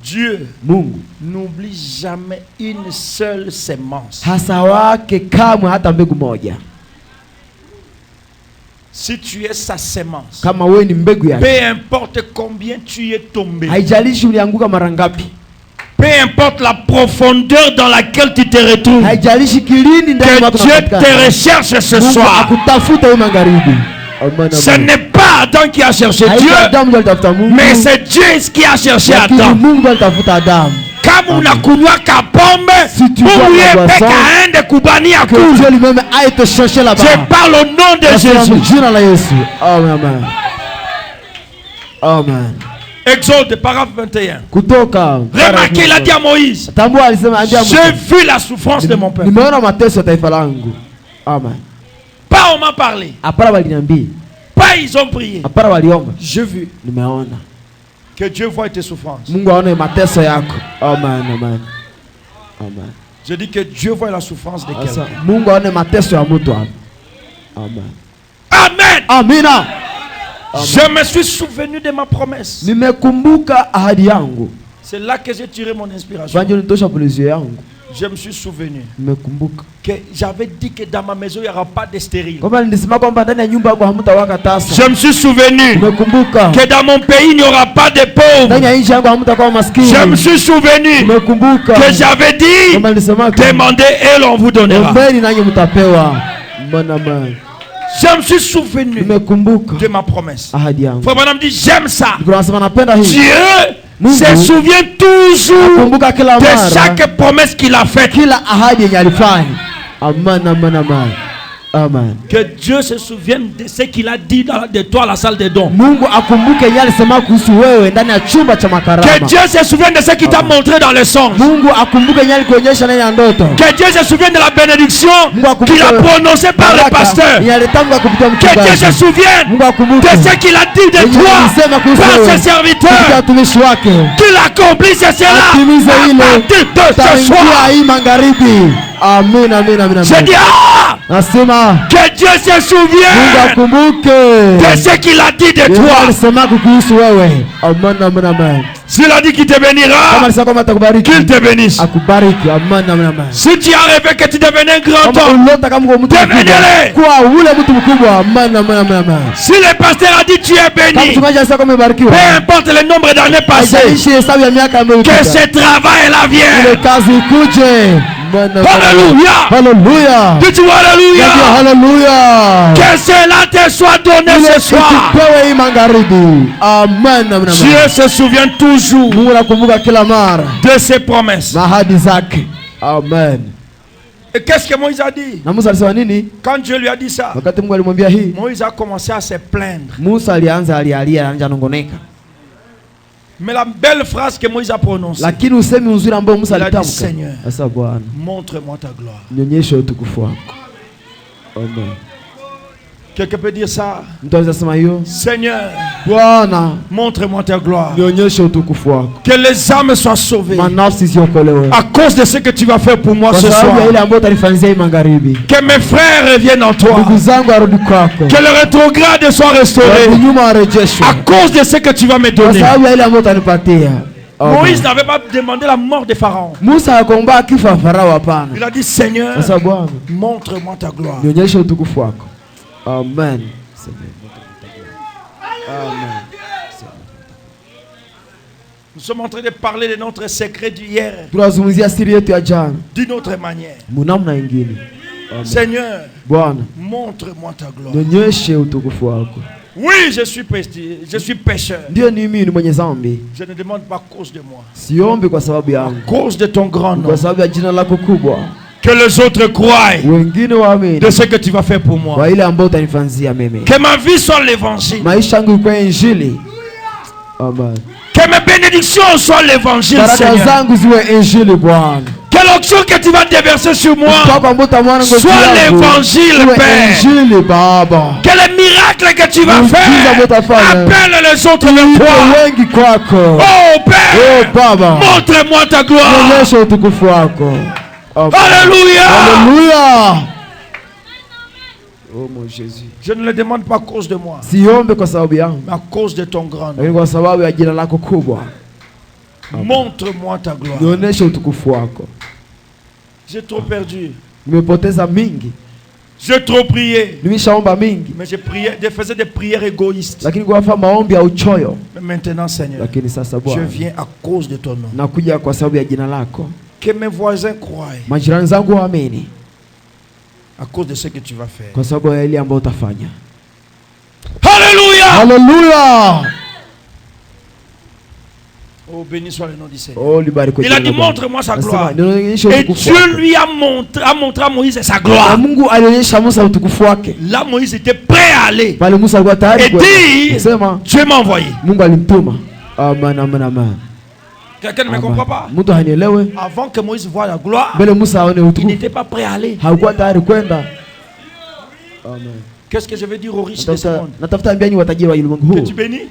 Speaker 2: Dieu
Speaker 3: Mungu
Speaker 2: n'oublie jamais une seule sémence.
Speaker 3: hasa wake kamwe hata mbegu moja.
Speaker 2: Si tu es sa sémence,
Speaker 3: Kama wewe ni mbegu yake,
Speaker 2: peu importe combien tu es tombé,
Speaker 3: haijalishi ulianguka mara ngapi,
Speaker 2: peu importe la profondeur dans laquelle tu te retrouves,
Speaker 3: haijalishi kilindi ndani mwako
Speaker 2: que Dieu te
Speaker 3: unapatikana.
Speaker 2: recherche ce
Speaker 3: Mungu
Speaker 2: soir.
Speaker 3: akutafuta wewe magharibi. Amen,
Speaker 2: Ce
Speaker 3: amen.
Speaker 2: n'est pas Adam qui a cherché
Speaker 3: Haiko
Speaker 2: Dieu,
Speaker 3: Adamu ndio alitafuta Mungu,
Speaker 2: mais c'est Dieu qui a cherché
Speaker 3: lakini
Speaker 2: Adam.
Speaker 3: Mungu ndio alitafuta Adamu.
Speaker 2: Kama unakunywa kapombe,
Speaker 3: Si tu bois
Speaker 2: Mungu
Speaker 3: la
Speaker 2: yeye
Speaker 3: boisson,
Speaker 2: peke aende kubania
Speaker 3: Que
Speaker 2: kule.
Speaker 3: Dieu lui-même a été chercher là-bas.
Speaker 2: Je parle au nom de
Speaker 3: Nasema
Speaker 2: Jésus.
Speaker 3: jina la Yesu. Amen, amen. Amen.
Speaker 2: Exode, paragraphe 21.
Speaker 3: Kutoka.
Speaker 2: Remarquez, il a dit à Moïse,
Speaker 3: Tambua alisema ambia
Speaker 2: j'ai vu la souffrance de mon peuple.
Speaker 3: nimeona mateso ya taifa langu. Amen.
Speaker 2: Pas on m'a parlé,
Speaker 3: Hapana waliniambia.
Speaker 2: pas ils ont prié.
Speaker 3: Hapana waliomba.
Speaker 2: J'ai vu
Speaker 3: Nimeona.
Speaker 2: que Dieu voit tes souffrances.
Speaker 3: Mungu aone mateso yako. Amen, amen. Amen.
Speaker 2: Je dis que Dieu voit la souffrance de
Speaker 3: Sasa
Speaker 2: quelqu'un.
Speaker 3: Mungu aone mateso ya mtu hapa. Amen.
Speaker 2: Amen.
Speaker 3: Amina.
Speaker 2: Je me suis souvenu de ma promesse.
Speaker 3: Nimekumbuka ahadi yangu.
Speaker 2: C'est là que j'ai tiré mon inspiration.
Speaker 3: Fanya nitosha polizio yangu.
Speaker 2: Je me suis souvenu
Speaker 3: Nimekumbuka.
Speaker 2: que j'avais dit que dans ma maison il n'y aura pas de stérile.
Speaker 3: Kwamba nilisema kwamba ndani ya nyumba yangu hamtawaka tasa.
Speaker 2: Je me suis souvenu
Speaker 3: Nimekumbuka.
Speaker 2: que dans mon pays il n'y aura pas de
Speaker 3: Ndani
Speaker 2: pauvres.
Speaker 3: ya nchi yangu hamtakuwa maskini.
Speaker 2: Je me suis souvenu
Speaker 3: Nimekumbuka.
Speaker 2: que j'avais dit,
Speaker 3: Kwamba nilisema
Speaker 2: demandez et l'on vous donnera.
Speaker 3: ombeni nanyi mtapewa. Mbona mbona.
Speaker 2: Je me suis souvenu
Speaker 3: Nimekumbuka
Speaker 2: de ma promesse.
Speaker 3: ahadi yangu.
Speaker 2: Frère Branham dit, j'aime ça.
Speaker 3: Ndio nasema napenda hii.
Speaker 2: Dieu
Speaker 3: Mungu
Speaker 2: se souvient toujours
Speaker 3: Kumbuka kila
Speaker 2: de
Speaker 3: mara.
Speaker 2: chaque promesse qu'il a faite.
Speaker 3: Kila ahadi yenye alifanya. Amen, amen, amen. Amen.
Speaker 2: Que Dieu se souvienne de ce qu'il a dit de toi à la salle des dons.
Speaker 3: Mungu akumbuke yeye alisema kuhusu wewe ndani ya chumba cha makarama.
Speaker 2: Que Dieu se souvienne de ce qu'il t'a montré dans le songe.
Speaker 3: Mungu akumbuke yeye alikuonyesha ndani ya ndoto.
Speaker 2: Que Dieu se souvienne de la bénédiction
Speaker 3: Mungu akumbuke
Speaker 2: qu'il a prononcée par le
Speaker 3: baraka
Speaker 2: pasteur.
Speaker 3: yenye alitamka kupitia
Speaker 2: Que Dieu se
Speaker 3: mchungaji.
Speaker 2: souvienne
Speaker 3: Mungu akumbuke
Speaker 2: de ce qu'il a dit de
Speaker 3: yenye
Speaker 2: toi
Speaker 3: alisema kuhusu
Speaker 2: par
Speaker 3: wewe
Speaker 2: ses
Speaker 3: kupitia
Speaker 2: serviteurs.
Speaker 3: watumishi wake.
Speaker 2: Qu'il accomplisse cela
Speaker 3: Atimize
Speaker 2: à
Speaker 3: ile
Speaker 2: partir de ce
Speaker 3: tangia
Speaker 2: soir.
Speaker 3: hii magharibi. Amen, amen, amen,
Speaker 2: Je
Speaker 3: amen.
Speaker 2: dis, ah,
Speaker 3: Nasema
Speaker 2: que Dieu se
Speaker 3: Mungu
Speaker 2: souvienne
Speaker 3: akumbuke
Speaker 2: de ce qu'il a dit de
Speaker 3: yeye
Speaker 2: toi.
Speaker 3: alisema kuhusu wewe. Amen, amen, amen.
Speaker 2: S'il a dit qu'il te
Speaker 3: Kama
Speaker 2: bénira,
Speaker 3: alisema kwamba atakubariki.
Speaker 2: qu'il te bénisse.
Speaker 3: Akubariki. Amen, amen, amen.
Speaker 2: Si tu as rêvé que tu devenais un grand
Speaker 3: Kama
Speaker 2: homme,
Speaker 3: ulota kama uko mtu mkubwa,
Speaker 2: Devenez-le.
Speaker 3: kuwa ule mtu mkubwa. Amen, amen, amen, amen.
Speaker 2: si le pasteur a dit tu es
Speaker 3: Kama
Speaker 2: béni,
Speaker 3: mchungaji alisema kwamba umebarikiwa,
Speaker 2: peu importe le nombre d'années passées,
Speaker 3: haijalishi hesabu ya miaka ambayo
Speaker 2: que
Speaker 3: ilipita.
Speaker 2: ce travail-là
Speaker 3: Ile
Speaker 2: vienne.
Speaker 3: kazi ikuje. Amen, amen, amen.
Speaker 2: Alléluia.
Speaker 3: Hallelujah.
Speaker 2: Dis-tu
Speaker 3: Nadia,
Speaker 2: Alléluia.
Speaker 3: hallelujah.
Speaker 2: Que cela te soit donné
Speaker 3: Ile
Speaker 2: ce soir.
Speaker 3: tupewe hii magharibi. Amen, amen,
Speaker 2: Dieu
Speaker 3: amen.
Speaker 2: se souvient toujours
Speaker 3: Mungu anakumbuka kila mara
Speaker 2: de ses promesses.
Speaker 3: na ahadi zake. Amen.
Speaker 2: Et qu'est-ce que Moïse a dit?
Speaker 3: Na Musa alisema nini
Speaker 2: Quand Dieu lui a dit ça,
Speaker 3: wakati Mungu alimwambia hii?
Speaker 2: Moïse a commencé à se plaindre.
Speaker 3: Musa alianza alialia, anja nongoneka.
Speaker 2: Mais la belle phrase que Moïse a prononcée,
Speaker 3: Lakini usemi uzuri ambao Musa
Speaker 2: Il a dit,
Speaker 3: alitamka.
Speaker 2: Seigneur,
Speaker 3: Sasa Bwana,
Speaker 2: montre-moi ta gloire.
Speaker 3: nionyeshe utukufu wako. Amen.
Speaker 2: Quelqu'un peut dire ça?
Speaker 3: Mtu anaweza sema hiyo?
Speaker 2: Seigneur,
Speaker 3: Bwana,
Speaker 2: montre-moi ta gloire.
Speaker 3: nionyeshe utukufu wako.
Speaker 2: Que les âmes soient sauvées.
Speaker 3: Manafsi ziokolewe.
Speaker 2: À cause de ce que tu vas faire pour moi
Speaker 3: Kwa
Speaker 2: ce
Speaker 3: sababu ya
Speaker 2: soir.
Speaker 3: ile ambayo utanifanyia hii magharibi.
Speaker 2: Que mes frères reviennent en toi.
Speaker 3: Ndugu zangu arudi kwako.
Speaker 2: Que le rétrograde soit restauré.
Speaker 3: Warudi nyuma warejeshwe.
Speaker 2: À cause de ce que tu vas me
Speaker 3: Kwa
Speaker 2: donner.
Speaker 3: sababu ya ile ambayo utanipatia.
Speaker 2: Moïse n'avait pas demandé la mort de Pharaon.
Speaker 3: Musa hakuomba kifa Farao, hapana.
Speaker 2: Il a dit, Seigneur,
Speaker 3: Kwa sababu Bwana,
Speaker 2: montre-moi ta gloire.
Speaker 3: nionyeshe utukufu wako. Amen. Amen.
Speaker 2: Nous sommes en train de parler de notre secret d'hier
Speaker 3: Tunazungumzia siri yetu ya jana
Speaker 2: d'une autre manière.
Speaker 3: munamna ingine.
Speaker 2: Seigneur,
Speaker 3: Bwana,
Speaker 2: montre-moi ta gloire.
Speaker 3: nionyeshe utukufu wako.
Speaker 2: Oui, je suis pécheur.
Speaker 3: Ndio ni mimi ni mwenye dhambi.
Speaker 2: Je ne demande pas à cause de moi.
Speaker 3: Siombi kwa sababu
Speaker 2: À
Speaker 3: yangu,
Speaker 2: cause de ton grand nom.
Speaker 3: kwa sababu ya jina lako kubwa.
Speaker 2: Que les autres croient
Speaker 3: Wengine waamini
Speaker 2: de ce que tu vas faire pour moi.
Speaker 3: kwa ile ambayo utanifanyia mimi.
Speaker 2: Que ma vie soit l'évangile.
Speaker 3: Maisha yangu kwa injili. Amen.
Speaker 2: Que mes bénédictions soient l'évangile,
Speaker 3: Baraka
Speaker 2: Seigneur.
Speaker 3: zangu ziwe injili Bwana.
Speaker 2: Que l'onction que tu vas déverser sur moi
Speaker 3: Kutoka ambapo utamwona ngozi
Speaker 2: soit
Speaker 3: yangu,
Speaker 2: l'évangile,
Speaker 3: iwe
Speaker 2: Père.
Speaker 3: injili Baba.
Speaker 2: Que les miracles que tu vas
Speaker 3: Muujiza
Speaker 2: faire
Speaker 3: ambao utafanya.
Speaker 2: appellent les autres vers
Speaker 3: Iwe
Speaker 2: toi.
Speaker 3: wengi kwako.
Speaker 2: Oh Père,
Speaker 3: Oh Baba,
Speaker 2: montre-moi ta gloire.
Speaker 3: nionyeshe utukufu wako. Amen.
Speaker 2: Alléluia.
Speaker 3: Alléluia. Oh mon Jésus.
Speaker 2: Je ne le demande pas à cause de moi,
Speaker 3: Siombe kwa sababu yangu,
Speaker 2: mais à cause de ton grand nom.
Speaker 3: lakini kwa sababu ya jina lako kubwa.
Speaker 2: Montre-moi ta gloire.
Speaker 3: Nionyeshe utukufu wako.
Speaker 2: J'ai trop perdu.
Speaker 3: Nimepoteza mingi,
Speaker 2: J'ai trop prié.
Speaker 3: nimeshaomba mingi,
Speaker 2: Mais je faisais des prières égoïstes.
Speaker 3: lakini kwa maombi ya uchoyo.
Speaker 2: Mais maintenant, Seigneur,
Speaker 3: Lakini sasa
Speaker 2: je
Speaker 3: Bwana,
Speaker 2: viens à cause de ton nom.
Speaker 3: nakuja kwa sababu ya jina lako.
Speaker 2: Que mes voisins croient
Speaker 3: Majirani zangu waamini
Speaker 2: à cause de ce que tu vas faire.
Speaker 3: kwa sababu ya ile ambayo utafanya.
Speaker 2: Alléluia.
Speaker 3: Haleluya!
Speaker 2: Oh, béni soit le nom du Seigneur.
Speaker 3: Oh, libariki
Speaker 2: Il
Speaker 3: jina
Speaker 2: a dit,
Speaker 3: la Bwana.
Speaker 2: montre-moi sa
Speaker 3: Nasema,
Speaker 2: gloire.
Speaker 3: nionyeshe
Speaker 2: Et
Speaker 3: utukufu
Speaker 2: Dieu
Speaker 3: wako.
Speaker 2: lui a montré à Moïse sa
Speaker 3: Na
Speaker 2: gloire.
Speaker 3: Mungu alionyesha Musa utukufu wake.
Speaker 2: Là, Moïse était prêt à aller.
Speaker 3: Pale Musa alikuwa
Speaker 2: Et
Speaker 3: tayari kwenda.
Speaker 2: dit,
Speaker 3: Sema,
Speaker 2: Dieu m'a envoyé.
Speaker 3: Mungu alimtuma. Amen, amen, amen.
Speaker 2: Quelqu'un ne me
Speaker 3: Amen.
Speaker 2: comprend pas.
Speaker 3: Mtu hanielewe.
Speaker 2: Avant que Moïse voie la gloire,
Speaker 3: Mbele Musa aone
Speaker 2: il
Speaker 3: utukufu,
Speaker 2: n'était pas prêt à aller.
Speaker 3: hakuwa tayari kwenda. Amen.
Speaker 2: Qu'est-ce que je veux dire aux riches de ce monde?
Speaker 3: Natafuta ambia ni watajiri wa ulimwengu
Speaker 2: Que
Speaker 3: huu.
Speaker 2: tu bénis?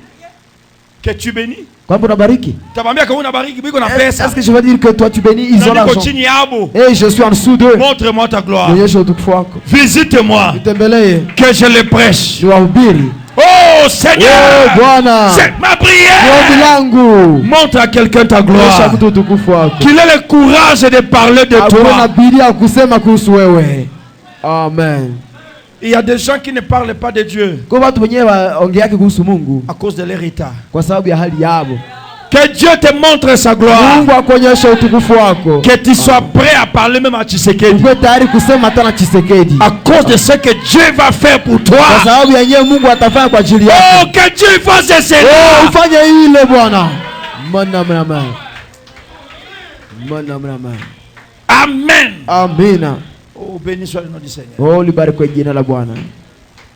Speaker 2: Que tu bénis?
Speaker 3: Kwamba unabariki.
Speaker 2: Tabambia kama unabariki biko na
Speaker 3: Est-ce
Speaker 2: pesa.
Speaker 3: que je veux dire que toi tu bénis, ils ont
Speaker 2: Nandiko
Speaker 3: l'argent.
Speaker 2: chini yabo.
Speaker 3: Et je suis en dessous d'eux.
Speaker 2: Montre-moi ta gloire.
Speaker 3: Nionyeshe utukufu wako.
Speaker 2: Visite-moi.
Speaker 3: Nitembelee.
Speaker 2: Que je le prêche.
Speaker 3: Niwahubiri.
Speaker 2: Oh Seigneur.
Speaker 3: Oh Bwana.
Speaker 2: C'est ma
Speaker 3: Ombi
Speaker 2: prière.
Speaker 3: langu.
Speaker 2: Montre à quelqu'un ta
Speaker 3: Nyesha
Speaker 2: gloire.
Speaker 3: mtu utukufu wako.
Speaker 2: Qu'il ait le courage de parler de
Speaker 3: Akuwe na
Speaker 2: toi.
Speaker 3: bidii ya kusema kuhusu wewe. Amen.
Speaker 2: Il y a des gens qui ne parlent pas de Dieu
Speaker 3: Kwa watu wenyewe waongeake kuhusu Mungu
Speaker 2: à cause de leur état.
Speaker 3: kwa sababu ya hali yao.
Speaker 2: Que Dieu te montre sa gloire.
Speaker 3: Mungu akuonyeshe utukufu wako.
Speaker 2: Que tu sois prêt à parler même à Tshisekedi.
Speaker 3: Uwe tayari kusema hata na Tshisekedi.
Speaker 2: À cause de ce que Dieu va faire pour toi.
Speaker 3: Kwa sababu yenyewe Mungu atafanya kwa ajili yako.
Speaker 2: Oh, que Dieu fasse
Speaker 3: Oh,
Speaker 2: cela.
Speaker 3: ufanye ile Bwana. Mana mana. Mana mana.
Speaker 2: Amen.
Speaker 3: Amina.
Speaker 2: Oh, béni soit le nom du Seigneur.
Speaker 3: Oh, libarikiwe jina la Bwana.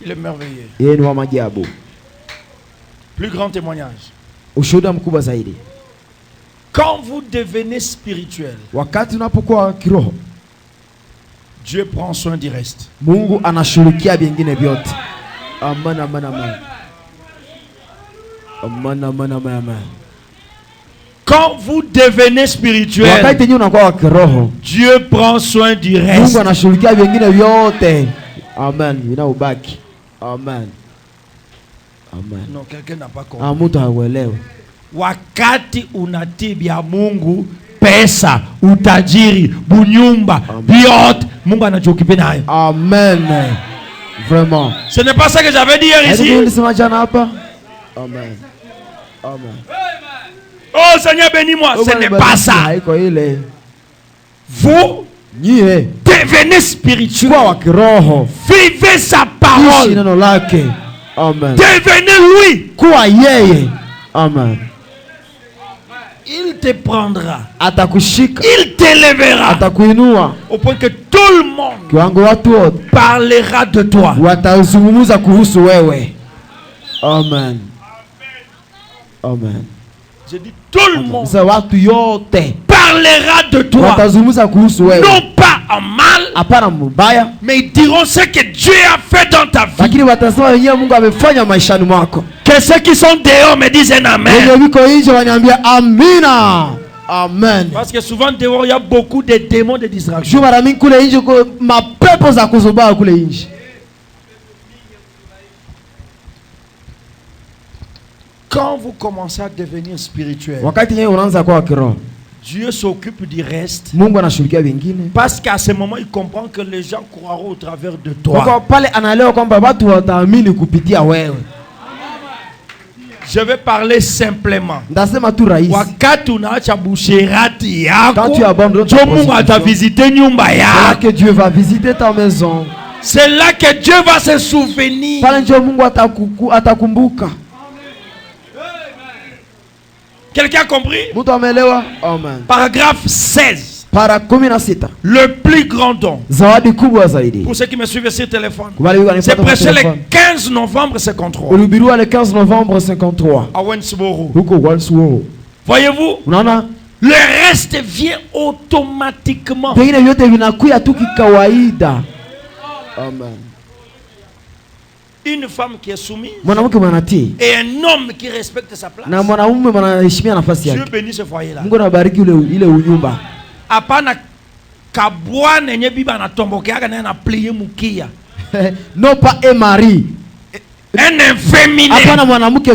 Speaker 2: Il est merveilleux.
Speaker 3: Yeye ni wa maajabu.
Speaker 2: Plus grand témoignage.
Speaker 3: Ushuhuda mkubwa zaidi.
Speaker 2: Quand vous devenez spirituel,
Speaker 3: Wakati unapokuwa kiroho,
Speaker 2: Dieu prend soin du reste.
Speaker 3: Mungu anashughulikia vingine vyote. Amana amana amana. Amana amana amana.
Speaker 2: Quand vous devenez spirituel,
Speaker 3: Wakati yenyewe unakuwa wa kiroho,
Speaker 2: Dieu prend soin du
Speaker 3: Mungu
Speaker 2: reste.
Speaker 3: anashughulikia vingine vyote. Amen. Vinaubaki. Amen. Amen.
Speaker 2: Non, quelqu'un n'a pas compris.
Speaker 3: Mtu hauelewi.
Speaker 2: Wakati unatibia Mungu pesa, utajiri, bunyumba, vyote Mungu anachokipe nayo.
Speaker 3: Amen. Vraiment.
Speaker 2: Ce n'est pas ça que j'avais dit hier
Speaker 3: Haiko
Speaker 2: ici.
Speaker 3: nilisema jana hapa? Amen. Amen.
Speaker 2: Oh Seigneur, bénis-moi. Ce n'est pas ça.
Speaker 3: Haiko ile.
Speaker 2: Vous
Speaker 3: Nyie
Speaker 2: devenez spirituel.
Speaker 3: kuwa wa kiroho.
Speaker 2: Vivez sa
Speaker 3: Ishi
Speaker 2: parole.
Speaker 3: neno lake. Amen.
Speaker 2: Devenez lui.
Speaker 3: Kuwa yeye. Amen.
Speaker 2: Il te prendra.
Speaker 3: Atakushika.
Speaker 2: Il t'élèvera.
Speaker 3: Atakuinua.
Speaker 2: Au point que tout le monde
Speaker 3: Kiwango watu wote
Speaker 2: parlera de toi.
Speaker 3: watazungumza kuhusu wewe. Amen. Amen.
Speaker 2: Je dis tout le monde
Speaker 3: Sasa watu yote
Speaker 2: parlera de toi.
Speaker 3: watazungumza kuhusu wewe.
Speaker 2: Non pas en mal,
Speaker 3: hapana mubaya,
Speaker 2: mais ils diront ce que Dieu a fait dans ta vie.
Speaker 3: lakini watasema wenyewe Mungu amefanya maishani mwako.
Speaker 2: Que ceux qui sont dehors me disent un amen.
Speaker 3: Wenye wiko nje waniambia amina. Amen.
Speaker 2: Parce que souvent dehors il y a beaucoup de démons de distraction.
Speaker 3: Juu mara mingi kule nje kwa mapepo za kuzubaa kule nje.
Speaker 2: Quand vous commencez à devenir spirituel,
Speaker 3: Wakati yeye unaanza kuwa kiroho,
Speaker 2: Dieu s'occupe du reste.
Speaker 3: Mungu anashughulikia wengine.
Speaker 2: Parce qu'à ce moment, il comprend que les gens croiront au travers de
Speaker 3: Kwa
Speaker 2: toi.
Speaker 3: pale anaelewa kwamba watu wataamini kupitia wewe.
Speaker 2: Je vais parler simplement.
Speaker 3: Ndasema tu rahisi.
Speaker 2: Wakati unaacha busherati yako,
Speaker 3: Quand tu abandonnes ta
Speaker 2: Dieu Mungu ata
Speaker 3: prostitution,
Speaker 2: visiter nyumba
Speaker 3: c'est là
Speaker 2: yako.
Speaker 3: que Dieu va visiter ta maison.
Speaker 2: C'est là que Dieu va se souvenir.
Speaker 3: Pale ndio Mungu atakumbuka.
Speaker 2: Quelqu'un a compris?
Speaker 3: Mtu ameelewa? Amen.
Speaker 2: Paragraphe 16.
Speaker 3: Para 16.
Speaker 2: Le plus grand don.
Speaker 3: Zawadi kubwa zaidi.
Speaker 2: Pour ceux qui me suivent sur téléphone.
Speaker 3: Kubali yuko
Speaker 2: C'est
Speaker 3: anipata kwa
Speaker 2: prêché le
Speaker 3: telefoni.
Speaker 2: 15 novembre 53.
Speaker 3: Ulihubiriwa le 15 Novembre 53.
Speaker 2: À Wensboro.
Speaker 3: Huko Walswo.
Speaker 2: Voyez-vous?
Speaker 3: Unaona?
Speaker 2: Le reste vient automatiquement.
Speaker 3: Pengine vyote vinakuya tu kikawaida. Amen.
Speaker 2: Une femme qui est soumise
Speaker 3: Mwanamke mwanatii
Speaker 2: et un homme qui respecte sa place.
Speaker 3: na mwanaume mwanaheshimia nafasi
Speaker 2: Dieu
Speaker 3: yake.
Speaker 2: bénit ce foyer-là.
Speaker 3: Mungu anabariki ile unyumba.
Speaker 2: Hapana kabwana yenye bibi anatombokeaka naye anaplier mukia.
Speaker 3: Non pas un mari.
Speaker 2: Un inféminé.
Speaker 3: Hapana mwanamke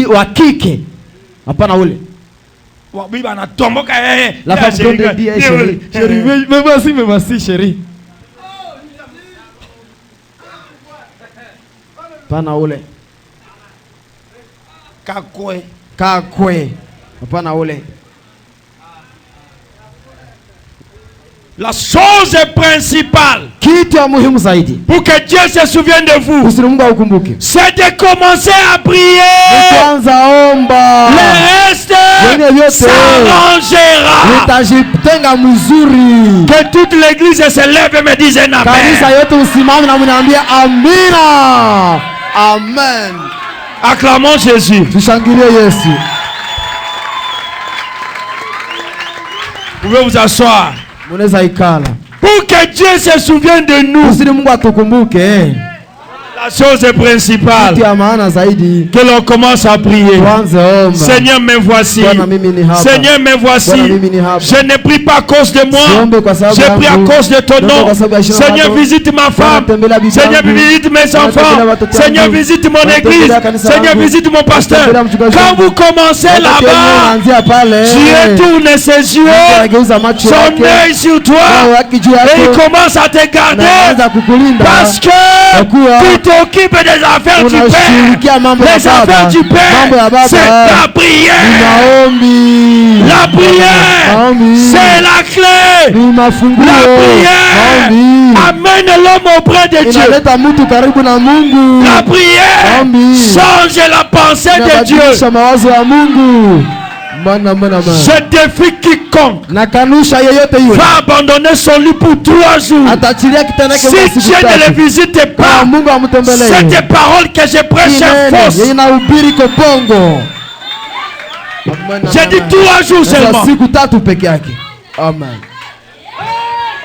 Speaker 3: wa kike. Hapana ule.
Speaker 2: Wa bibi anatomboka yeye.
Speaker 3: La femme donne dit chérie. Chérie, mais voici chérie. Hapana ule. Kakwe. Hapana ule.
Speaker 2: La chose principale
Speaker 3: Kitu ya muhimu zaidi
Speaker 2: pour que Dieu se souvienne de vous,
Speaker 3: kusudi Mungu akukumbuke,
Speaker 2: c'est de commencer à prier.
Speaker 3: kwanza omba.
Speaker 2: Le reste s'arrangera.
Speaker 3: Nitajitenga mzuri.
Speaker 2: Que toute l'église se lève et me dise un amen.
Speaker 3: Kanisa yote usimame na mniambie amina. Amen.
Speaker 2: Acclamons Jésus.
Speaker 3: Tushangilie Yesu.
Speaker 2: Vous pouvez vous asseoir.
Speaker 3: Munaweza ikala.
Speaker 2: Pour que Dieu se souvienne de nous.
Speaker 3: Kusudi Mungu atukumbuke.
Speaker 2: La chose principale,
Speaker 3: Kitu ya maana zaidi,
Speaker 2: que l'on commence à prier.
Speaker 3: tuanze omba.
Speaker 2: Seigneur, me voici.
Speaker 3: Bwana mimi ni hapa.
Speaker 2: Seigneur, me voici.
Speaker 3: Bwana mimi ni hapa.
Speaker 2: Je ne prie pas à cause de moi.
Speaker 3: Siombe kwa sababu
Speaker 2: Je prie à
Speaker 3: yangu.
Speaker 2: cause de ton
Speaker 3: Naomba
Speaker 2: nom.
Speaker 3: kwa sababu ya jina
Speaker 2: Seigneur,
Speaker 3: lako.
Speaker 2: visite ma femme.
Speaker 3: tembelea bibi
Speaker 2: Seigneur,
Speaker 3: yangu.
Speaker 2: visite mes
Speaker 3: tembelea
Speaker 2: enfants.
Speaker 3: watoto
Speaker 2: Seigneur,
Speaker 3: wangu.
Speaker 2: visite mon
Speaker 3: tembelea
Speaker 2: église.
Speaker 3: kanisa
Speaker 2: Seigneur,
Speaker 3: langu.
Speaker 2: visite mon pasteur.
Speaker 3: tembelea mchungaji
Speaker 2: Quand
Speaker 3: wangu.
Speaker 2: vous commencez
Speaker 3: Wakati yeye
Speaker 2: là-bas,
Speaker 3: anaanzia pale,
Speaker 2: Dieu tourne ses
Speaker 3: Mungu
Speaker 2: yeux,
Speaker 3: anageuza macho
Speaker 2: son
Speaker 3: yake,
Speaker 2: œil sur
Speaker 3: moyo
Speaker 2: toi,
Speaker 3: wake juu
Speaker 2: et il
Speaker 3: yako,
Speaker 2: commence à te
Speaker 3: na
Speaker 2: garder.
Speaker 3: anaanza kukulinda.
Speaker 2: Parce que
Speaker 3: Kwa kuwa
Speaker 2: tu t'occupes des affaires du Père.
Speaker 3: unashughulikia mambo ya
Speaker 2: Les affaires
Speaker 3: baba.
Speaker 2: du
Speaker 3: Mambo ya
Speaker 2: Père,
Speaker 3: baba
Speaker 2: c'est la
Speaker 3: ni
Speaker 2: prière.
Speaker 3: maombi.
Speaker 2: La prière,
Speaker 3: Maombi.
Speaker 2: c'est la clé.
Speaker 3: Ni mafunguo.
Speaker 2: La prière
Speaker 3: Maombi
Speaker 2: amène l'homme auprès de Dieu.
Speaker 3: inaleta mtu karibu na Mungu.
Speaker 2: La prière
Speaker 3: Maombi
Speaker 2: change la pensée de Dieu.
Speaker 3: inabadilisha mawazo ya Mungu. Mana.
Speaker 2: Je défie quiconque
Speaker 3: Na kanusha yeyote yule
Speaker 2: va abandonner son lit pour 3 jours.
Speaker 3: atachilia kitanda
Speaker 2: Si
Speaker 3: chake kwa siku
Speaker 2: Dieu ne le
Speaker 3: tatu.
Speaker 2: visite
Speaker 3: Kwa
Speaker 2: pas,
Speaker 3: Mungu amtembelee.
Speaker 2: cette parole que je prêche est
Speaker 3: Inene,
Speaker 2: fausse.
Speaker 3: inahubiri kopongo.
Speaker 2: J'ai dit 3 jours
Speaker 3: Sasa
Speaker 2: seulement.
Speaker 3: siku tatu peke yake. Amen.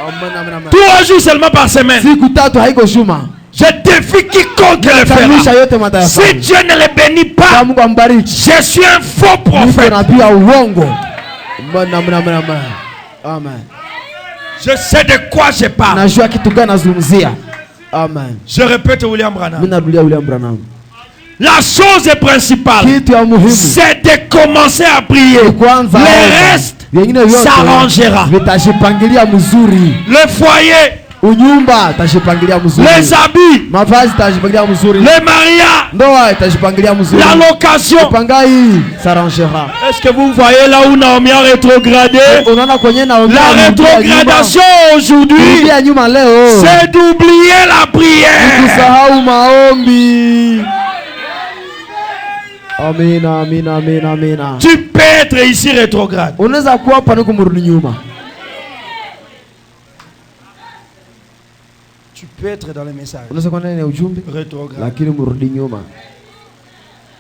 Speaker 3: Amen.
Speaker 2: 3 jours seulement par semaine.
Speaker 3: Siku tatu haiko juma.
Speaker 2: Je défie quiconque le
Speaker 3: Kanusha
Speaker 2: fera.
Speaker 3: yote mataifa.
Speaker 2: Si Dieu ne le bénit
Speaker 3: Kwa
Speaker 2: pas,
Speaker 3: Mungu ambariki.
Speaker 2: je suis un faux
Speaker 3: Niko
Speaker 2: prophète.
Speaker 3: nabii wa uongo. Amen.
Speaker 2: Je sais de quoi je parle.
Speaker 3: Najua kitu gani nazungumzia. Amen.
Speaker 2: Je répète William Branham.
Speaker 3: Mimi narudia William Branham.
Speaker 2: La chose principale,
Speaker 3: Kitu ya muhimu
Speaker 2: c'est de commencer à prier.
Speaker 3: kwanza
Speaker 2: Le
Speaker 3: omba.
Speaker 2: reste
Speaker 3: Vingine vyote
Speaker 2: s'arrangera.
Speaker 3: vitajipangilia mzuri.
Speaker 2: Le foyer,
Speaker 3: Unyumba itajipangilia mzuri.
Speaker 2: les habits,
Speaker 3: Mavazi itajipangilia mzuri.
Speaker 2: les mariages,
Speaker 3: Ndoa itajipangilia mzuri.
Speaker 2: la location.
Speaker 3: Pangai s'arrangera.
Speaker 2: Est-ce que vous voyez là où Naomi a rétrogradé?
Speaker 3: Unaona kwenye Naomi
Speaker 2: La rétrogradation aujourd'hui,
Speaker 3: ya nyuma leo.
Speaker 2: c'est d'oublier la prière.
Speaker 3: Kusahau maombi. Amina.
Speaker 2: Tu peux être ici rétrograde.
Speaker 3: Unaweza kuwa hapa na kumrudi nyuma.
Speaker 2: Tu peux être dans les messages
Speaker 3: Unaweza kuwa ndani ya ujumbe
Speaker 2: rétrograde.
Speaker 3: lakini mrudi nyuma.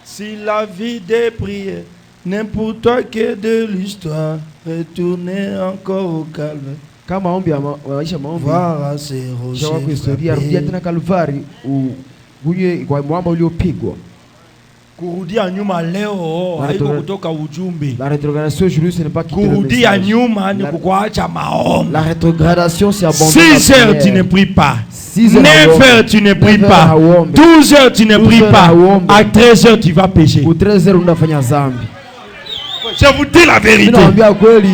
Speaker 2: Si la vie des prières n'importe que de l'histoire, retournez encore au calme.
Speaker 3: Kama maombi maisha maombi.
Speaker 4: Voir ces
Speaker 3: Jawa
Speaker 4: rochers
Speaker 3: historia rudia tena Kalvari unye kwa mwamba uliopigwa.
Speaker 4: kurudia nyuma leo haiko kutoka ujumbe.
Speaker 3: La rétrogradation aujourd'hui ce n'est pas quitter le
Speaker 4: Kurudia
Speaker 3: message.
Speaker 4: nyuma ni kukuacha maombi.
Speaker 3: La rétrogradation c'est abandonner.
Speaker 2: 6 heures tu ne pries pas.
Speaker 3: 6 heures
Speaker 2: 9 heures tu ne pries pas. 12 heures tu ne pries pas. À 13 heures tu vas pécher.
Speaker 3: Pour 13 heures unafanya zambi.
Speaker 2: Je vous dis la vérité.
Speaker 3: Ninaambia kweli.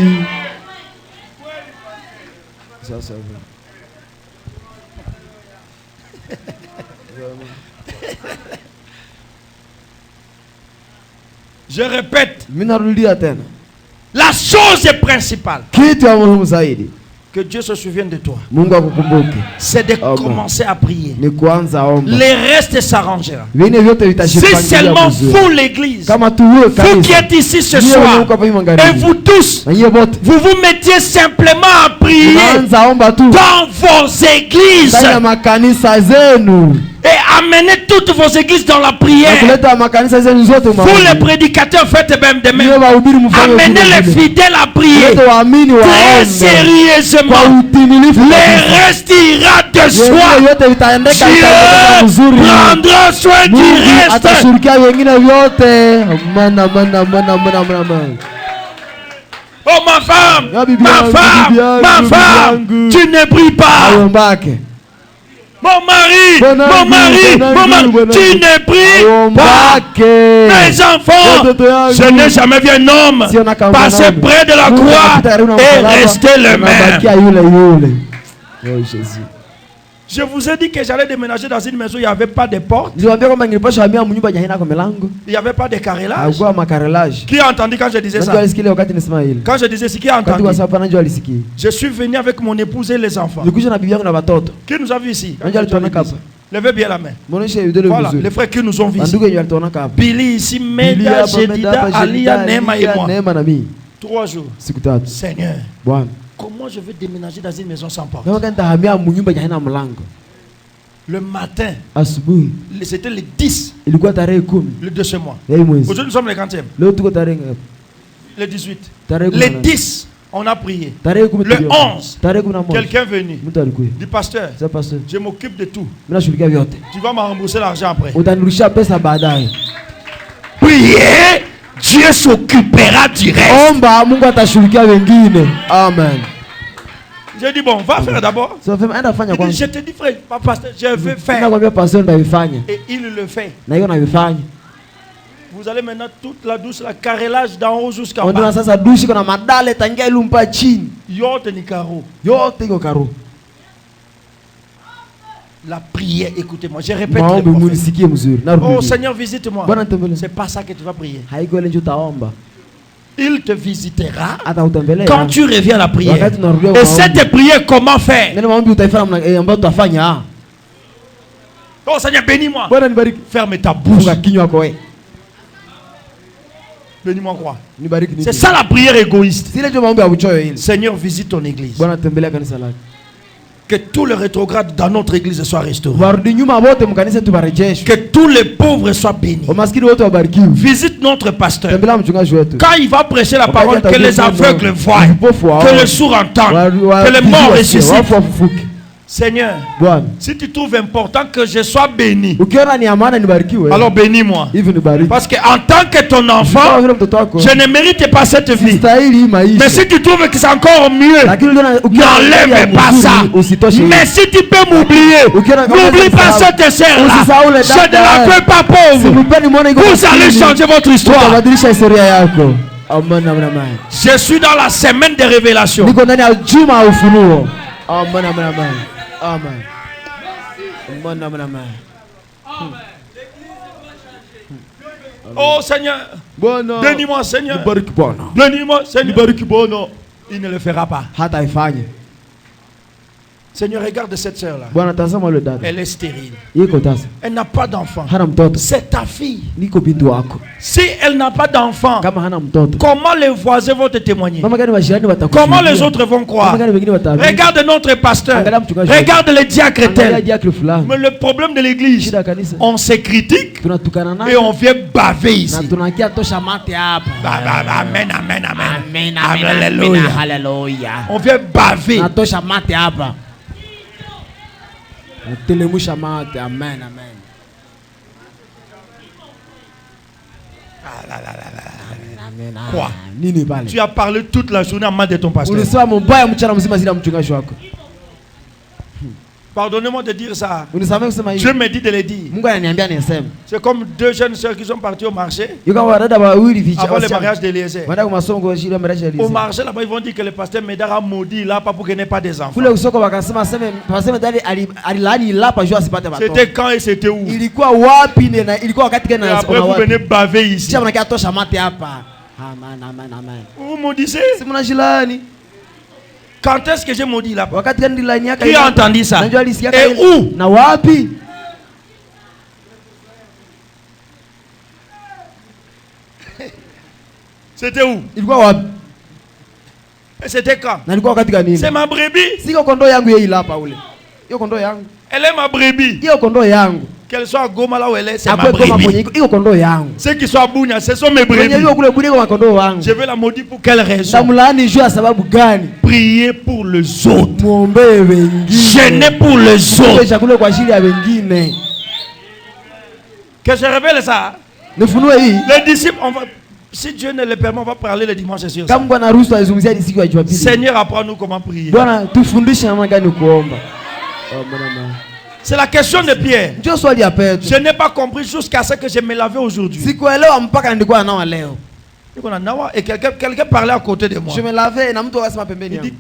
Speaker 3: Sasa
Speaker 2: Je répète,
Speaker 3: minarudia tena.
Speaker 2: la chose principale,
Speaker 3: Kitu ya muhimu zaidi
Speaker 4: Que Dieu se souvienne de toi.
Speaker 3: Mungu akukumbuke
Speaker 4: C'est de
Speaker 3: Amen.
Speaker 4: commencer à prier.
Speaker 3: ni kuanza omba.
Speaker 4: Les restes s'arrangera.
Speaker 3: Vingine vyote
Speaker 2: si
Speaker 3: vitashipangilia
Speaker 2: seulement
Speaker 3: vizuri.
Speaker 2: vous l'église,
Speaker 3: Kama tu wewe
Speaker 2: vous qui
Speaker 3: kanisa
Speaker 2: êtes ici ce
Speaker 3: Nyie
Speaker 2: soir,
Speaker 3: mko hapa hivi
Speaker 2: et
Speaker 3: magharibi.
Speaker 2: vous tous,
Speaker 3: Na nyie wote
Speaker 2: vous vous mettiez simplement à prier
Speaker 3: unaanza omba tu
Speaker 2: dans vos églises
Speaker 3: ndani ya makanisa zenu
Speaker 2: et amenez toutes vos églises dans la
Speaker 3: na
Speaker 2: prière.
Speaker 3: kuleta makanisa zenu zote
Speaker 2: Vous les prédicateurs faites même de
Speaker 3: Nyie
Speaker 2: même.
Speaker 3: wahubiri mfanye
Speaker 2: Amenez
Speaker 3: vile
Speaker 2: les
Speaker 3: vile.
Speaker 2: fidèles à prier
Speaker 3: Kuleta waamini
Speaker 2: très
Speaker 3: waombe kwa
Speaker 2: sérieusement.
Speaker 3: utimilifu
Speaker 2: Le
Speaker 3: kabisa.
Speaker 2: reste ira de
Speaker 3: Wengine
Speaker 2: soi.
Speaker 3: yote vitaendeka
Speaker 2: Dieu
Speaker 3: vizuri.
Speaker 2: prendra soin du
Speaker 3: Mungu
Speaker 2: reste.
Speaker 3: atashughulikia wengine vyote. Mana.
Speaker 2: Oh ma femme,
Speaker 3: Ya bibi
Speaker 2: ma
Speaker 3: yangu,
Speaker 2: femme,
Speaker 3: bibi yangu,
Speaker 2: ma
Speaker 3: bibi
Speaker 2: femme,
Speaker 3: yangu.
Speaker 2: tu ne brilles pas.
Speaker 3: Ayombake.
Speaker 2: Mon mari,
Speaker 3: Bonangu,
Speaker 2: mon mari,
Speaker 3: bonangu,
Speaker 2: mon mari,
Speaker 3: bonangu.
Speaker 2: tu ne brilles pas.
Speaker 3: Ayombake.
Speaker 2: Mes enfants,
Speaker 3: Watoto yangu.
Speaker 2: je n'ai jamais vu un homme
Speaker 3: Si on a
Speaker 2: passer près de la
Speaker 3: Mungu
Speaker 2: croix
Speaker 3: anapita karibu na
Speaker 2: et
Speaker 3: msalaba,
Speaker 2: rester le
Speaker 3: anabakia
Speaker 2: même.
Speaker 3: yule. Oh Jésus.
Speaker 4: Je vous ai dit que j'allais déménager dans une maison, il n'y avait pas de porte,
Speaker 3: Niliwaambia kwamba nilipaswa hamia mnyumba yenye haina kwa milango.
Speaker 4: il n'y avait pas de carrelage.
Speaker 3: Hakuwa makarelage.
Speaker 4: Qui a entendu quand je disais
Speaker 3: Ndio
Speaker 4: ça?
Speaker 3: alisikia wakati nisema hili.
Speaker 4: Quand je disais ce qui a
Speaker 3: Wakati
Speaker 4: entendu?
Speaker 3: kwa sababu anajua alisikia.
Speaker 4: Je suis venu avec mon épouse et les enfants.
Speaker 3: Nilikuja na bibi yangu na watoto.
Speaker 4: Qui nous a vu ici?
Speaker 3: Anajua alituona hapa.
Speaker 4: Levez bien la main.
Speaker 3: Muoneshe vidole
Speaker 4: Voilà,
Speaker 3: vizuri.
Speaker 4: les frères qui nous ont vu ici.
Speaker 3: Bandugu yenye alituona hapa.
Speaker 4: Billy ici,
Speaker 3: Bili
Speaker 4: Meda,
Speaker 3: hapa,
Speaker 4: Jedida,
Speaker 3: Meda hapa,
Speaker 4: Alia,
Speaker 3: Jedida,
Speaker 4: Nema et
Speaker 3: Alia,
Speaker 4: moi.
Speaker 3: Neema na mimi.
Speaker 4: 3 jours.
Speaker 3: Siku tatu.
Speaker 4: Seigneur,
Speaker 3: Bwana.
Speaker 4: comment je vais déménager dans une maison sans porte?
Speaker 3: Kama kanta hamia mnyumba yenye haina mlango.
Speaker 4: Le matin,
Speaker 3: Asubuhi
Speaker 4: c'était le 10
Speaker 3: ilikuwa tarehe 10
Speaker 4: de ce mois.
Speaker 3: ya hii mwezi.
Speaker 4: Aujourd'hui, nous sommes le 40e.
Speaker 3: Leo tuko tarehe ngapi?
Speaker 4: Le 18.
Speaker 3: Tarehe
Speaker 4: Le
Speaker 3: 18.
Speaker 4: 10, on a prié.
Speaker 3: Tarehe 10
Speaker 4: Le
Speaker 3: tuliomba.
Speaker 4: 11,
Speaker 3: Tarehe 11.
Speaker 4: quelqu'un est venu.
Speaker 3: Mtu alikuja.
Speaker 4: Du pasteur,
Speaker 3: Sasa pastor,
Speaker 4: je m'occupe de tout.
Speaker 3: mimi nashughulikia vyote.
Speaker 4: Tu vas me rembourser l'argent après.
Speaker 3: Utanirudishia pesa baadaye.
Speaker 2: Priez, Dieu s'occupera du reste.
Speaker 3: Omba, Mungu atashughulikia wengine. Amen.
Speaker 4: J'ai dit, bon, va faire d'abord.
Speaker 3: So fema enda fanya
Speaker 4: Il dit,
Speaker 3: kwanza.
Speaker 4: je te dis, frère, pasteur, je vais faire.
Speaker 3: Nakwambia pastor ndavifanya.
Speaker 4: Et il le fait.
Speaker 3: Na hiyo navifanya.
Speaker 4: Vous allez maintenant toute la douce, la carrelage d'en haut jusqu'en
Speaker 3: Ndio
Speaker 4: bas.
Speaker 3: sasa dushi kuna madale tangia ilumpa chini.
Speaker 4: Yote ni carreau.
Speaker 3: Yote iko karo.
Speaker 4: La prière, écoutez-moi, je répète.
Speaker 3: Maombi
Speaker 4: le prophète.
Speaker 3: munisikie mzuri.
Speaker 4: Oh
Speaker 3: Narudia.
Speaker 4: Seigneur, visite-moi.
Speaker 3: Bwana nitembelee.
Speaker 4: C'est pas ça que tu vas prier.
Speaker 3: Haiko ile ndio utaomba.
Speaker 4: Il te visitera
Speaker 3: Hata utembelea.
Speaker 4: quand tu reviens à la prière.
Speaker 3: Wakati unarudia
Speaker 2: Et
Speaker 3: maombi.
Speaker 2: cette prière, comment faire?
Speaker 3: Neno maombi utaifanya ambayo tutafanya.
Speaker 4: Oh Seigneur, bénis-moi.
Speaker 3: Bwana nibariki.
Speaker 4: Ferme ta bouche.
Speaker 3: Funga kinywa chako wewe.
Speaker 4: Bénis-moi quoi?
Speaker 3: Nibariki
Speaker 4: C'est
Speaker 3: nini?
Speaker 4: ça la prière égoïste.
Speaker 3: Sile ndio maombi ya uchoyo ile.
Speaker 4: Seigneur, visite ton église.
Speaker 3: Bwana tembelea kanisa lako.
Speaker 4: Que tous les rétrogrades dans notre église soient restaurés.
Speaker 3: Warudi nyuma wote mkanisa tubarejeshwe.
Speaker 4: Que tous les pauvres soient bénis.
Speaker 3: Wamaskini wote wabarikiwe.
Speaker 4: Visite notre pasteur.
Speaker 3: Tembelea mchungaji wetu.
Speaker 4: Quand il va prêcher la parole, que les aveugles voient, que les sourds entendent, que les morts ressuscitent.
Speaker 3: Wafu wafufuke.
Speaker 4: Seigneur,
Speaker 3: Bwana.
Speaker 4: si tu trouves important que je sois béni,
Speaker 3: Ukiona ni amana nibarikiwe.
Speaker 4: alors bénis-moi.
Speaker 3: Hivi nibariki.
Speaker 4: Parce qu'en tant que ton
Speaker 3: Kama
Speaker 4: enfant,
Speaker 3: vile mtoto wako.
Speaker 4: je ne mérite pas cette vie.
Speaker 3: Sistahili hii maisha.
Speaker 4: Mais si tu trouves que c'est encore mieux,
Speaker 3: Lakini ukiona
Speaker 4: n'enlève pas ça.
Speaker 3: Usitoshe.
Speaker 4: Mais si tu peux m'oublier, n'oublie pas cette sœur-là. Je ne la veux pas pauvre. Vous allez changer votre histoire.
Speaker 3: Utabadilisha historia yako. Amen, amen, amen.
Speaker 4: Je suis dans la semaine de révélation.
Speaker 3: Niko ndani ya juma ya ufunuo. Amen, amen, amen. Amen. Amen, amen, amen.
Speaker 4: Oh Seigneur,
Speaker 3: Bwana.
Speaker 4: bénis-moi Seigneur.
Speaker 3: Nibariki Bwana.
Speaker 4: Bénis-moi Seigneur.
Speaker 3: Nibariki Bwana.
Speaker 4: Il ne le fera pas.
Speaker 3: Hata ifanye.
Speaker 2: Seigneur, regarde cette sœur-là.
Speaker 3: Bwana tazama yule dada.
Speaker 2: Elle est stérile.
Speaker 3: Yeko tasa.
Speaker 2: Elle n'a pas d'enfant.
Speaker 3: Hana mtoto.
Speaker 2: C'est ta fille.
Speaker 3: Niko binti wako.
Speaker 2: Si elle n'a pas d'enfant,
Speaker 3: Kama hana mtoto.
Speaker 2: comment les voisins vont te témoigner?
Speaker 3: Mama gani wajirani watakushuhudia?
Speaker 2: Comment les autres vont croire?
Speaker 3: Mama gani wengine wataamini?
Speaker 2: Regarde notre pasteur.
Speaker 3: Angalia mchungaji.
Speaker 2: Regarde les diacres
Speaker 3: Angalia
Speaker 2: tels.
Speaker 3: diakre fulani.
Speaker 2: Mais le problème de l'église,
Speaker 3: Shida kanisa.
Speaker 2: on se critique
Speaker 3: Tunatukana naye.
Speaker 2: et on vient baver
Speaker 3: Na
Speaker 2: ici.
Speaker 3: tunakia tosha mate hapa.
Speaker 2: Amen, amen, amen.
Speaker 3: Amen, amen,
Speaker 2: Alléluia.
Speaker 3: amen, hallelujah.
Speaker 2: On vient baver.
Speaker 3: Natosha mate hapa. Natelemusha mate, amen, amen. Amen, amen.
Speaker 2: Quoi?
Speaker 3: Nini pale?
Speaker 2: Tu as parlé toute la journée en mal de ton pasteur.
Speaker 3: Ulisema mbaya mchana mzima zile mchungaji wako.
Speaker 2: Pardonnez-moi de dire ça.
Speaker 3: Unisamehe kusema hivi.
Speaker 2: Dieu me dit de le dire.
Speaker 3: Mungu ananiambia niseme.
Speaker 2: C'est comme deux jeunes sœurs qui sont parties au marché
Speaker 3: Yuko wadada wawili vicha.
Speaker 2: avant le mariage d'Eliezer.
Speaker 3: Wanda kwa masomo kwa shule mariage ya
Speaker 2: Au
Speaker 3: Eliezer.
Speaker 2: marché là-bas, ils vont dire que le pasteur Médard a maudit là pas pour qu'il n'ait pas des enfants.
Speaker 3: Kule usoko wakasema sema pasema dali alilani lapa jua asipate watoto.
Speaker 2: C'était quand et c'était où?
Speaker 3: Ilikuwa wapi na ilikuwa wakati gani
Speaker 2: Et
Speaker 3: na
Speaker 2: après vous venez baver ici.
Speaker 3: Kisha mnakia tosha mate hapa. Amen, amen, amen.
Speaker 2: Vous maudissez?
Speaker 3: Si mnajilani.
Speaker 2: Quand est-ce que j'ai maudit là?
Speaker 3: Wakati gani dilani yaka?
Speaker 2: Qui a entendu ça?
Speaker 3: Najua alisikia
Speaker 2: Et où?
Speaker 3: Na wapi?
Speaker 2: C'était où?
Speaker 3: Ilikuwa wapi?
Speaker 2: Et c'était quand?
Speaker 3: Na ilikuwa wakati gani?
Speaker 2: C'est ma brebis.
Speaker 3: Siko kondoo yangu yeye hapa ule. Hiyo kondoo yangu.
Speaker 2: Elle est ma brebis.
Speaker 3: Hiyo kondoo yangu.
Speaker 2: Qu'elle soit à Goma là où elle est, c'est ma
Speaker 3: Hapo kama kwenye
Speaker 2: brebis.
Speaker 3: hiyo kondoo yangu.
Speaker 2: Ceux qui sont à Bounia, ce sont mes
Speaker 3: Kwenye
Speaker 2: brebis.
Speaker 3: hiyo kule bure kwa kondoo wangu.
Speaker 2: Je vais la maudire pour quelle raison?
Speaker 3: Namlaani juu ya sababu gani?
Speaker 2: Prier pour les autres.
Speaker 3: Muombe wengine.
Speaker 2: Jeûner pour les autres.
Speaker 3: Chakula kwa ajili ya wengine.
Speaker 2: Que je révèle ça.
Speaker 3: Nifunue hii.
Speaker 2: Les disciples, si Dieu ne le permet, on va parler le dimanche sur ça.
Speaker 3: Kama Bwana ruhusu azungumzie hadi siku ya Jumapili.
Speaker 2: Seigneur, apprends-nous comment prier.
Speaker 3: Bwana tufundishe namna gani kuomba.
Speaker 2: C'est la question de Pierre.
Speaker 3: Ndio swali ya Petro.
Speaker 2: Je n'ai pas compris jusqu'à ce que je me lavais aujourd'hui.
Speaker 3: Sikuelewa mpaka nilikuwa nawa leo.
Speaker 2: Et quelqu'un parlait à côté de moi.
Speaker 3: Je me lavais na mtu akasema pembeni
Speaker 2: Il
Speaker 3: yangu.
Speaker 2: dit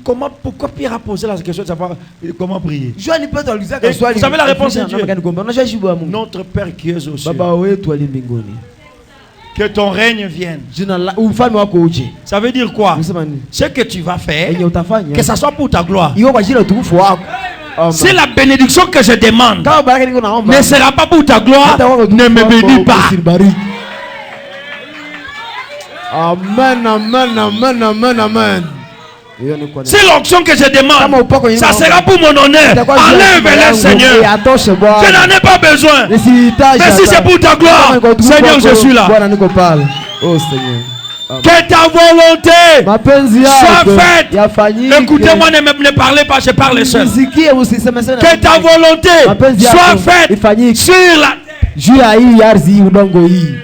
Speaker 2: pourquoi Pierre a posé la question de savoir comment prier.
Speaker 3: Joani Petro alizaka
Speaker 2: Et
Speaker 3: swali.
Speaker 2: vous savez la réponse de Dieu.
Speaker 3: Namna gani kuomba? Unajua jibu ya Mungu.
Speaker 2: Notre Père qui es aux cieux.
Speaker 3: Baba wetu ali mbinguni.
Speaker 2: Que ton règne vienne.
Speaker 3: Jina la ufalme wako uje.
Speaker 2: Ça veut dire quoi?
Speaker 3: Unasema nini?
Speaker 2: Ce que tu vas faire,
Speaker 3: Yenye utafanya.
Speaker 2: que ça soit pour ta gloire.
Speaker 3: Iwe kwa ajili ya utukufu wako.
Speaker 2: Si la bénédiction que je demande
Speaker 3: Kama baraka niko naomba.
Speaker 2: ne sera pas pour ta gloire,
Speaker 3: Hata wako
Speaker 2: ne me bénis pas.
Speaker 3: Usinibariki. Amen, amen, amen, amen, amen.
Speaker 2: Si l'onction que je
Speaker 3: Kama upako
Speaker 2: demande,
Speaker 3: yenye
Speaker 2: ça
Speaker 3: naomba.
Speaker 2: sera pour mon honneur.
Speaker 3: Itakuwa juu ya
Speaker 2: Enlève-le,
Speaker 3: jina langu.
Speaker 2: Seigneur.
Speaker 3: Atoshe
Speaker 2: Je
Speaker 3: Bwana.
Speaker 2: n'en ai pas besoin.
Speaker 3: Nisihitaji
Speaker 2: Mais si
Speaker 3: hata.
Speaker 2: c'est pour ta gloire,
Speaker 3: Kama niko utukufu
Speaker 2: Seigneur,
Speaker 3: wako,
Speaker 2: je suis là.
Speaker 3: Bwana niko pale. Oh Seigneur.
Speaker 2: Que ta volonté
Speaker 3: Mapenzi
Speaker 2: soit
Speaker 3: yako
Speaker 2: faite.
Speaker 3: yafanyike.
Speaker 2: Écoutez-moi, ne parlez pas, je parle seul.
Speaker 3: Nisikie usiseme sana.
Speaker 2: Que ta volonté
Speaker 3: Mapenzi
Speaker 2: soit
Speaker 3: yako
Speaker 2: faite
Speaker 3: ifanyike.
Speaker 2: sur la
Speaker 3: Juu ya hii ardhi hii udongo hii.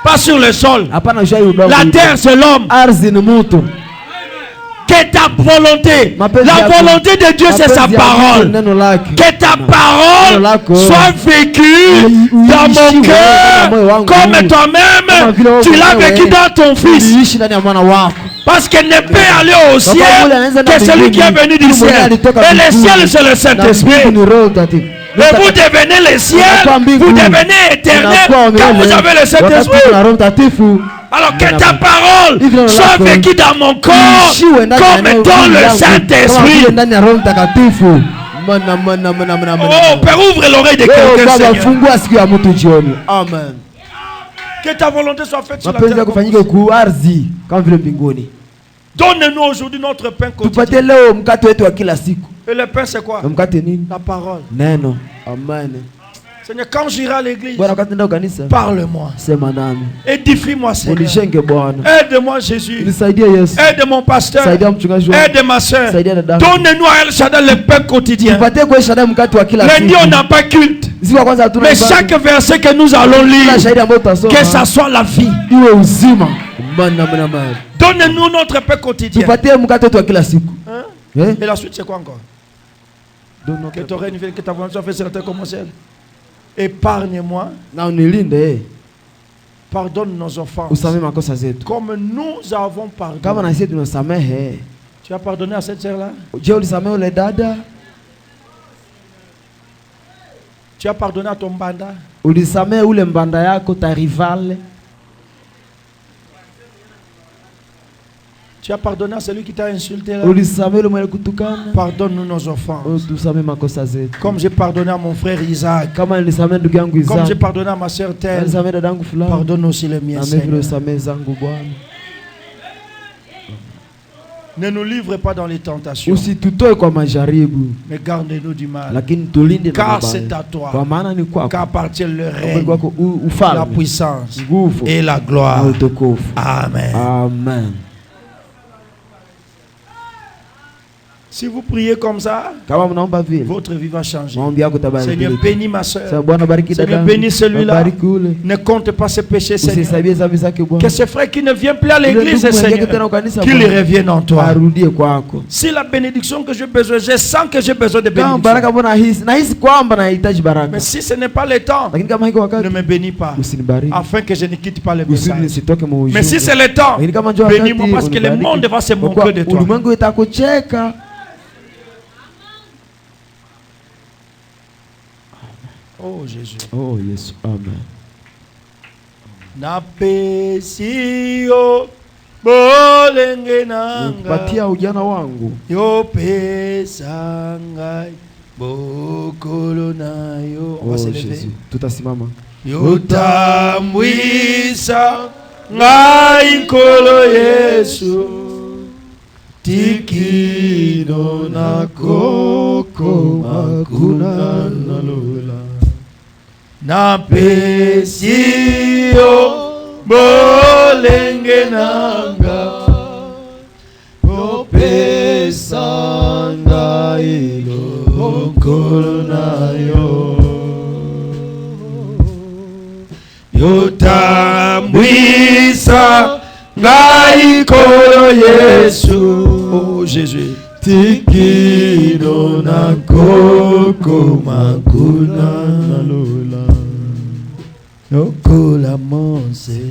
Speaker 2: pas sur le sol.
Speaker 3: Hapana juu ya hii udongo.
Speaker 2: La
Speaker 3: hii.
Speaker 2: terre, c'est l'homme.
Speaker 3: Ardhi ni mtu.
Speaker 2: Que ta volonté,
Speaker 3: Mapenzi
Speaker 2: la
Speaker 3: yako.
Speaker 2: volonté de Dieu, c'est sa
Speaker 3: Mapenzi ya
Speaker 2: parole.
Speaker 3: Mungu, neno lake.
Speaker 2: Que ta parole
Speaker 3: lako.
Speaker 2: soit vécue dans mon cœur comme
Speaker 3: Kama
Speaker 2: toi-même,
Speaker 3: vile wewe
Speaker 2: tu l'as
Speaker 3: mwenyewe
Speaker 2: vécu dans ton Fils.
Speaker 3: Uliishi ndani ya mwana wako.
Speaker 2: Parce qu'il ne peut aller au ciel
Speaker 3: Mungu anaweza
Speaker 2: que
Speaker 3: na
Speaker 2: celui
Speaker 3: mbinguni.
Speaker 2: qui est venu du
Speaker 3: Mungu mwenyewe
Speaker 2: ciel.
Speaker 3: alitoka
Speaker 2: Et le
Speaker 3: mbinguni.
Speaker 2: ciel, c'est le
Speaker 3: Na
Speaker 2: Saint-Esprit.
Speaker 3: mbingu ni Roho Mtakatifu.
Speaker 2: Et vous devenez le ciel,
Speaker 3: Unakuwa mbingu.
Speaker 2: vous devenez éternel
Speaker 3: Unakuwa
Speaker 2: quand vous
Speaker 3: milele.
Speaker 2: avez le
Speaker 3: Wakati
Speaker 2: Saint-Esprit.
Speaker 3: kuna Roho Mtakatifu.
Speaker 2: Alors que ta parole soit vécue dans mon corps
Speaker 3: Ishiwe ndani ya
Speaker 2: comme
Speaker 3: neno
Speaker 2: dans le
Speaker 3: yangu. Kama
Speaker 2: Saint-Esprit.
Speaker 3: vile ndani ya Roho Mtakatifu.
Speaker 2: Oh, Père, ouvre l'oreille de
Speaker 3: Oh,
Speaker 2: quelqu'un,
Speaker 3: Baba
Speaker 2: Seigneur.
Speaker 3: fungua siku ya mtu jioni. Amen.
Speaker 2: Que ta volonté soit faite sur la
Speaker 3: Mapenzi
Speaker 2: terre.
Speaker 3: yako fanyike ku ardhi kama vile mbinguni.
Speaker 2: Donne-nous aujourd'hui notre pain quotidien.
Speaker 3: Tupatie leo mkate wetu wa kila siku.
Speaker 2: Et le pain, c'est quoi?
Speaker 3: Na mkate nini?
Speaker 2: La parole.
Speaker 3: Neno. Amen.
Speaker 2: Seigneur, quand j'irai à l'église,
Speaker 3: Bwana wakati nenda kanisa.
Speaker 2: parle-moi.
Speaker 3: Sema nami.
Speaker 2: Édifie-moi, Seigneur.
Speaker 3: Unishenge Bwana.
Speaker 2: Aide-moi, Jésus.
Speaker 3: Unisaidie Yesu.
Speaker 2: Aide mon pasteur.
Speaker 3: Saidia mchungaji wangu.
Speaker 2: Aide ma soeur.
Speaker 3: Saidia dada.
Speaker 2: Donne-nous à El Shaddai le pain quotidien.
Speaker 3: Tupatie kwa shada mkate wa kila
Speaker 2: Lundi, on
Speaker 3: siku.
Speaker 2: n'a pas culte.
Speaker 3: Siku ya kwanza hatuna
Speaker 2: Mais
Speaker 3: ibada.
Speaker 2: chaque verset que nous allons
Speaker 3: Kila
Speaker 2: lire,
Speaker 3: shahidi ambayo tutasoma.
Speaker 2: que ça soit la vie.
Speaker 3: Iwe uzima. Mana mana mana.
Speaker 2: Donne-nous notre pain quotidien.
Speaker 3: Tupatie mkate wetu wa kila siku.
Speaker 2: Hein?
Speaker 3: Eh?
Speaker 2: Et la suite, c'est quoi encore?
Speaker 3: Donne
Speaker 2: Que ton règne vienne, que ta volonté soit faite sur la terre comme au ciel. Épargne-moi,
Speaker 3: na unilinde.
Speaker 2: pardonne nos offenses.
Speaker 3: Usamehe makosa zetu.
Speaker 2: Comme nous avons
Speaker 3: Kama
Speaker 2: pardonné.
Speaker 3: na sisi tunasamehe.
Speaker 2: Tu as pardonné à cette sœur-là?
Speaker 3: Je ulisamehe ule dada?
Speaker 2: Tu as pardonné à ton banda?
Speaker 3: Ulisamehe ule mbanda yako ta rival?
Speaker 2: Tu as pardonné à celui qui t'a insulté là.
Speaker 3: Pardonne-nous
Speaker 2: nos offenses. Comme j'ai pardonné à mon frère Isaac. Comme j'ai pardonné à ma soeur Tel. Pardonne aussi les miens, Seigneur. Ne nous livre pas dans les tentations. Mais garde-nous du mal. Car c'est à toi qu'appartient le règne, la puissance et la gloire. Amen.
Speaker 3: Amen.
Speaker 2: Si vous priez comme ça, votre vie va changer. Seigneur, bénis ma soeur. Seigneur, bénis celui-là. Ne compte pas ses péchés, Seigneur. Que ce frère qui ne vient plus à l'église, Seigneur, qu'il revienne en toi. Si la bénédiction que j'ai besoin, je sens que j'ai besoin de bénédiction. Mais si ce n'est pas le temps, ne me bénis pas, afin que je ne quitte pas le message. Mais si c'est le temps, bénis-moi parce que le monde va se moquer de toi. Oh Jésus.
Speaker 3: Oh Jésus. Amen.
Speaker 2: Napesio bolenge nanga.
Speaker 3: Patia ujana wangu.
Speaker 2: Yo pesangai bokolo nayo.
Speaker 3: Oh Jésus. Tutasimama.
Speaker 2: Yo tamwisa ngai kolo Yesu. Tikino na koko makuna nalola. Na pesio bolenge nanga o pesanga ilo kolona yo tambwisa ngai kolo Yesu. Oh Jésus. Tikino na koko makuna nalola Nokola monse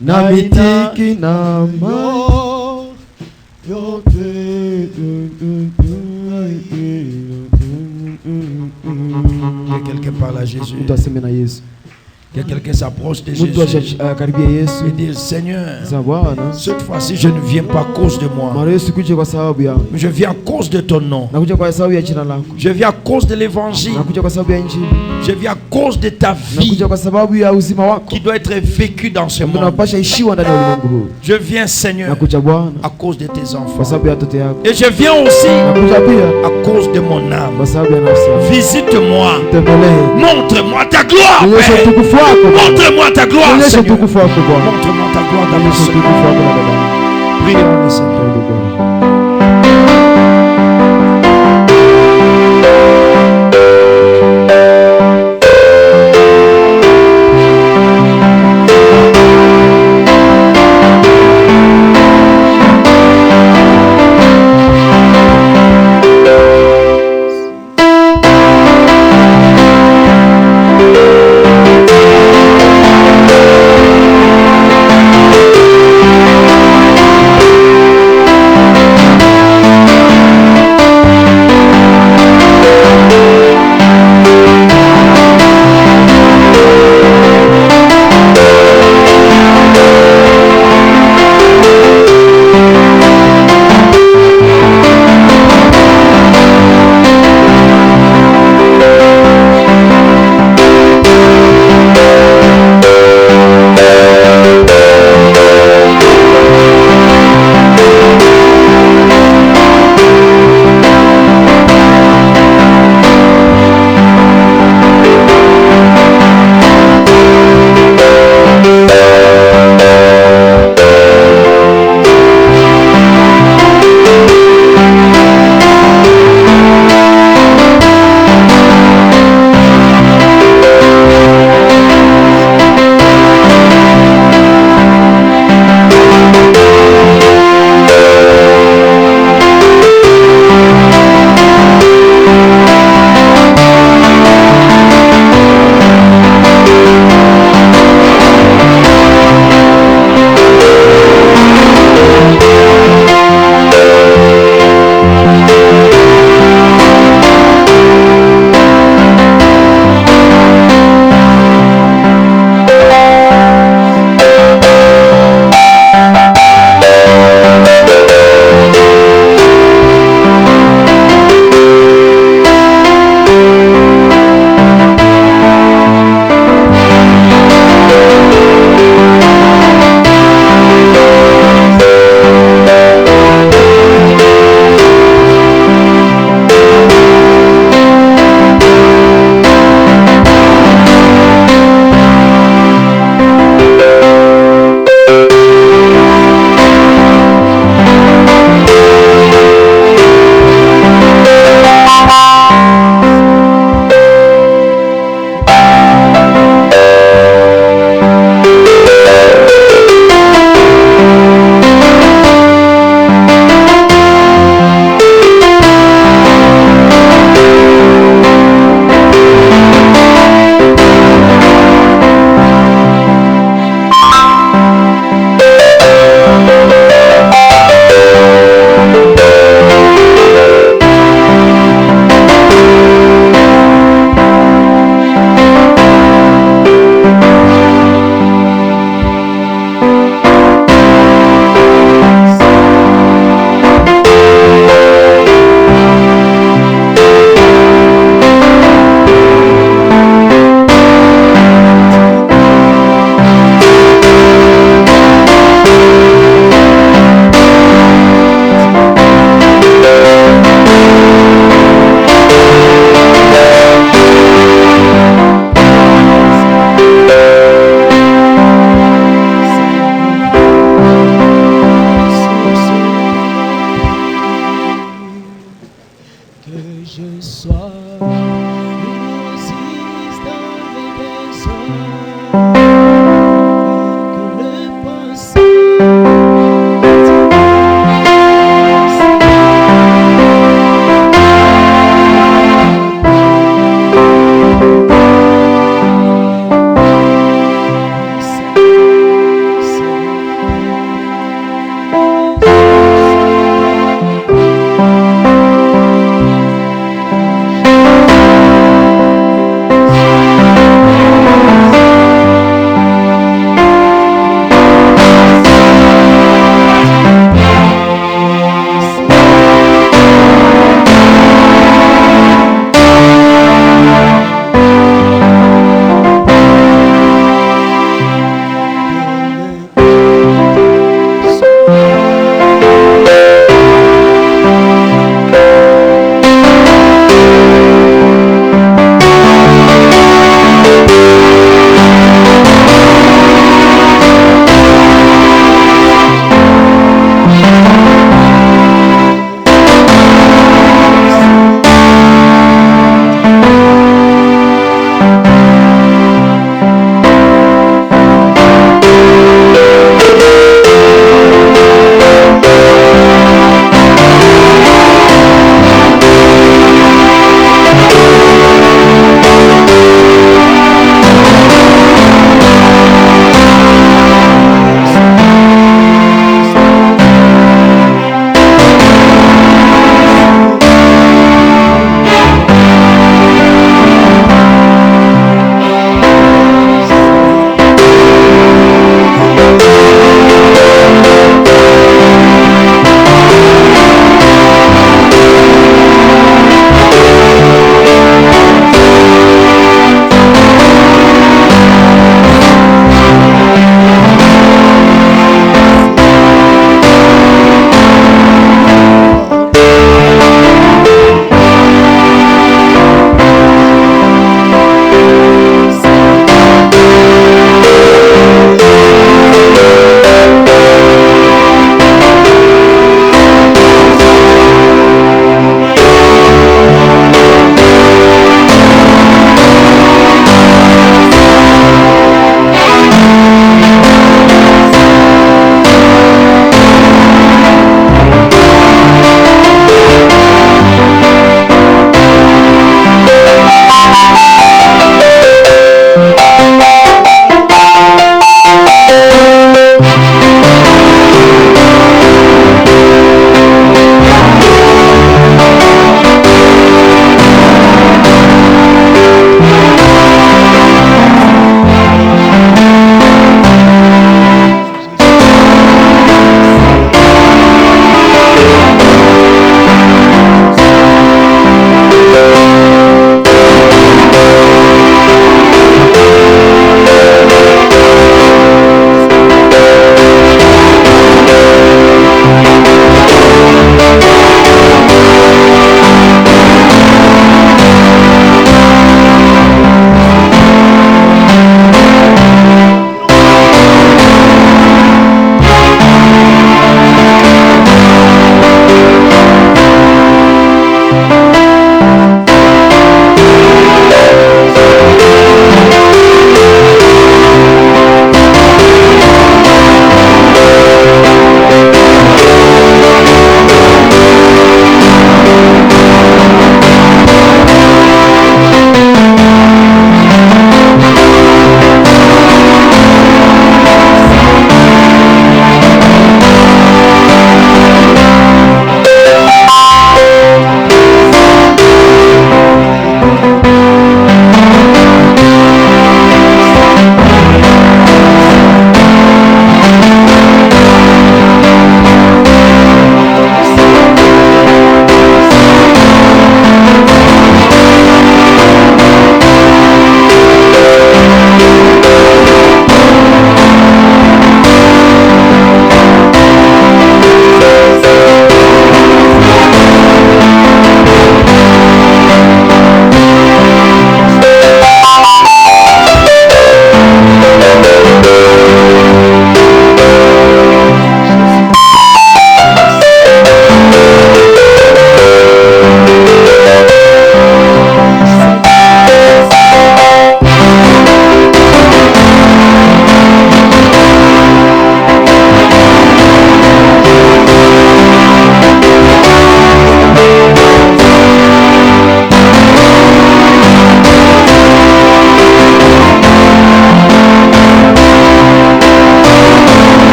Speaker 3: na mitiki na mo
Speaker 2: quelqu'un parle à Jésus. Que quelqu'un s'approche de Jésus et dit Seigneur, cette fois-ci je ne viens pas à cause de moi, mais je viens à cause de ton nom. Je viens à cause de l'évangile. Je viens à cause de ta vie qui doit être vécue dans ce monde. Je viens, Seigneur, à cause de tes enfants. Et je viens aussi à cause de mon âme. Visite-moi. Montre-moi ta gloire, Père. Montre-moi ta gloire, Seigneur. Montre-moi ta gloire dans le Seigneur. Prions le Seigneur.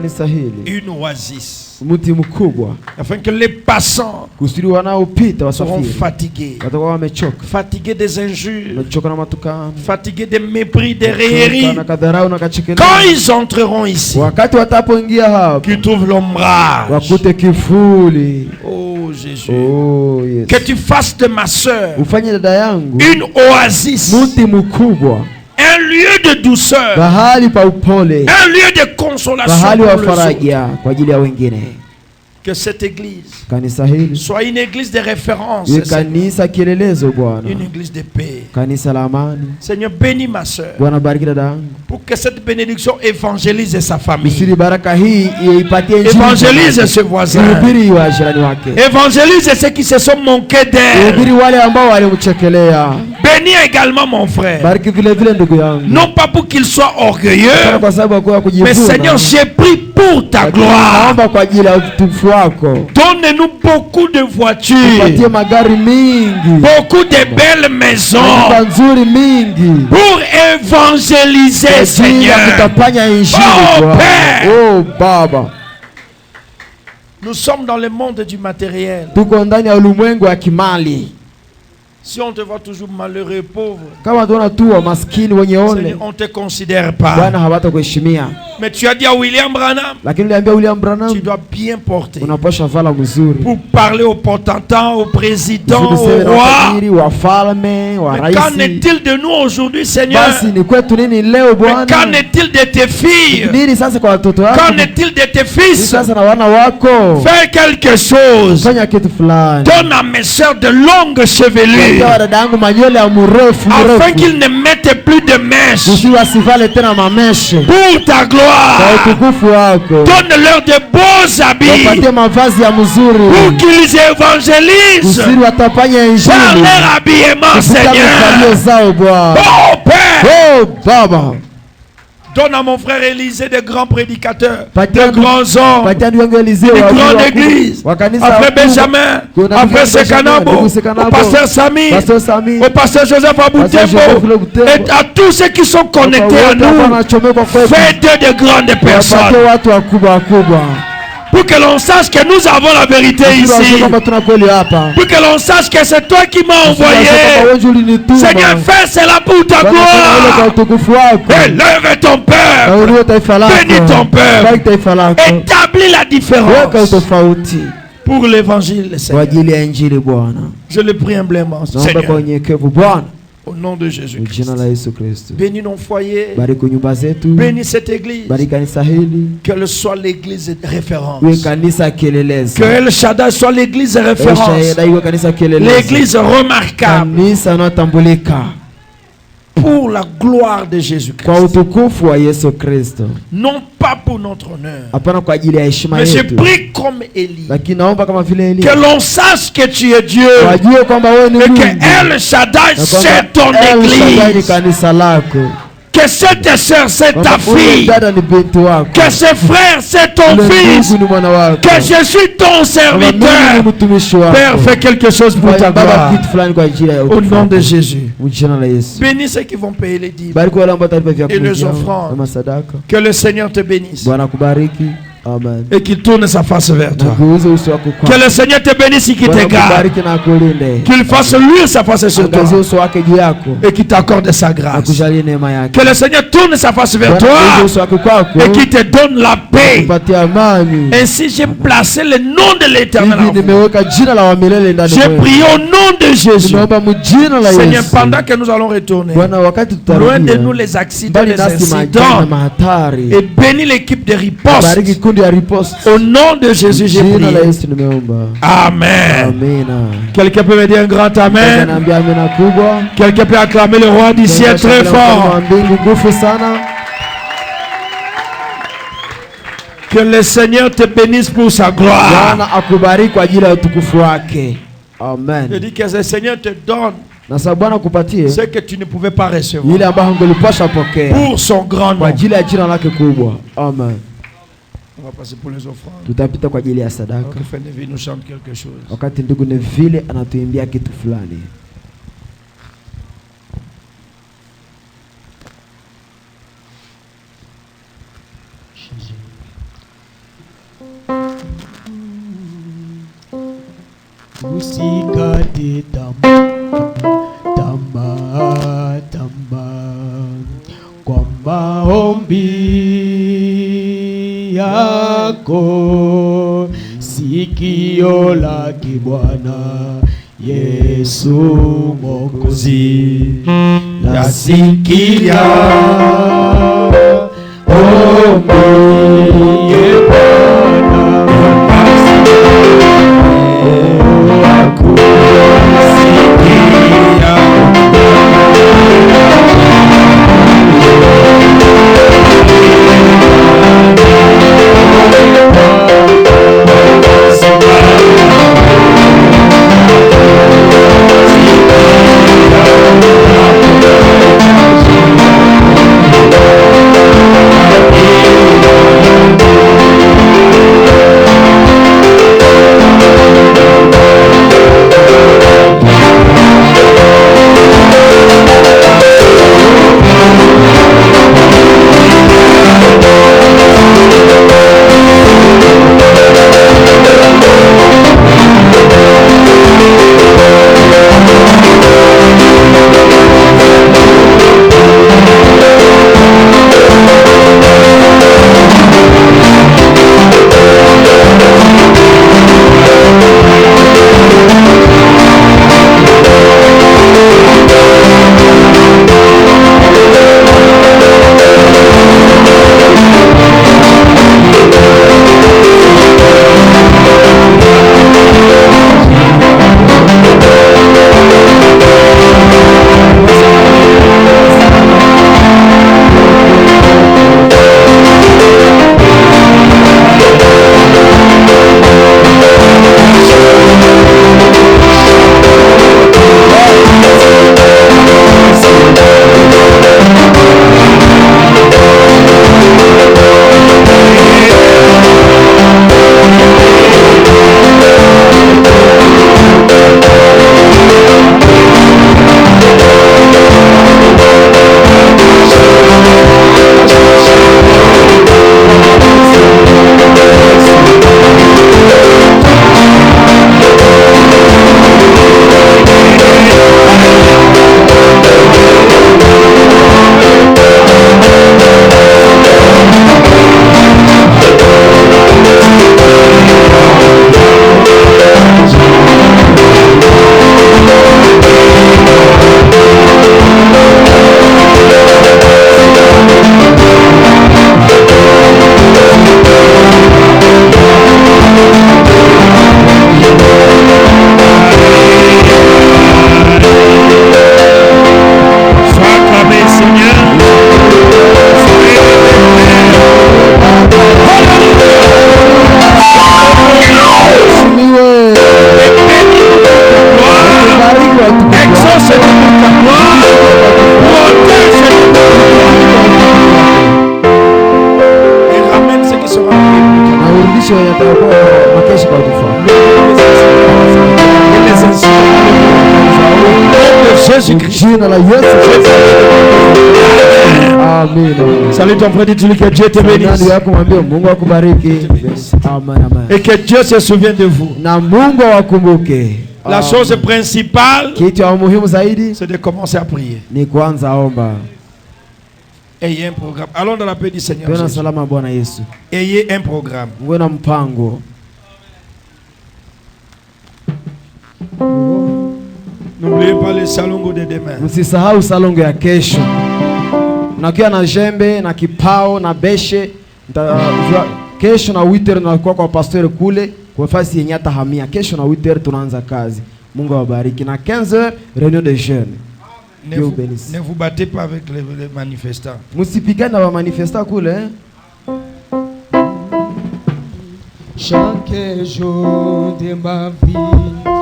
Speaker 3: kanisa hili
Speaker 2: une oasis,
Speaker 3: mti mkubwa,
Speaker 2: afin que les passants
Speaker 3: kusudi wanaopita
Speaker 2: seront
Speaker 3: wasafiri
Speaker 2: fatigués.
Speaker 3: watakuwa wamechoka,
Speaker 2: Fatigués des injures,
Speaker 3: wamechoka na matukano,
Speaker 2: fatigués des mépris, des
Speaker 3: wamechoka
Speaker 2: railleries.
Speaker 3: na kadharau na kachekeleo.
Speaker 2: Quand ils entreront ici,
Speaker 3: Wakati watapoingia hapa
Speaker 2: qu'ils trouvent l'ombrage.
Speaker 3: wakute kifuli.
Speaker 2: Oh Jésus,
Speaker 3: Oh yes.
Speaker 2: que tu fasses de ma soeur
Speaker 3: Ufanye dada yangu
Speaker 2: une oasis,
Speaker 3: mti mkubwa,
Speaker 2: un lieu de douceur,
Speaker 3: bahali pa upole,
Speaker 2: un lieu de consolation
Speaker 3: bahali
Speaker 2: pour
Speaker 3: wa
Speaker 2: les autres.
Speaker 3: faraja kwa ajili ya wengine.
Speaker 2: Que cette église
Speaker 3: Kanisa hili
Speaker 2: soit une église de référence,
Speaker 3: iwe kanisa kielelezo Bwana,
Speaker 2: une église de paix.
Speaker 3: kanisa la amani.
Speaker 2: Seigneur, bénis ma soeur
Speaker 3: Bwana bariki dada yangu,
Speaker 2: pour que cette bénédiction évangélise sa famille,
Speaker 3: usiri baraka hii ipatie injili,
Speaker 2: évangélise ses voisins,
Speaker 3: ihubiri wa jirani wake,
Speaker 2: évangélise ceux qui se sont moqués d'elle.
Speaker 3: ihubiri wale ambao walimchekelea.
Speaker 2: Bénis également mon frère,
Speaker 3: Bariki vile vile ndugu yangu,
Speaker 2: non pas pour qu'il soit orgueilleux,
Speaker 3: Hapana kwa sababu ya kuwa
Speaker 2: mais Seigneur,
Speaker 3: kujivuna,
Speaker 2: j'ai pris pour ta
Speaker 3: lakini
Speaker 2: gloire.
Speaker 3: naomba kwa ajili ya utukufu wako.
Speaker 2: Donne-nous beaucoup de voitures,
Speaker 3: Upatie magari mingi,
Speaker 2: beaucoup de belles
Speaker 3: nyumba
Speaker 2: maisons
Speaker 3: nzuri mingi,
Speaker 2: pour évangéliser,
Speaker 3: kwa ajili ya
Speaker 2: Seigneur.
Speaker 3: kutapanya injili
Speaker 2: Oh,
Speaker 3: Bwana.
Speaker 2: Père.
Speaker 3: Oh Baba,
Speaker 2: Nous sommes dans le monde du matériel.
Speaker 3: tuko ndani ya ulimwengu wa kimali.
Speaker 2: Si on te voit toujours malheureux, pauvre,
Speaker 3: Kama tuona tu wa maskini wenye ole,
Speaker 2: Seigneur, on ne te considère pas.
Speaker 3: Bwana hawatakuheshimia.
Speaker 2: Mais tu as dit à William Branham,
Speaker 3: Lakini uliambia William
Speaker 2: tu
Speaker 3: Branham,
Speaker 2: dois bien porter
Speaker 3: unapasha vala mzuri,
Speaker 2: pour parler aux potentats, aux présidents,
Speaker 3: kusudi
Speaker 2: aux
Speaker 3: sema na
Speaker 2: rois.
Speaker 3: watajiri, wafalme, wa
Speaker 2: Mais qu'en
Speaker 3: raisi.
Speaker 2: est-il de nous aujourd'hui, Seigneur?
Speaker 3: Basi ni kwetu nini leo
Speaker 2: Mais
Speaker 3: Bwana?
Speaker 2: qu'en est-il de tes filles?
Speaker 3: Nini sasa kwa watoto wako?
Speaker 2: Qu'en est-il de tes
Speaker 3: Nini
Speaker 2: fils?
Speaker 3: sasa na wana wako?
Speaker 2: Fais quelque chose.
Speaker 3: Fanya kitu fulani.
Speaker 2: Donne à mes soeurs de longues
Speaker 3: Kwa
Speaker 2: chevelures,
Speaker 3: dada yangu manywele ya mrefu
Speaker 2: afin
Speaker 3: mrefu,
Speaker 2: qu'ils ne mettent plus de mèches.
Speaker 3: kusudi wasivale tena mameshe.
Speaker 2: Pour ta
Speaker 3: Kwa
Speaker 2: gloire,
Speaker 3: utukufu wako
Speaker 2: donne-leur de beaux habits
Speaker 3: wapatie mavazi ya
Speaker 2: pour
Speaker 3: mzuri,
Speaker 2: qu'ils évangélisent
Speaker 3: kusudi watapanya
Speaker 2: par
Speaker 3: injili
Speaker 2: leur habillement,
Speaker 3: kupitia
Speaker 2: Seigneur.
Speaker 3: mifalio zao Bwana.
Speaker 2: Oh Père,
Speaker 3: Oh Baba,
Speaker 2: donne à mon frère Élisée de grands prédicateurs,
Speaker 3: Patia
Speaker 2: de grands hommes,
Speaker 3: patia ndugu yangu Elisee
Speaker 2: de
Speaker 3: wa
Speaker 2: grandes
Speaker 3: wakuu,
Speaker 2: églises,
Speaker 3: wa kanisa
Speaker 2: à frère
Speaker 3: wakuu,
Speaker 2: Benjamin,
Speaker 3: kuna
Speaker 2: à frère
Speaker 3: Benjamin,
Speaker 2: Sekanabo,
Speaker 3: ndugu
Speaker 2: au
Speaker 3: Sekanabo,
Speaker 2: pasteur Sami,
Speaker 3: Pastor Sami,
Speaker 2: au pasteur Joseph
Speaker 3: Pasteur Joseph
Speaker 2: Aboutembo,
Speaker 3: Butembo,
Speaker 2: et à tous ceux qui sont connectés à
Speaker 3: wote ambao
Speaker 2: nous.
Speaker 3: wanachomekwa kwetu,
Speaker 2: Fais-de de grandes
Speaker 3: wapatie
Speaker 2: personnes
Speaker 3: watu wakubwa wakubwa,
Speaker 2: pour que l'on sache que nous avons la vérité
Speaker 3: kusudi wajue
Speaker 2: ici,
Speaker 3: kwamba tuna kweli hapa,
Speaker 2: pour que l'on sache que c'est toi qui m'as
Speaker 3: kusudi wajue kwamba
Speaker 2: envoyé.
Speaker 3: wewe ulinituma.
Speaker 2: Seigneur, fais cela pour ta
Speaker 3: Bwana, fanya ile kwa
Speaker 2: gloire.
Speaker 3: utukufu wako.
Speaker 2: Élève ton peuple,
Speaker 3: Nauliwe taifa lako,
Speaker 2: bénis ton peuple,
Speaker 3: bariki taifa lako,
Speaker 2: établis la
Speaker 3: weka
Speaker 2: différence
Speaker 3: utofauti
Speaker 2: pour l'évangile,
Speaker 3: kwa
Speaker 2: Seigneur.
Speaker 3: ajili ya injili Bwana.
Speaker 2: Je le prie humblement,
Speaker 3: Naomba kwa
Speaker 2: Seigneur,
Speaker 3: unyenyekevu Bwana,
Speaker 2: au nom de
Speaker 3: kwa
Speaker 2: Jésus.
Speaker 3: jina la Yesu Kristo.
Speaker 2: Bénis nos foyers,
Speaker 3: Bariki nyumba zetu,
Speaker 2: bénis cette église,
Speaker 3: bariki kanisa hili,
Speaker 2: qu'elle soit l'église de référence,
Speaker 3: iwe kanisa kielelezo.
Speaker 2: que El Shaddai soit l'église de référence,
Speaker 3: Shaddai iwe kanisa kielelezo,
Speaker 2: l'église remarquable
Speaker 3: kanisa inayotambulika
Speaker 2: pour la gloire de Jésus-Christ,
Speaker 3: kwa utukufu wa Yesu Kristo,
Speaker 2: non pas pour notre honneur,
Speaker 3: hapana kwa ajili ya heshima
Speaker 2: mais je
Speaker 3: yetu,
Speaker 2: prie comme Élie,
Speaker 3: lakini naomba kama vile
Speaker 2: que
Speaker 3: Elia
Speaker 2: l'on sache que tu es Dieu
Speaker 3: wajue kwamba wewe ni
Speaker 2: et
Speaker 3: Mungu,
Speaker 2: que El Shaddai
Speaker 3: na
Speaker 2: c'est ton
Speaker 3: kwamba El Shaddai ni
Speaker 2: église,
Speaker 3: kanisa lako,
Speaker 2: que cette sœur c'est ta
Speaker 3: kwamba huyu
Speaker 2: fille,
Speaker 3: dada ni binti wako,
Speaker 2: que ce frère c'est ton
Speaker 3: ule
Speaker 2: fils,
Speaker 3: ndugu ni mwana wako,
Speaker 2: que je suis ton
Speaker 3: kwamba mimi
Speaker 2: serviteur.
Speaker 3: ni mtumishi wako.
Speaker 2: Père, fais quelque chose pour ta
Speaker 3: Baba
Speaker 2: gloire.
Speaker 3: kitu fulani kwa ajili ya
Speaker 2: Au
Speaker 3: utukufu
Speaker 2: nom
Speaker 3: wako.
Speaker 2: de Jésus.
Speaker 3: Mu jina la Yesu.
Speaker 2: Bénis ceux qui vont payer les dîmes.
Speaker 3: Bariki wale ambao watalipa vyakula
Speaker 2: Et les
Speaker 3: vyao
Speaker 2: offrandes.
Speaker 3: na masadaka.
Speaker 2: Que le Seigneur te bénisse.
Speaker 3: Bwana kubariki. Amen.
Speaker 2: Et qu'il tourne sa face vers
Speaker 3: Na
Speaker 2: toi.
Speaker 3: kuuze uso wako
Speaker 2: Que
Speaker 3: kwako.
Speaker 2: le Seigneur te bénisse et qu'il
Speaker 3: Bwana
Speaker 2: te garde.
Speaker 3: kubariki na akulinde.
Speaker 2: Qu'il fasse luire sa face sur toi.
Speaker 3: Angazie uso wake juu yako.
Speaker 2: Et qu'il t'accorde sa
Speaker 3: Na
Speaker 2: grâce.
Speaker 3: kujalie neema yake.
Speaker 2: Que le Seigneur tourne sa face vers
Speaker 3: Bwana kuuze
Speaker 2: toi.
Speaker 3: uso wake kwako.
Speaker 2: Et qu'il te donne la paix.
Speaker 3: Kupatie amani.
Speaker 2: Ainsi j'ai placé le nom de l'Éternel en
Speaker 3: Hivi
Speaker 2: vous.
Speaker 3: nimeweka jina la wamilele ndani
Speaker 2: J'ai
Speaker 3: mwenu.
Speaker 2: prié au nom de Jésus.
Speaker 3: Nimeomba mu jina la
Speaker 2: Seigneur,
Speaker 3: Yesu.
Speaker 2: pendant que nous allons retourner,
Speaker 3: Bwana wakati
Speaker 2: loin de nous
Speaker 3: tutarudia.
Speaker 2: les accidents,
Speaker 3: Bali
Speaker 2: les
Speaker 3: nasi majanga na
Speaker 2: incidents,
Speaker 3: mahatari.
Speaker 2: et bénis l'équipe de riposte.
Speaker 3: Bariki kundi ya riposte.
Speaker 2: Au nom de Jésus, j'ai
Speaker 3: Jina la
Speaker 2: prié.
Speaker 3: Yesu nimeomba.
Speaker 2: Amen.
Speaker 3: Amina.
Speaker 2: Quelqu'un peut me dire un grand Amen?
Speaker 3: Naambia amina kubwa.
Speaker 2: Quelqu'un peut acclamer le roi du ciel très fort.
Speaker 3: Mbingu nguvu sana.
Speaker 2: Que le Seigneur te bénisse pour sa gloire.
Speaker 3: Bwana akubariki kwa ajili ya utukufu wake. Amen.
Speaker 2: Je dis que le Seigneur te donne
Speaker 3: Na sababu Bwana akupatie
Speaker 2: ce que tu ne pouvais pas
Speaker 3: ile
Speaker 2: recevoir
Speaker 3: ambayo ungelipaswa pokea
Speaker 2: pour son grand
Speaker 3: kwa
Speaker 2: nom.
Speaker 3: ajili ya jina lake kubwa. Amen.
Speaker 2: On va passer pour les offrandes.
Speaker 3: Tutapita kwa ajili ya sadaka.
Speaker 2: Alors que Frère Neville nous chante quelque chose.
Speaker 3: Wakati ndugu Neville anatuimbia kitu fulani.
Speaker 1: Usikate tamaa kwa maombi yako, sikio lake Bwana Yesu Mwokozi lasikia ombi
Speaker 2: Salut ton frère, dis-lui que Dieu te bénisse. Et que Dieu se souvienne de vous. La chose principale, c'est de commencer à prier. Ayez un programme. Allons dans la paix du Seigneur. Ayez un programme. N'oubliez pas le salongo de demain.
Speaker 3: Msisahau salongo ya kesho. Nakia na jembe na kipao na beshe. Kesho na witer nakuwa kwa pastor kule kwa fasi yenye atahamia. Kesho na witer tunaanza kazi. Mungu awabariki. Na 15h réunion de jeunes.
Speaker 2: Ne vous battez pas avec les manifestants.
Speaker 3: Musipigane na manifestants kule.
Speaker 1: Chaque jour de ma vie